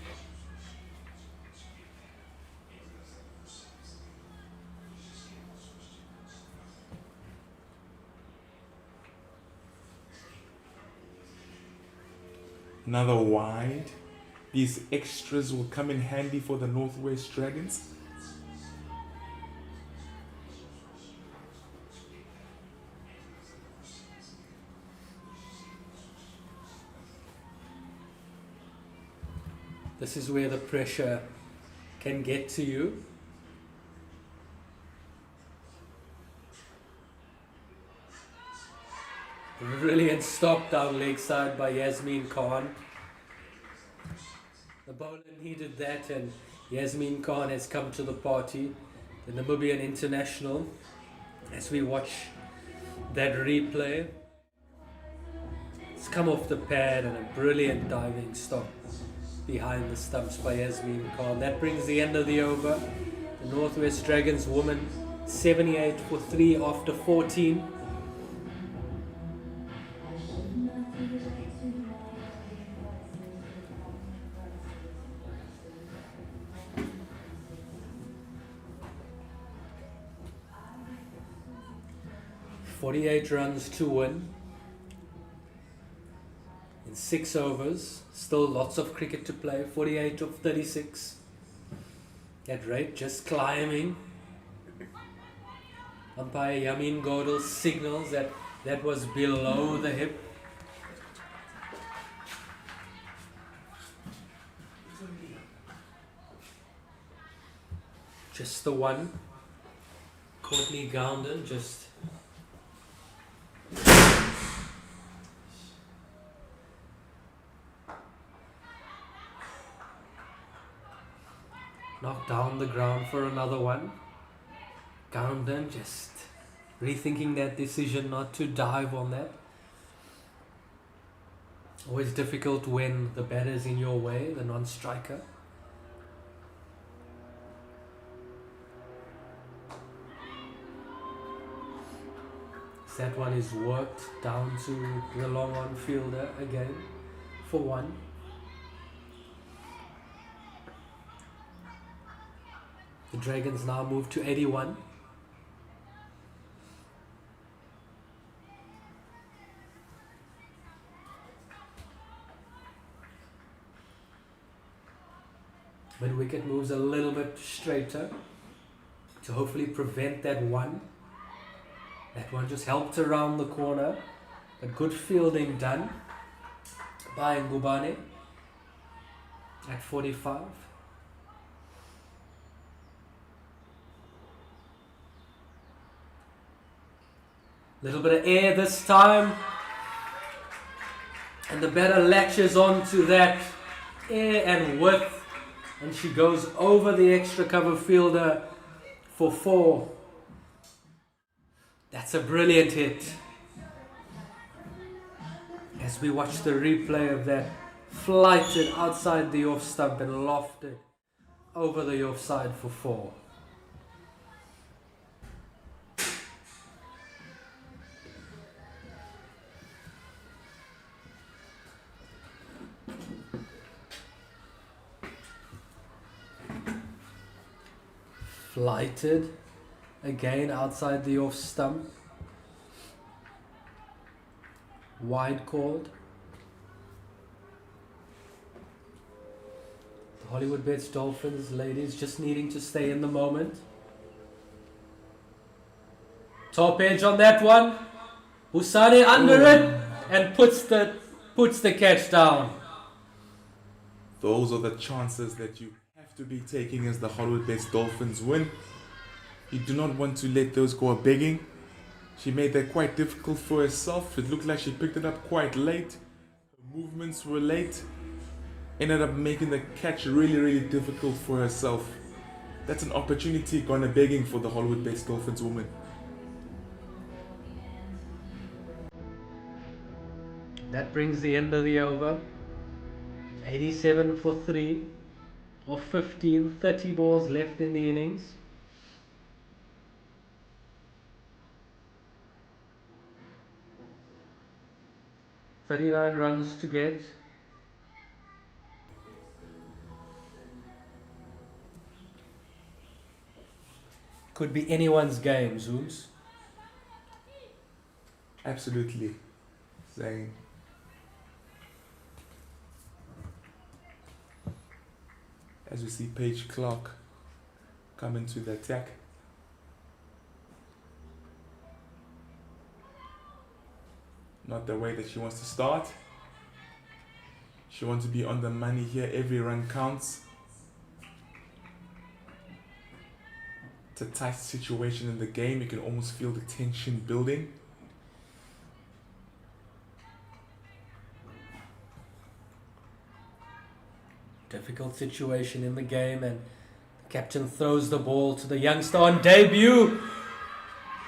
Another wide. These extras will come in handy for the Northwest Dragons. This is where the pressure can get to you. Brilliant stop down leg side by Yasmin Khan. The bowler needed that, and Yasmin Khan has come to the party, the Namibian international, as we watch that replay. It's come off the pad and a brilliant diving stop behind the stumps by Yasmin Khan. That brings the end of the over. The Northwest Dragons women 78 for 3 after 14. .48 runs to win in 6 overs. Still lots of cricket to play. 48 of 36. That rate just climbing. Umpire Yamin Godel signals that that was below the hip. Just the one. Courtney Gounden just knocked down the ground for another one. Gounden just rethinking that decision not to dive on that. Always difficult when the batter's in your way, the non-striker. That one is worked down to the long on fielder again for 1. The Dragons now move to 81. Mid wicket moves a little bit straighter to hopefully prevent that one. That one just helped around the corner, but good fielding done by Ngubane at 45. Little bit of air this time, and the batter latches onto that air and width, and she goes over the extra cover fielder for 4. That's a brilliant hit. As we watch the replay of that, flighted outside the off stump and lofted over the offside for 4. Flighted again outside the off stump. Wide called. The Hollywoodbets Dolphins ladies just needing to stay in the moment. Top edge on that one. Husani under it and puts the catch down. Those are the chances that you have to be taking as the Hollywoodbets Dolphins win. You do not want to let those go begging. She made that quite difficult for herself. It looked like she picked it up quite late. Her movements were late. Ended up making the catch really difficult for herself. That's an opportunity gone begging for the Hollywoodbets Dolphins woman. That brings the end of the over. 87 for 3 of 15, 30 balls left in the innings. $39 runs to get. Could be anyone's game, Zooms. Absolutely. Saying. As we see Paige Clark come into the attack. Not the way that she wants to start. She wants to be on the money here. Every run counts. It's a tight situation in the game. You can almost feel the tension building. Difficult situation in the game, and the captain throws the ball to the youngster on debut,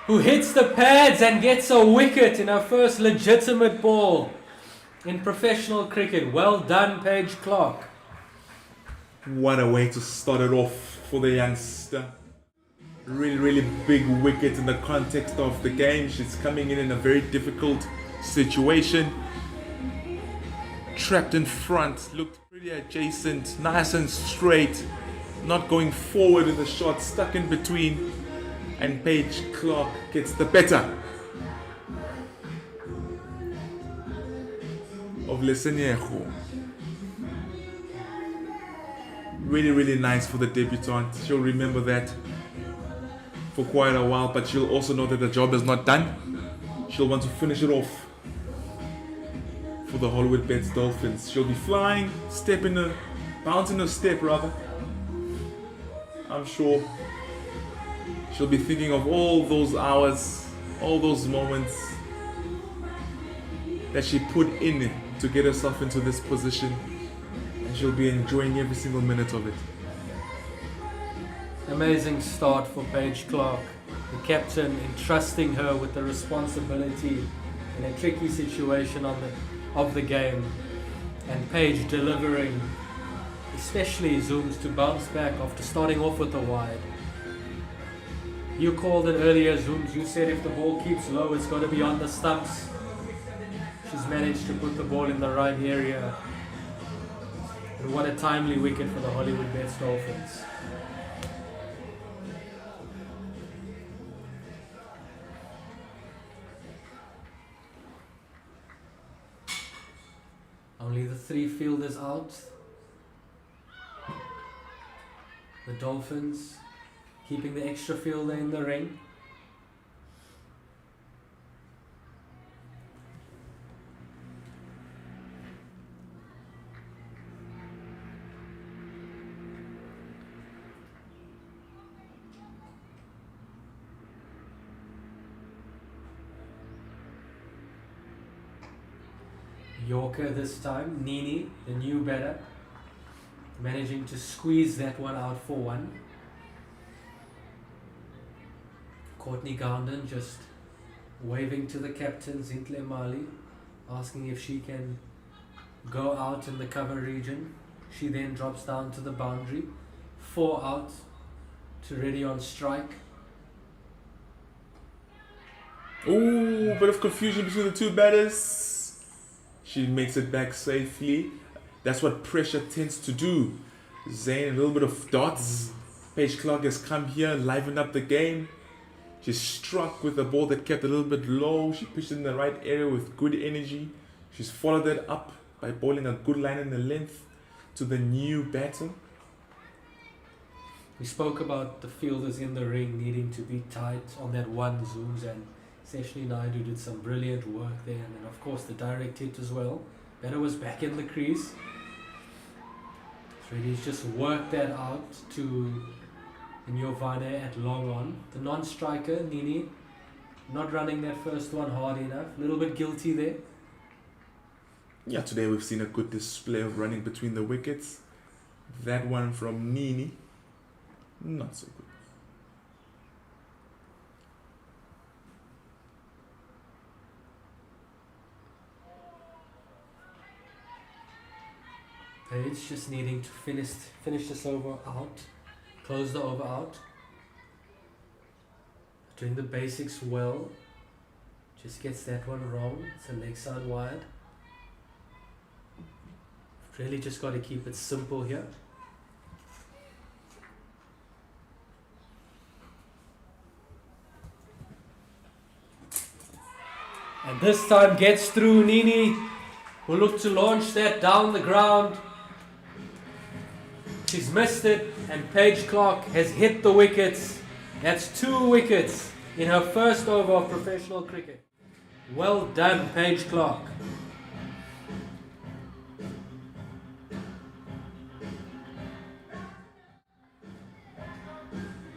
who hits the pads and gets a wicket in her first legitimate ball in professional cricket. Well done, Paige Clark. What a way to start it off for the youngster. Really big wicket in the context of the game. She's coming in a very difficult situation. Trapped in front, looked pretty adjacent, nice and straight, not going forward in the shot, stuck in between, and Paige Clark gets the better of Leseniejo. Really nice for the debutante. She'll remember that for quite a while, but she'll also know that the job is not done. She'll want to finish it off for the Hollywoodbets Dolphins. She'll be flying, bouncing her step rather. I'm sure she'll be thinking of all those hours, all those moments that she put in to get herself into this position, and she'll be enjoying every single minute of it. Amazing start for Paige Clark, the captain entrusting her with the responsibility in a tricky situation of the game, and Paige delivering, especially Zooms, to bounce back after starting off with a wide. You called it earlier, Zooms. You said if the ball keeps low, it's got to be on the stumps. She's managed to put the ball in the right area. And what a timely wicket for the Hollywoodbets Dolphins. Only the 3 fielders out. The Dolphins keeping the extra fielder in the ring. Yorker this time, Nini, the new batter, managing to squeeze that one out for 1. Courtney Gounden just waving to the captain, Zintle Mali, asking if she can go out in the cover region. She then drops down to the boundary. 4 out to ready on strike. Ooh, bit of confusion between the two batters. She makes it back safely. That's what pressure tends to do. Zane, a little bit of dots. Paige Clark has come here, livened up the game. She struck with a ball that kept a little bit low. She pitched in the right area with good energy. She's followed that up by bowling a good line in the length to the new batter. We spoke about the fielders in the ring needing to be tight on that one, Zooms, and Seshni Naidu did some brilliant work there, and then of course the direct hit as well. Batter was back in the crease. He's just worked that out to Nyovane at long on. The non-striker, Nini, not running that first one hard enough. A little bit guilty there. Yeah, today we've seen a good display of running between the wickets. That one from Nini, not so good. Page just needing to finish this over out, close the over out. Doing the basics well, just gets that one wrong. It's a leg side wide. Really just got to keep it simple here. And this time gets through. Nini will look to launch that down the ground. She's missed it, and Paige Clark has hit the wickets. That's 2 wickets in her first over of professional cricket. Well done, Paige Clark.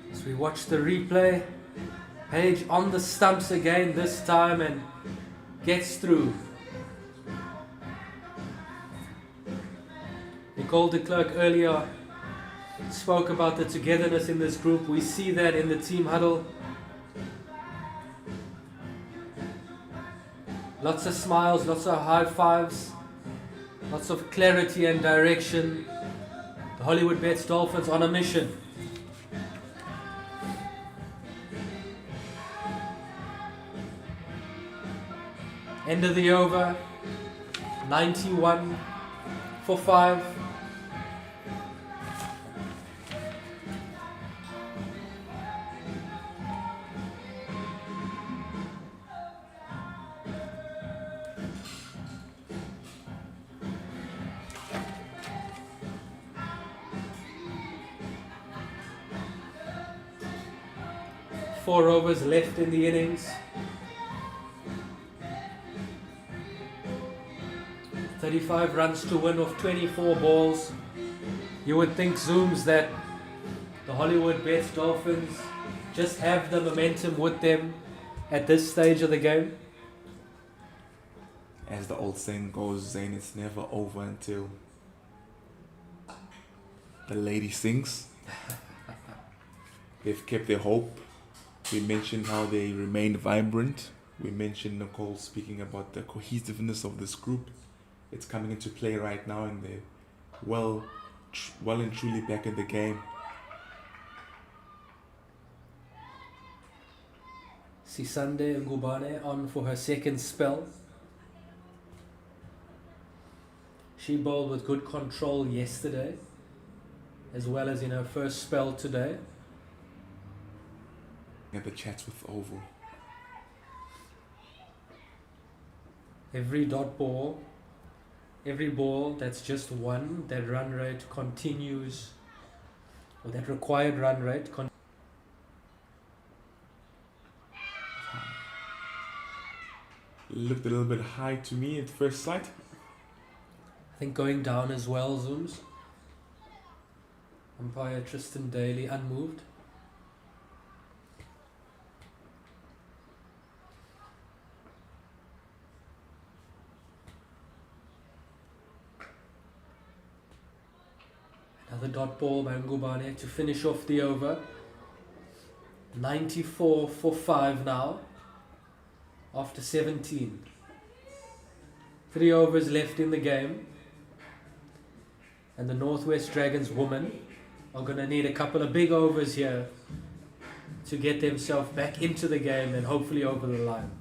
As we watch the replay, Paige on the stumps again this time and gets through. Nicole de Klerk earlier spoke about the togetherness in this group. We see that in the team huddle. Lots of smiles, lots of high fives, lots of clarity and direction. The Hollywoodbets Dolphins on a mission. End of the over, 91 for 5. Four overs left in the innings. 35 runs to win off 24 balls. You would think, Zooms, that the Hollywoodbets Dolphins just have the momentum with them at this stage of the game. As the old saying goes, Zane, it's never over until the lady sings. They've kept their hope. We mentioned how they remained vibrant. We mentioned Nicole speaking about the cohesiveness of this group. It's coming into play right now, and they're well and truly back in the game. Sisande Ngubane on for her second spell. She bowled with good control yesterday, as well as in her first spell today. At the Chatsworth Oval. Every dot ball, every ball that's just one, that run rate continues, or that required run rate Looked a little bit high to me at first sight. I think going down as well, Zooms. Umpire Tristan Daly unmoved. Another dot ball by Ngubane to finish off the over. 94 for 5 now, after 17. 3 overs left in the game. And the Northwest Dragons women are going to need a couple of big overs here to get themselves back into the game and hopefully over the line.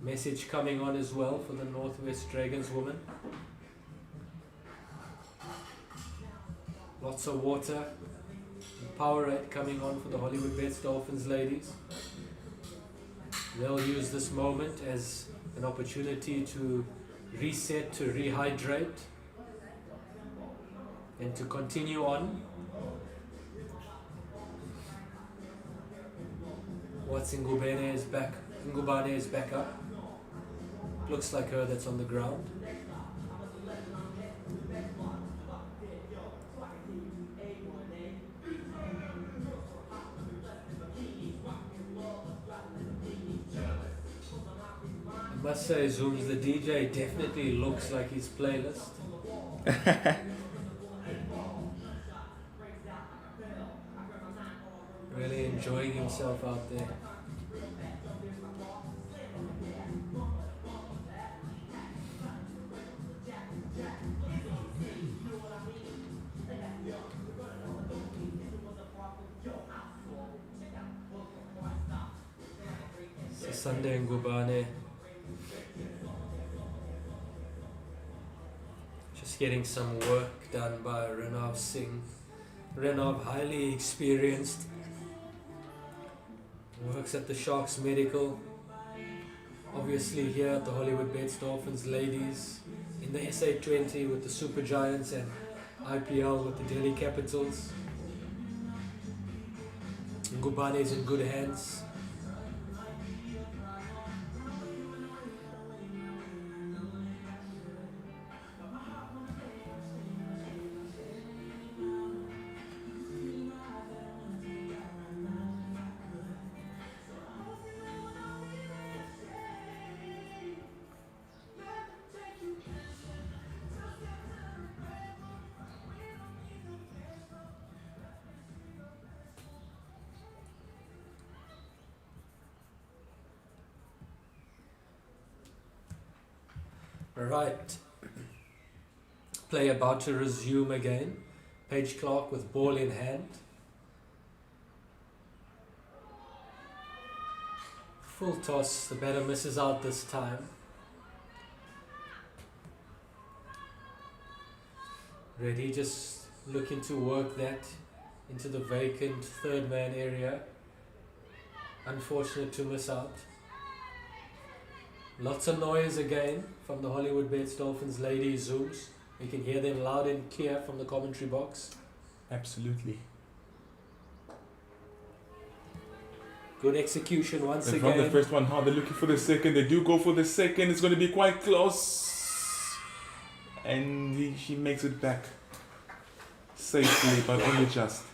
Message coming on as well for the Northwest Dragons women. Lots of water. Powerade coming on for the Hollywoodbets Dolphins ladies. They'll use this moment as an opportunity to reset, to rehydrate, and to continue on. What's Ngubane is back. Ngubane is back up. Looks like her that's on the ground. I must say, Zooms, the DJ definitely looks like his playlist. Really enjoying himself out there. So Sunday in Ngubane. Just getting some work done by Renav Singh. Renav, highly experienced. Works at the Sharks Medical. Obviously here at the Hollywoodbets Dolphins ladies. In the SA20 with the Super Giants and IPL with the Delhi Capitals. Ngubane is in good hands. Right, play about to resume again. Paige Clark with ball in hand. Full toss, the batter misses out this time. Reddy just looking to work that into the vacant third man area. Unfortunate to miss out. Lots of noise again from the Hollywoodbets Dolphins ladies Zooms. You can hear them loud and clear from the commentary box. Absolutely. Good execution once They again. found the first one hard. They're looking for the second. They do go for the second. It's going to be quite close. And she makes it back safely, but only just.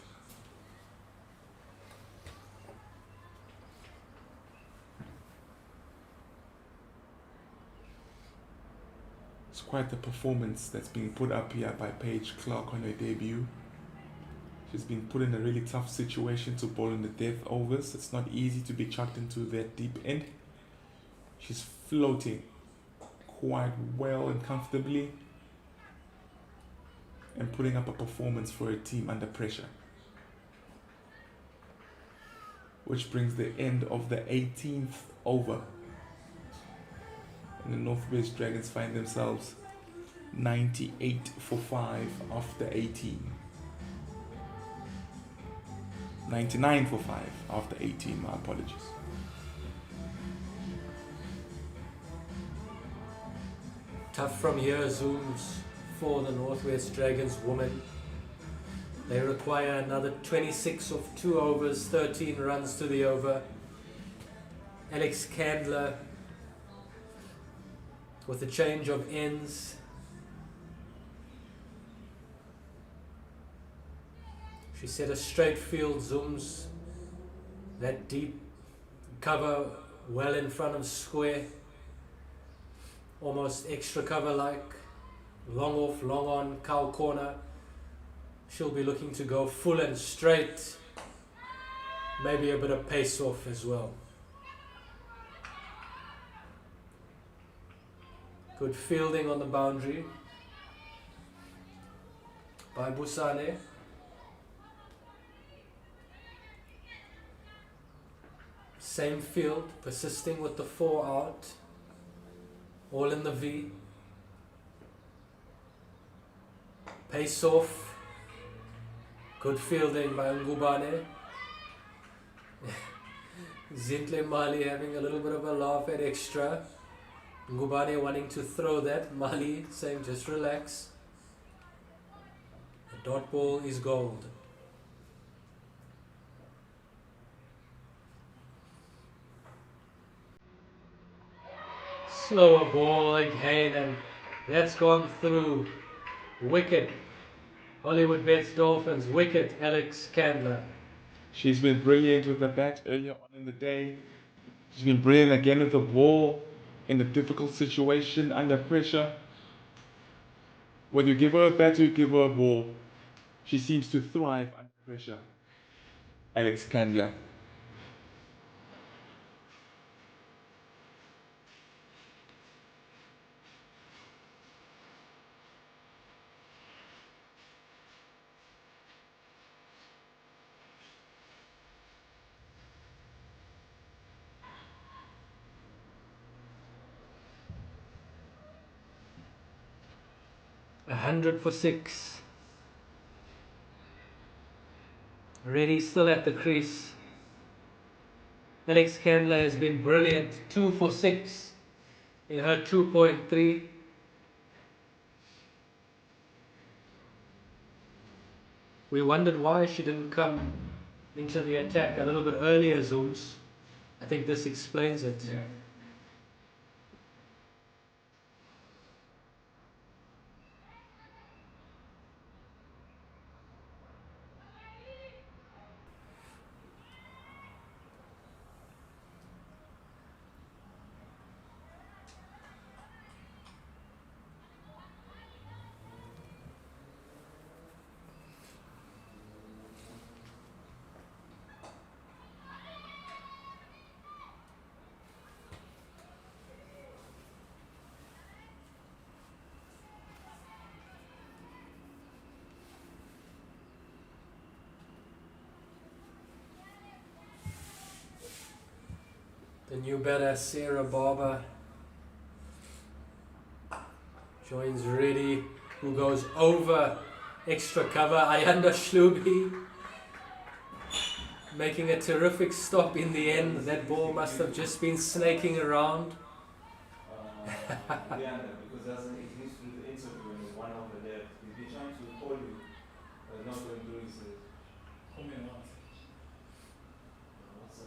It's quite the performance that's being put up here by Paige Clark on her debut. She's been put in a really tough situation to bowl in the death overs. It's not easy to be chucked into that deep end. She's floating quite well and comfortably and putting up a performance for her team under pressure. Which brings the end of the 18th over. And the Northwest Dragons find themselves 98 for 5 after 18. 99 for 5 after 18, my apologies. Tough from here, Zooms, for the Northwest Dragons women. They require another 26 of 2 overs, 13 runs to the over. Alex Candler with a change of ends. She set a straight field, Zooms. That deep cover well in front of square. Almost extra cover like. Long off, long on, cow corner. She'll be looking to go full and straight. Maybe a bit of pace off as well. Good fielding on the boundary by Busane. Same field, persisting with the 4 out. All in the V. Pace off. Good fielding by Ngubane. Zintle Mali having a little bit of a laugh at extra. Ngubane wanting to throw that. Mali saying just relax. The dot ball is gold. Slower ball again, and that's gone through. Wicket. Hollywoodbets Dolphins. Wicket. Alex Candler. She's been brilliant with the bat earlier on in the day. She's been brilliant again with the ball in a difficult situation, under pressure. Whether you give her a bat or you give her a ball, she seems to thrive under pressure. Alex Candler. A 100 for 6. Ready still at the crease. Alex Candler has been brilliant. 2 for 6 in her 2.3. We wondered why she didn't come into the attack a little bit earlier, Zooms. I think this explains it. Yeah. The new batter, Sarah Barber, joins Reddy, who goes over extra cover. Ayanda Shlubi making a terrific stop in the end. That ball must have just been snaking around. Yeah, because that's an history the interview and one of the left. He's been trying to call you, but not going through. He says, "Come here, what? What's up?"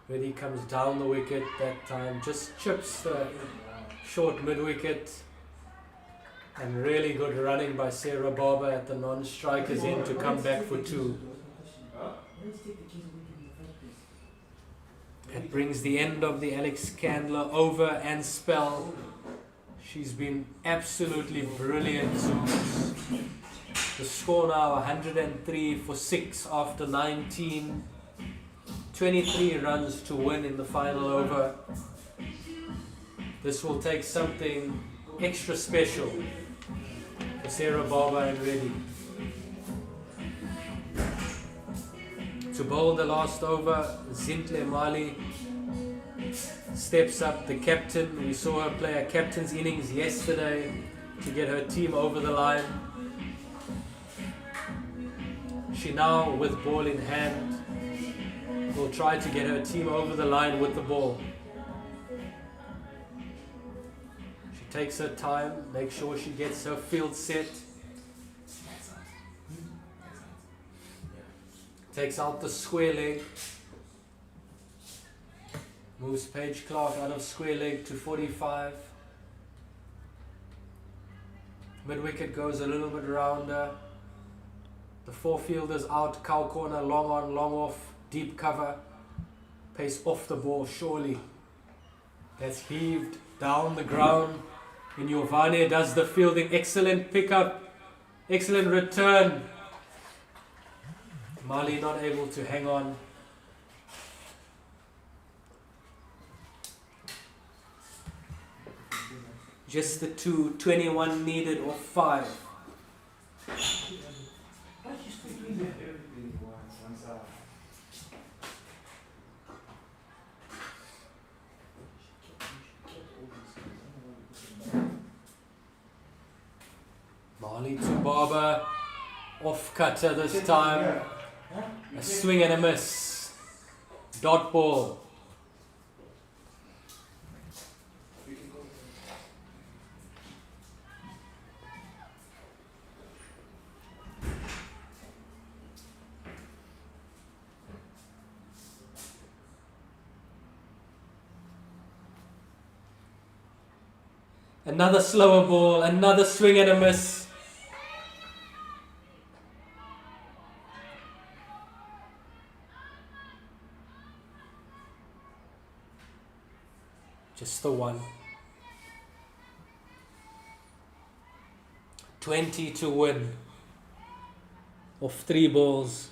Reddy comes down the wicket that time, just chips the short mid wicket. And really good running by Sarah Barber at the non-strikers end to come back for 2. That brings the end of the Alex Candler over and spell. She's been absolutely brilliant. The score now 103 for 6 after 19. 23 runs to win in the final over. This will take something extra special for Sarah Barber and Reddy. To bowl the last over, Zintle Mali steps up, the captain. We saw her play a captain's innings yesterday to get her team over the line. She now, with ball in hand, will try to get her team over the line with the ball. She takes her time, makes sure she gets her field set. Takes out the square leg. Moves Paige Clark out of square leg to 45. Mid wicket goes a little bit rounder. The 4 fielders out, cow corner, long on, long off, deep cover. Pace off the ball, surely. That's heaved down the ground. And Giovanni does the fielding. Excellent pickup. Excellent return. Mali not able to hang on. Just the 2, 21 needed or 5. Mali to Barber off cutter this time. A swing and a miss. Dot ball. Another slower ball, another swing and a miss. Just the one. 20 to win. Off 3 balls.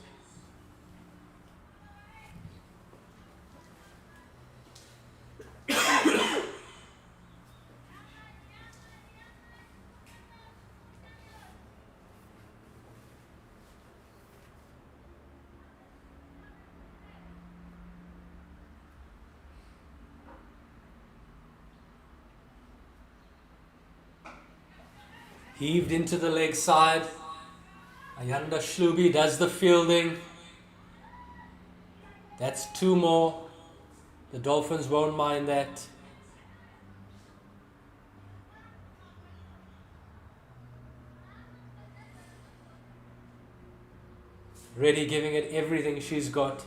Heaved into the leg side. Ayanda Shlubi does the fielding. That's 2 more. The Dolphins won't mind that. Reddy giving it everything she's got.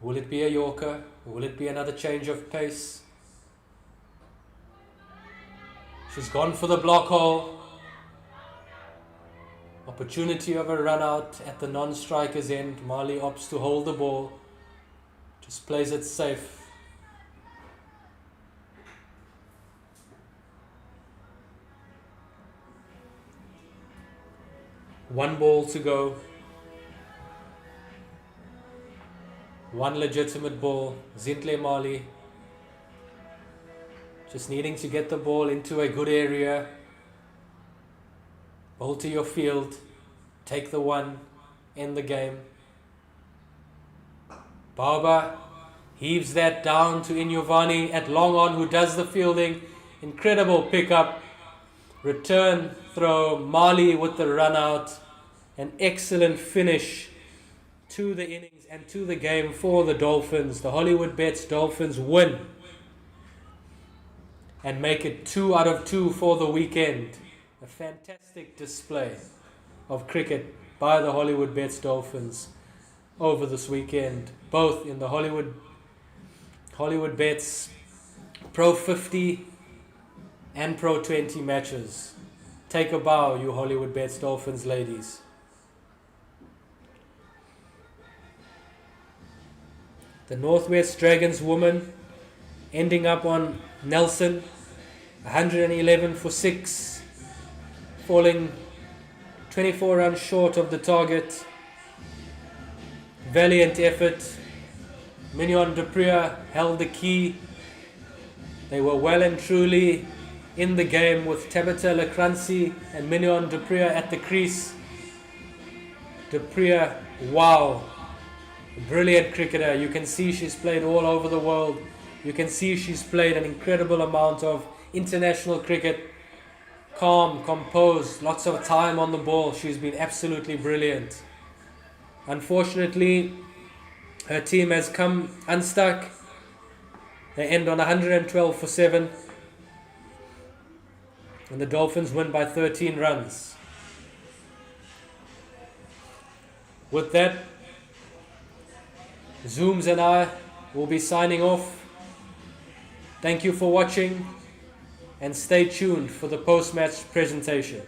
Will it be a Yorker? Will it be another change of pace? She's gone for the block hole. Opportunity of a run out at the non-striker's end. Marley opts to hold the ball. Just plays it safe. One ball to go. One legitimate ball. Zintle Mali just needing to get the ball into a good area. Bowl to your field. Take the one. End the game. Bauba heaves that down to Inyovani at long on, who does the fielding. Incredible pickup. Return throw. Mali with the run out. An excellent finish to the innings and to the game for the Dolphins. The Hollywoodbets Dolphins win and make it 2 out of 2 for the weekend. A fantastic display of cricket by the Hollywoodbets Dolphins over this weekend, both in the Hollywoodbets Pro50 and Pro20 matches. Take a bow, you Hollywoodbets Dolphins ladies. The Northwest Dragons woman ending up on Nelson, 111 for 6, falling 24 runs short of the target. Valiant effort. Mignon Dupria held the key. They were well and truly in the game with Tabitha Lecrancy and Mignon Dupria at the crease. Dupria, wow. Brilliant cricketer. You can see she's played all over the world. You can see she's played an incredible amount of international cricket. Calm, composed, lots of time on the ball. She's been absolutely brilliant. Unfortunately, her team has come unstuck. They end on 112 for 7. And the Dolphins win by 13 runs. With that, Zooms and I will be signing off. Thank you for watching and stay tuned for the post-match presentation.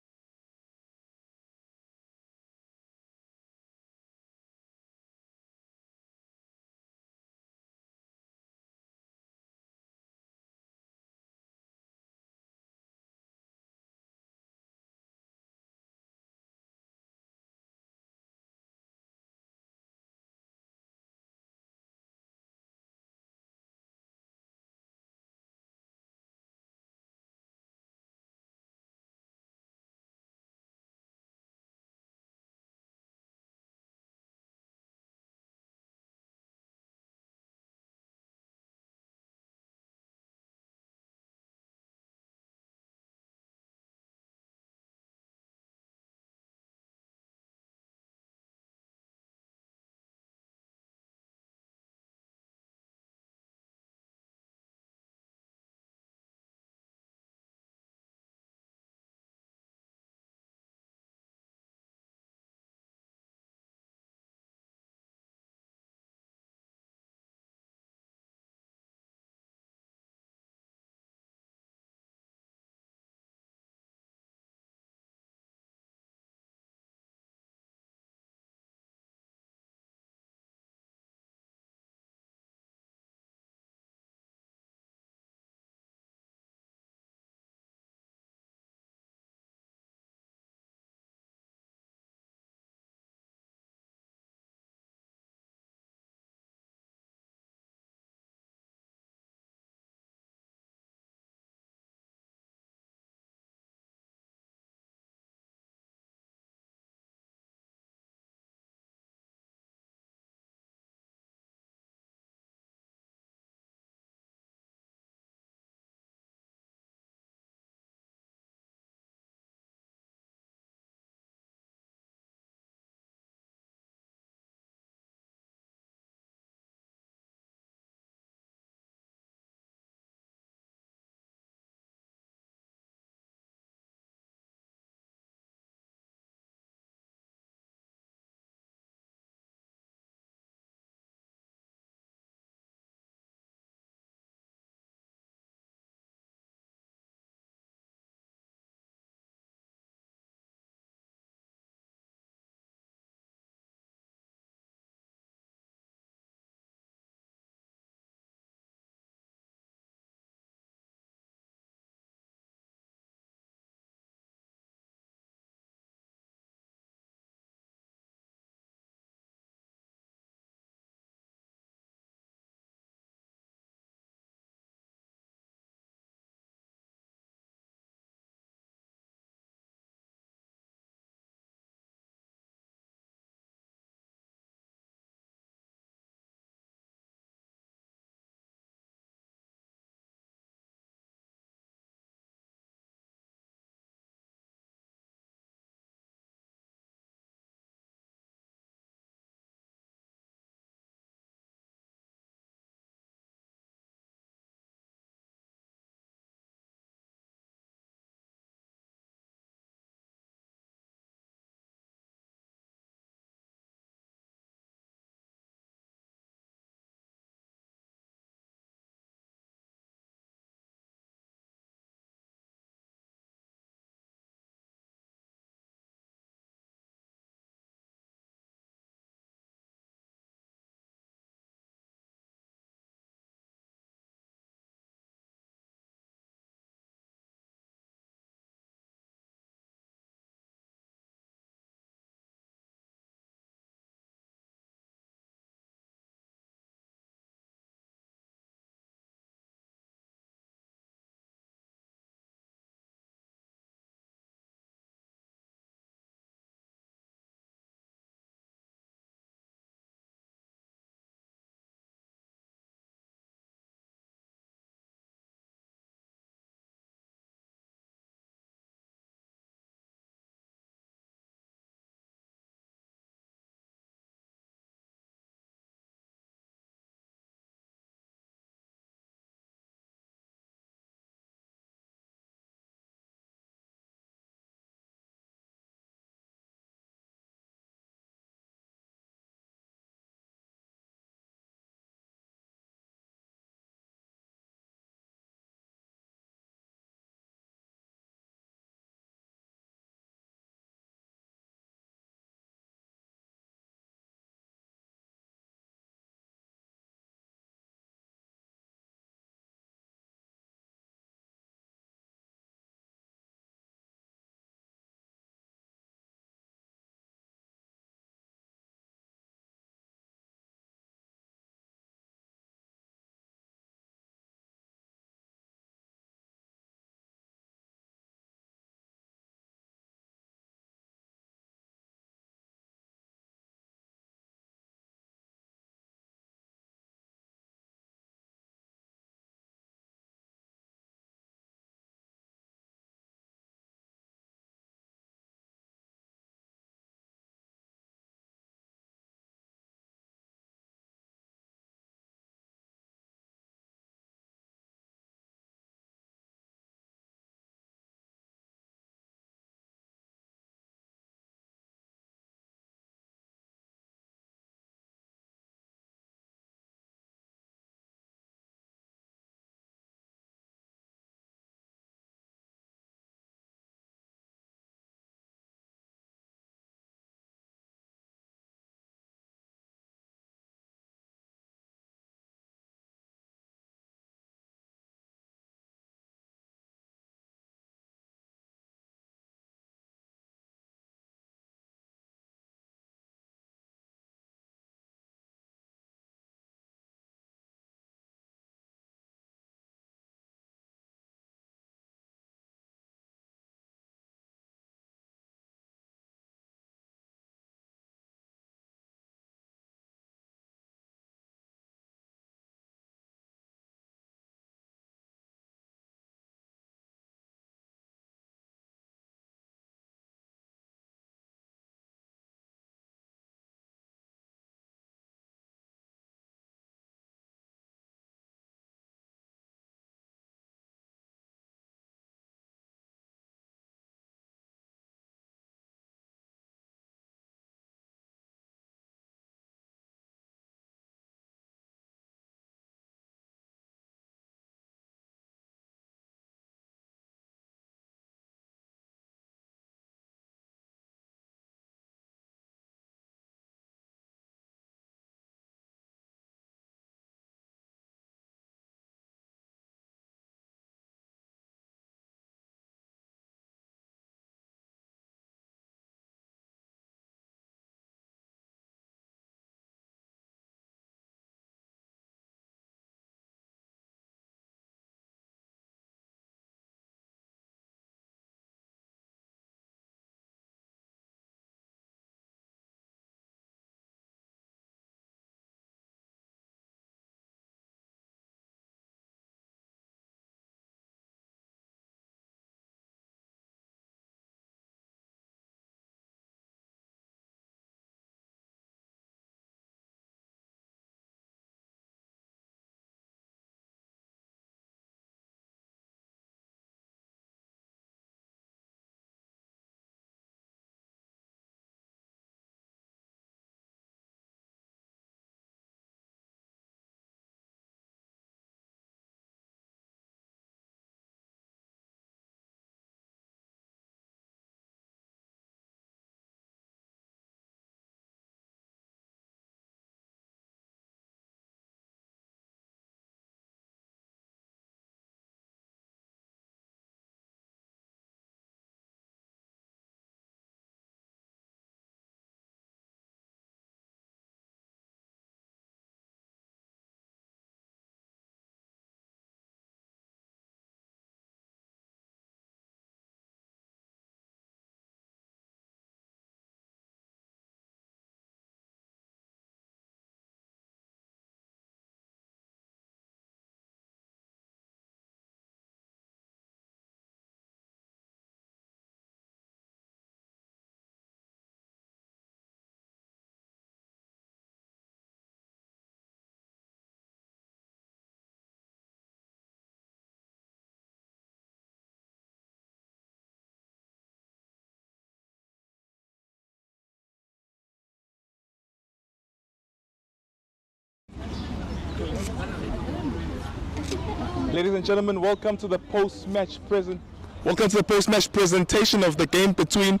Ladies and gentlemen, welcome to the post-match presentation of the game between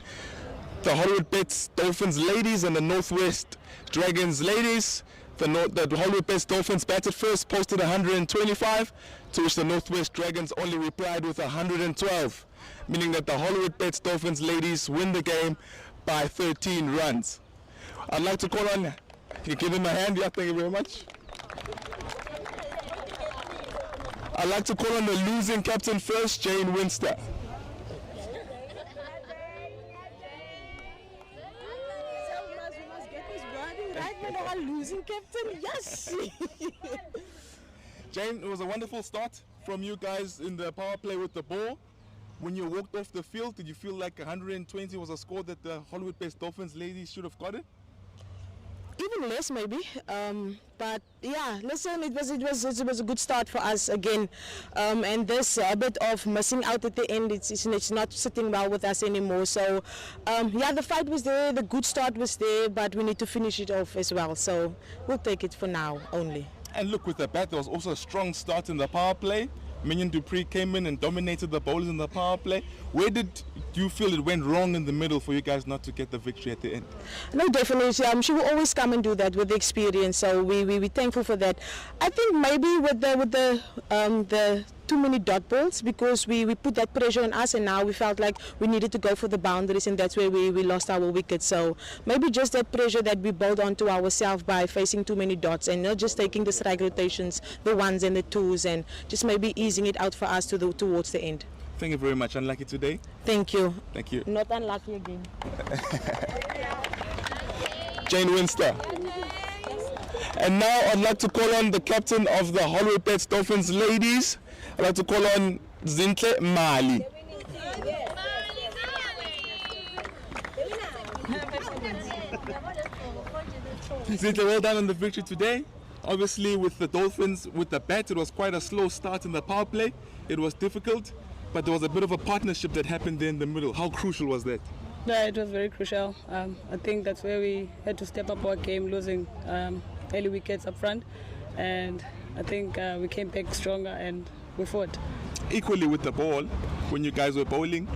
the Hollywoodbets Dolphins ladies and the Northwest Dragons ladies. The Hollywoodbets Dolphins batted first, posted 125, to which the Northwest Dragons only replied with 112, meaning that the Hollywoodbets Dolphins ladies win the game by 13 runs. I'd like to call on, can you give him a hand? Yeah, thank you very much. I'd like to call on the losing captain first, Jane Winster. Losing captain, yes. Jane, it was a wonderful start from you guys in the power play with the ball. When you walked off the field, did you feel like 120 was a score that the Hollywoodbets Dolphins ladies should have gotten? Even less maybe, but yeah, listen, it was a good start for us again, and this bit of missing out at the end, it's not sitting well with us anymore. So yeah, the fight was there, the good start was there, but we need to finish it off as well. So we'll take it for now only. And look, with the bat, there was also a strong start in the power play. Minion Dupree came in and dominated the bowlers in the power play. Where did you feel it went wrong in the middle for you guys not to get the victory at the end? No, definitely. She will always come and do that with the experience. So we're thankful for that. I think maybe with the too many dot balls, because we put that pressure on us, and now we felt like we needed to go for the boundaries, and that's where we lost our wickets. So maybe just that pressure that we built onto ourselves by facing too many dots and not just taking the strike rotations, the ones and the twos, and just maybe easing it out for us towards the end. Thank you very much. Unlucky today? Thank you. Thank you. Not unlucky again. Jane Winster. And now I'd like to call on the captain of the Hollywoodbets Dolphins ladies. I'd like to call on Zintle Mali. Zintle, well done on the victory today. Obviously with the Dolphins, with the bat, it was quite a slow start in the power play. It was difficult, but there was a bit of a partnership that happened there in the middle. How crucial was that? Yeah, it was very crucial. I think that's where we had to step up our game, losing early wickets up front, and I think we came back stronger and we fought. Equally with the ball, when you guys were bowling,